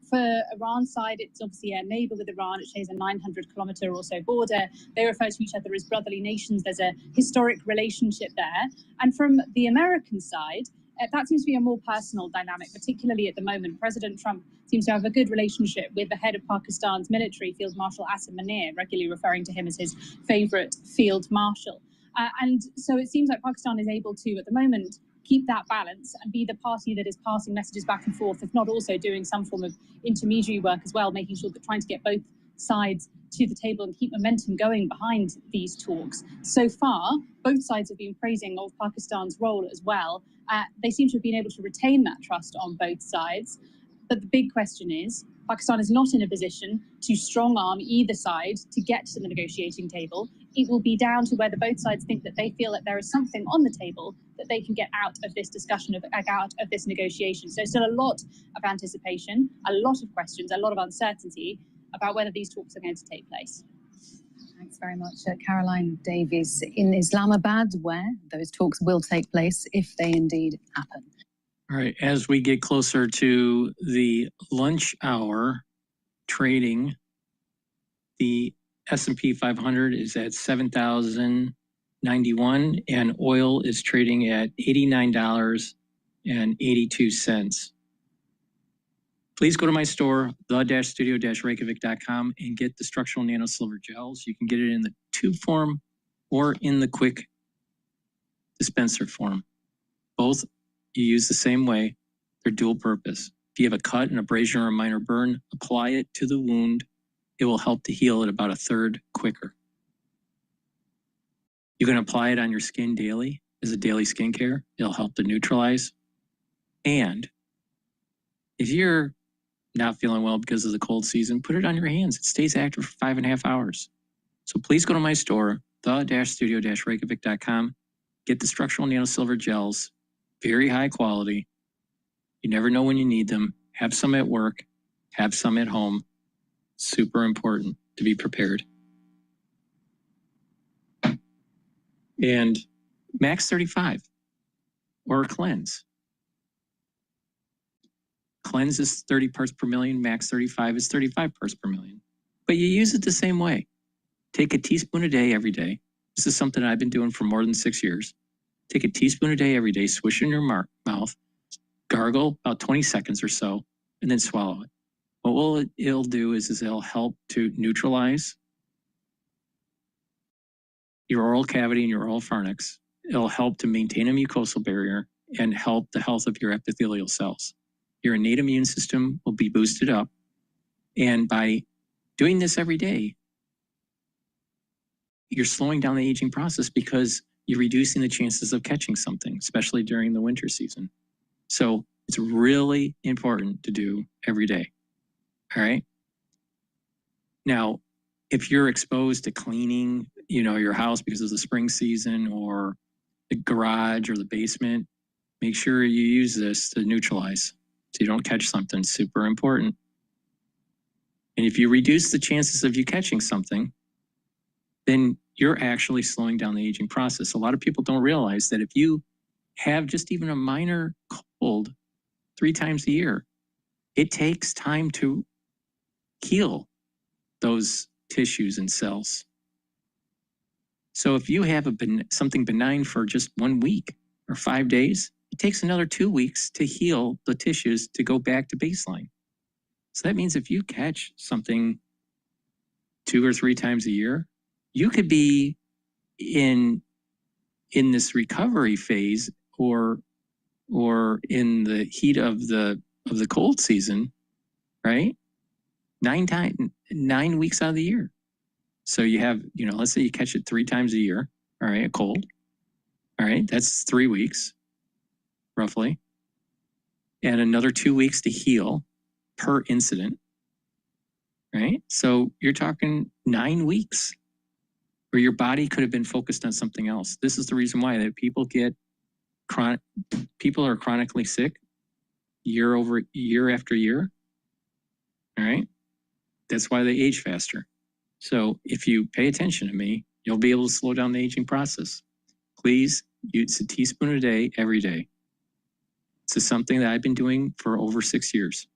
For Iran's side, it's obviously a neighbor with Iran. It shares a 900-kilometer or so border. They refer to each other as brotherly nations. There's a historic relationship there. And from the American side, that seems to be a more personal dynamic, particularly at the moment. President Trump seems to have a good relationship with the head of Pakistan's military, Field Marshal Asim Munir, regularly referring to him as his favorite field marshal. And so it seems like Pakistan is able to, at the moment, keep that balance and be the party that is passing messages back and forth, if not also doing some form of intermediary work as well, making sure that trying to get both sides to the table and keep momentum going behind these talks. So far, both sides have been praising of Pakistan's role as well. They seem to have been able to retain that trust on both sides. But the big question is, Pakistan is not in a position to strong-arm either side to get to the negotiating table. It will be down to whether both sides think that they feel that there is something on the table that they can get out of this discussion, out of this negotiation. So still a lot of anticipation, a lot of questions, a lot of uncertainty about whether these talks are going to take place. Thanks very much, Caroline Davies in Islamabad, where those talks will take place if they indeed happen. All right, as we get closer to the lunch hour trading, the S&P 500 is at 7,091 and oil is trading at $89.82. Please go to my store, the-studio-reykjavik.com, and get the structural nano silver gels. You can get it in the tube form or in the quick dispenser form. Both you use the same way. They're dual purpose. If you have a cut, an abrasion, or a minor burn, apply it to the wound. It will help to heal it about a third quicker. You can apply it on your skin daily as a daily skincare. It'll help to neutralize. And if you're not feeling well because of the cold season, put it on your hands. It stays active for 5.5 hours. So please go to my store, the-studio-reykjavik.com. Get the structural nano silver gels. Very high quality. You never know when you need them. Have some at work. Have some at home. Super important to be prepared. And Max 35 or Cleanse. Cleanse is 30 parts per million. Max 35 is 35 parts per million. But you use it the same way. Take a teaspoon a day every day. This is something I've been doing for more than 6 years. Take a teaspoon a day every day, swish it in your mouth, gargle about 20 seconds or so, and then swallow it. What it'll do is it'll help to neutralize your oral cavity and your oral pharynx. It'll help to maintain a mucosal barrier and help the health of your epithelial cells. Your innate immune system will be boosted up. And by doing this every day, you're slowing down the aging process because you're reducing the chances of catching something, especially during the winter season. So It's really important to do every day. All right. Now, if you're exposed to cleaning, your house because of the spring season or the garage or the basement, make sure you use this to neutralize so you don't catch something super important. And if you reduce the chances of you catching something, then you're actually slowing down the aging process. A lot of people don't realize that if you have just even a minor cold 3 times a year, it takes time to heal those tissues and cells. So if you have something benign for just 1 week or 5 days, it takes another 2 weeks to heal the tissues to go back to baseline. So that means if you catch something 2 or 3 times a year, you could be in this recovery phase or in the heat of the cold season, right? 9 weeks out of the year. So you have, let's say you catch it 3 times a year, all right, a cold. All right, that's 3 weeks, roughly. And another 2 weeks to heal per incident, right? So you're talking 9 weeks where your body could have been focused on something else. This is the reason why that people are chronically sick year after year, all right? That's why they age faster. So if you pay attention to me, you'll be able to slow down the aging process. Please use a teaspoon a day, every day. This is something that I've been doing for over 6 years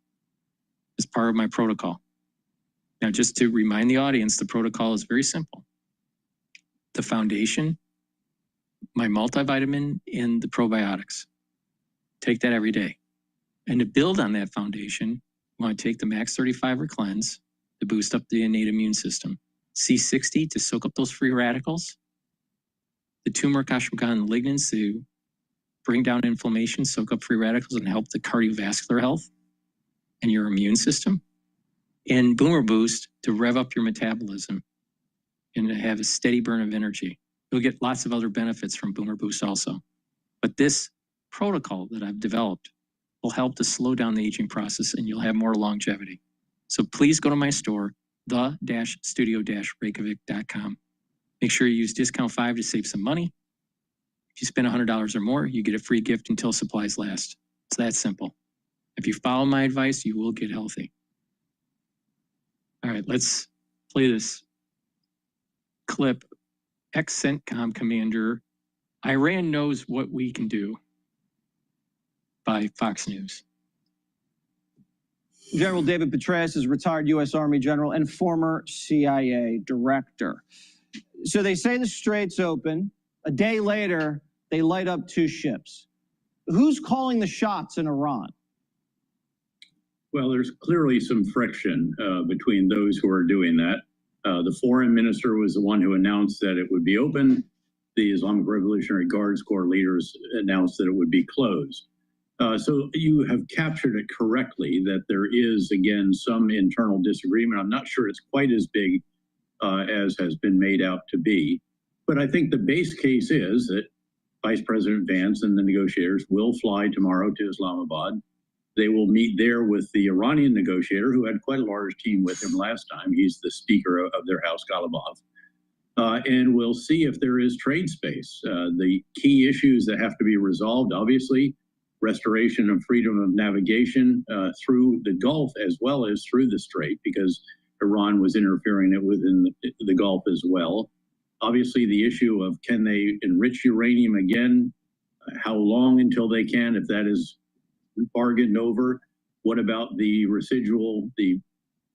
as part of my protocol. Now, just to remind the audience, the protocol is very simple. The foundation, my multivitamin, and the probiotics. Take that every day. And to build on that foundation, you want to take the Max 35 Cleanse to boost up the innate immune system. C60 to soak up those free radicals. The turmeric, ashwagandha, and lignans to bring down inflammation, soak up free radicals, and help the cardiovascular health and your immune system. And Boomer Boost to rev up your metabolism and to have a steady burn of energy. You'll get lots of other benefits from Boomer Boost also. But this protocol that I've developed will help to slow down the aging process and you'll have more longevity. So please go to my store, the-studio-reykjavik.com. Make sure you use discount 5 to save some money. If you spend $100 or more, you get a free gift until supplies last. It's that simple. If you follow my advice, you will get healthy. All right, let's play this clip. Ex-CENTCOM commander, Iran knows what we can do, by Fox News. General David Petraeus is a retired U.S. Army general and former CIA director. So they say the strait's open. A day later, they light up 2 ships. Who's calling the shots in Iran? Well, there's clearly some friction between those who are doing that. The foreign minister was the one who announced that it would be open. The Islamic Revolutionary Guards Corps leaders announced that it would be closed. So you have captured it correctly that there is, again, some internal disagreement. I'm not sure it's quite as big as has been made out to be. But I think the base case is that Vice President Vance and the negotiators will fly tomorrow to Islamabad. They will meet there with the Iranian negotiator, who had quite a large team with him last time. He's the Speaker of their House, Ghalibaf. And we'll see if there is trade space. The key issues that have to be resolved, obviously, restoration of freedom of navigation through the Gulf as well as through the Strait, because Iran was interfering within the Gulf as well. Obviously, the issue of can they enrich uranium again? How long until they can, if that is bargained over? What about the residual, the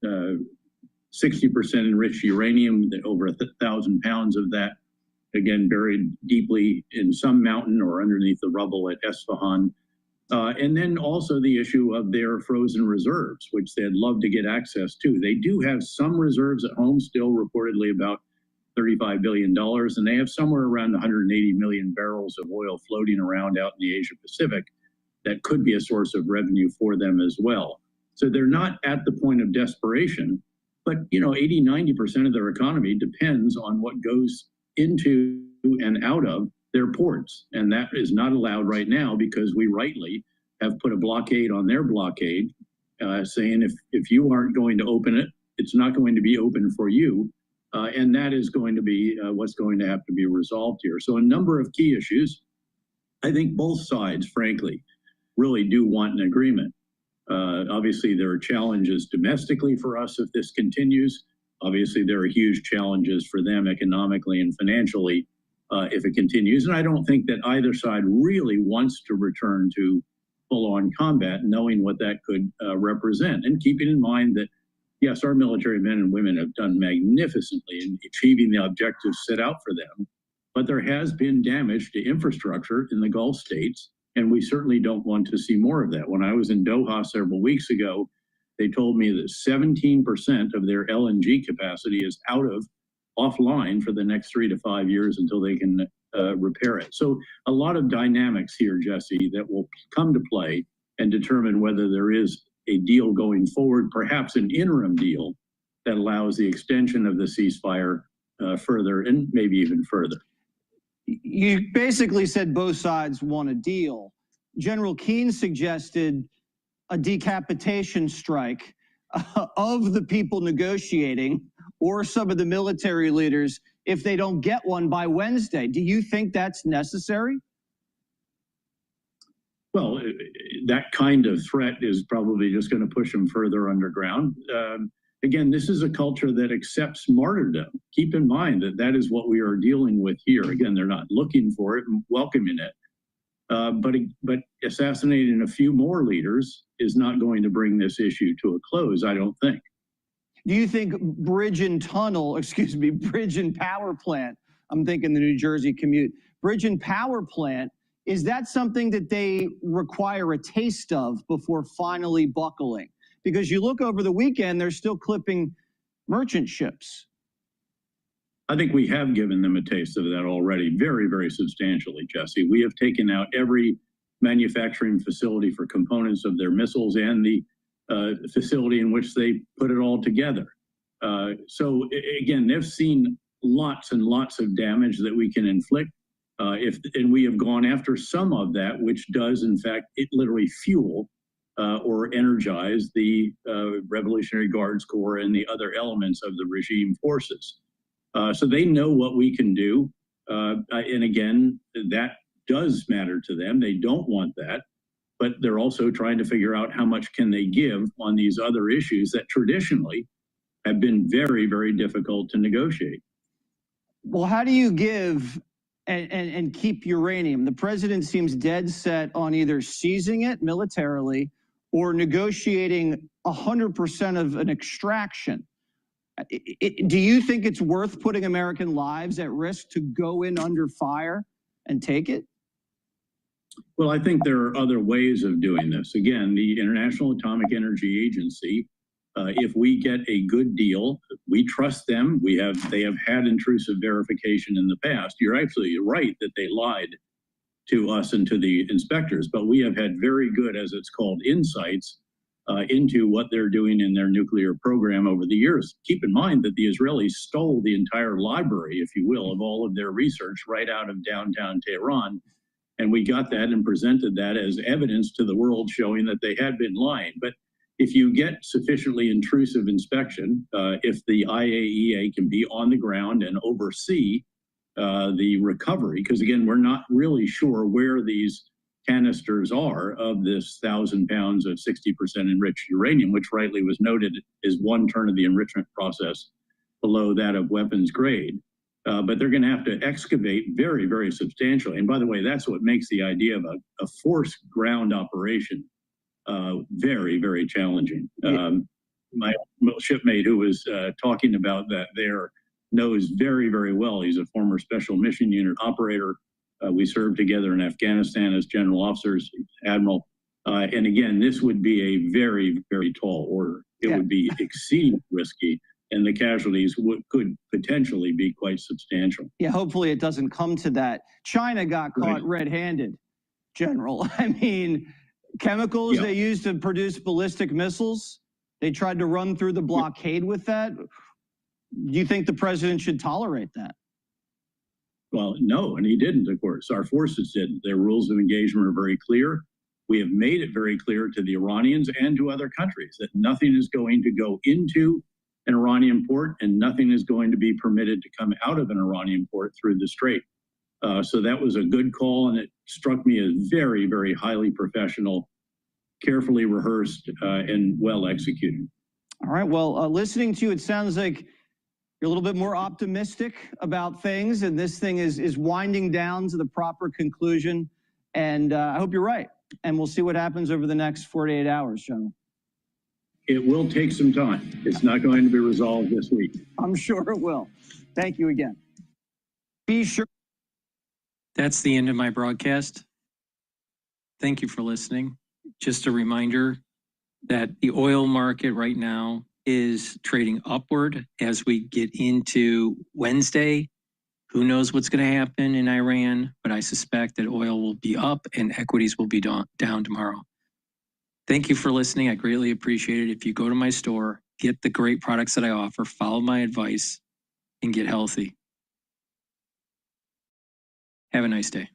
60% enriched uranium, that over 1,000 pounds of that, again, buried deeply in some mountain or underneath the rubble at Esfahan? And then also the issue of their frozen reserves, which they'd love to get access to. They do have some reserves at home, still reportedly about $35 billion, and they have somewhere around 180 million barrels of oil floating around out in the Asia Pacific that could be a source of revenue for them as well. So they're not at the point of desperation, but 80, 90% of their economy depends on what goes into and out of their ports. And that is not allowed right now because we rightly have put a blockade on their blockade, saying if you aren't going to open it, it's not going to be open for you. And that is going to be what's going to have to be resolved here. So a number of key issues. I think both sides, frankly, really do want an agreement. Obviously, there are challenges domestically for us if this continues. Obviously, there are huge challenges for them economically and financially if it continues. And I don't think that either side really wants to return to full-on combat, knowing what that could represent. And keeping in mind that, yes, our military men and women have done magnificently in achieving the objectives set out for them. But there has been damage to infrastructure in the Gulf states, and we certainly don't want to see more of that. When I was in Doha several weeks ago, they told me that 17% of their LNG capacity is offline for the next 3 to 5 years until they can repair it. So a lot of dynamics here, Jesse, that will come to play and determine whether there is a deal going forward, perhaps an interim deal that allows the extension of the ceasefire further and maybe even further. You basically said both sides want a deal. General Keane suggested a decapitation strike of the people negotiating or some of the military leaders if they don't get one by Wednesday. Do you think that's necessary? Well, that kind of threat is probably just going to push them further underground. Again, this is a culture that accepts martyrdom. Keep in mind that that is what we are dealing with here. Again, they're not looking for it and welcoming it. But assassinating a few more leaders is not going to bring this issue to a close, I don't think. Do you think bridge and power plant, I'm thinking the New Jersey commute, bridge and power plant, is that something that they require a taste of before finally buckling? Because you look over the weekend, they're still clipping merchant ships. I think we have given them a taste of that already, very, very substantially, Jesse. We have taken out every manufacturing facility for components of their missiles and the facility in which they put it all together. So again, they've seen lots and lots of damage that we can inflict. And we have gone after some of that, which does, in fact, it literally fuel or energize the Revolutionary Guards Corps and the other elements of the regime forces. So they know what we can do. And again, that does matter to them. They don't want that, but they're also trying to figure out how much can they give on these other issues that traditionally have been very, very difficult to negotiate. Well, how do you give and keep uranium? The president seems dead set on either seizing it militarily or negotiating 100% of an extraction. Do you think it's worth putting American lives at risk to go in under fire and take it? Well, I think there are other ways of doing this. Again, the International Atomic Energy Agency, if we get a good deal, we trust them. They have had intrusive verification in the past. You're absolutely right that they lied to us and to the inspectors, but we have had very good, as it's called, insights into what they're doing in their nuclear program over the years. Keep in mind that the Israelis stole the entire library, if you will, of all of their research right out of downtown Tehran. And we got that and presented that as evidence to the world showing that they had been lying. But if you get sufficiently intrusive inspection, if the IAEA can be on the ground and oversee the recovery, because again, we're not really sure where these canisters are of this 1,000 pounds of 60% enriched uranium, which rightly was noted is one turn of the enrichment process below that of weapons grade. But they're going to have to excavate very, very substantially. And by the way, that's what makes the idea of a forced ground operation very, very challenging. My shipmate who was talking about that there knows very, very well. He's a former special mission unit operator. We served together in Afghanistan as general officers, admiral. And again, this would be a very, very tall order. It would be exceedingly risky, and the casualties could potentially be quite substantial. Yeah, hopefully it doesn't come to that. China got caught red-handed, General. I mean, chemicals they used to produce ballistic missiles, they tried to run through the blockade with that. Do you think the president should tolerate that? Well, no, and he didn't, of course. Our forces didn't. Their rules of engagement are very clear. We have made it very clear to the Iranians and to other countries that nothing is going to go into an Iranian port and nothing is going to be permitted to come out of an Iranian port through the Strait. So that was a good call, and it struck me as very, very highly professional, carefully rehearsed, and well executed. All right. Well, listening to you, it sounds like you're a little bit more optimistic about things, and this thing is winding down to the proper conclusion. And I hope you're right. And we'll see what happens over the next 48 hours, General. It will take some time. It's not going to be resolved this week. I'm sure it will. Thank you again. Be sure. That's the end of my broadcast. Thank you for listening. Just a reminder that the oil market right now is trading upward as we get into Wednesday. Who knows what's going to happen in Iran, but I suspect that oil will be up and equities will be down tomorrow. Thank you for listening. I greatly appreciate it. If you go to my store, get the great products that I offer, follow my advice, and get healthy. Have a nice day.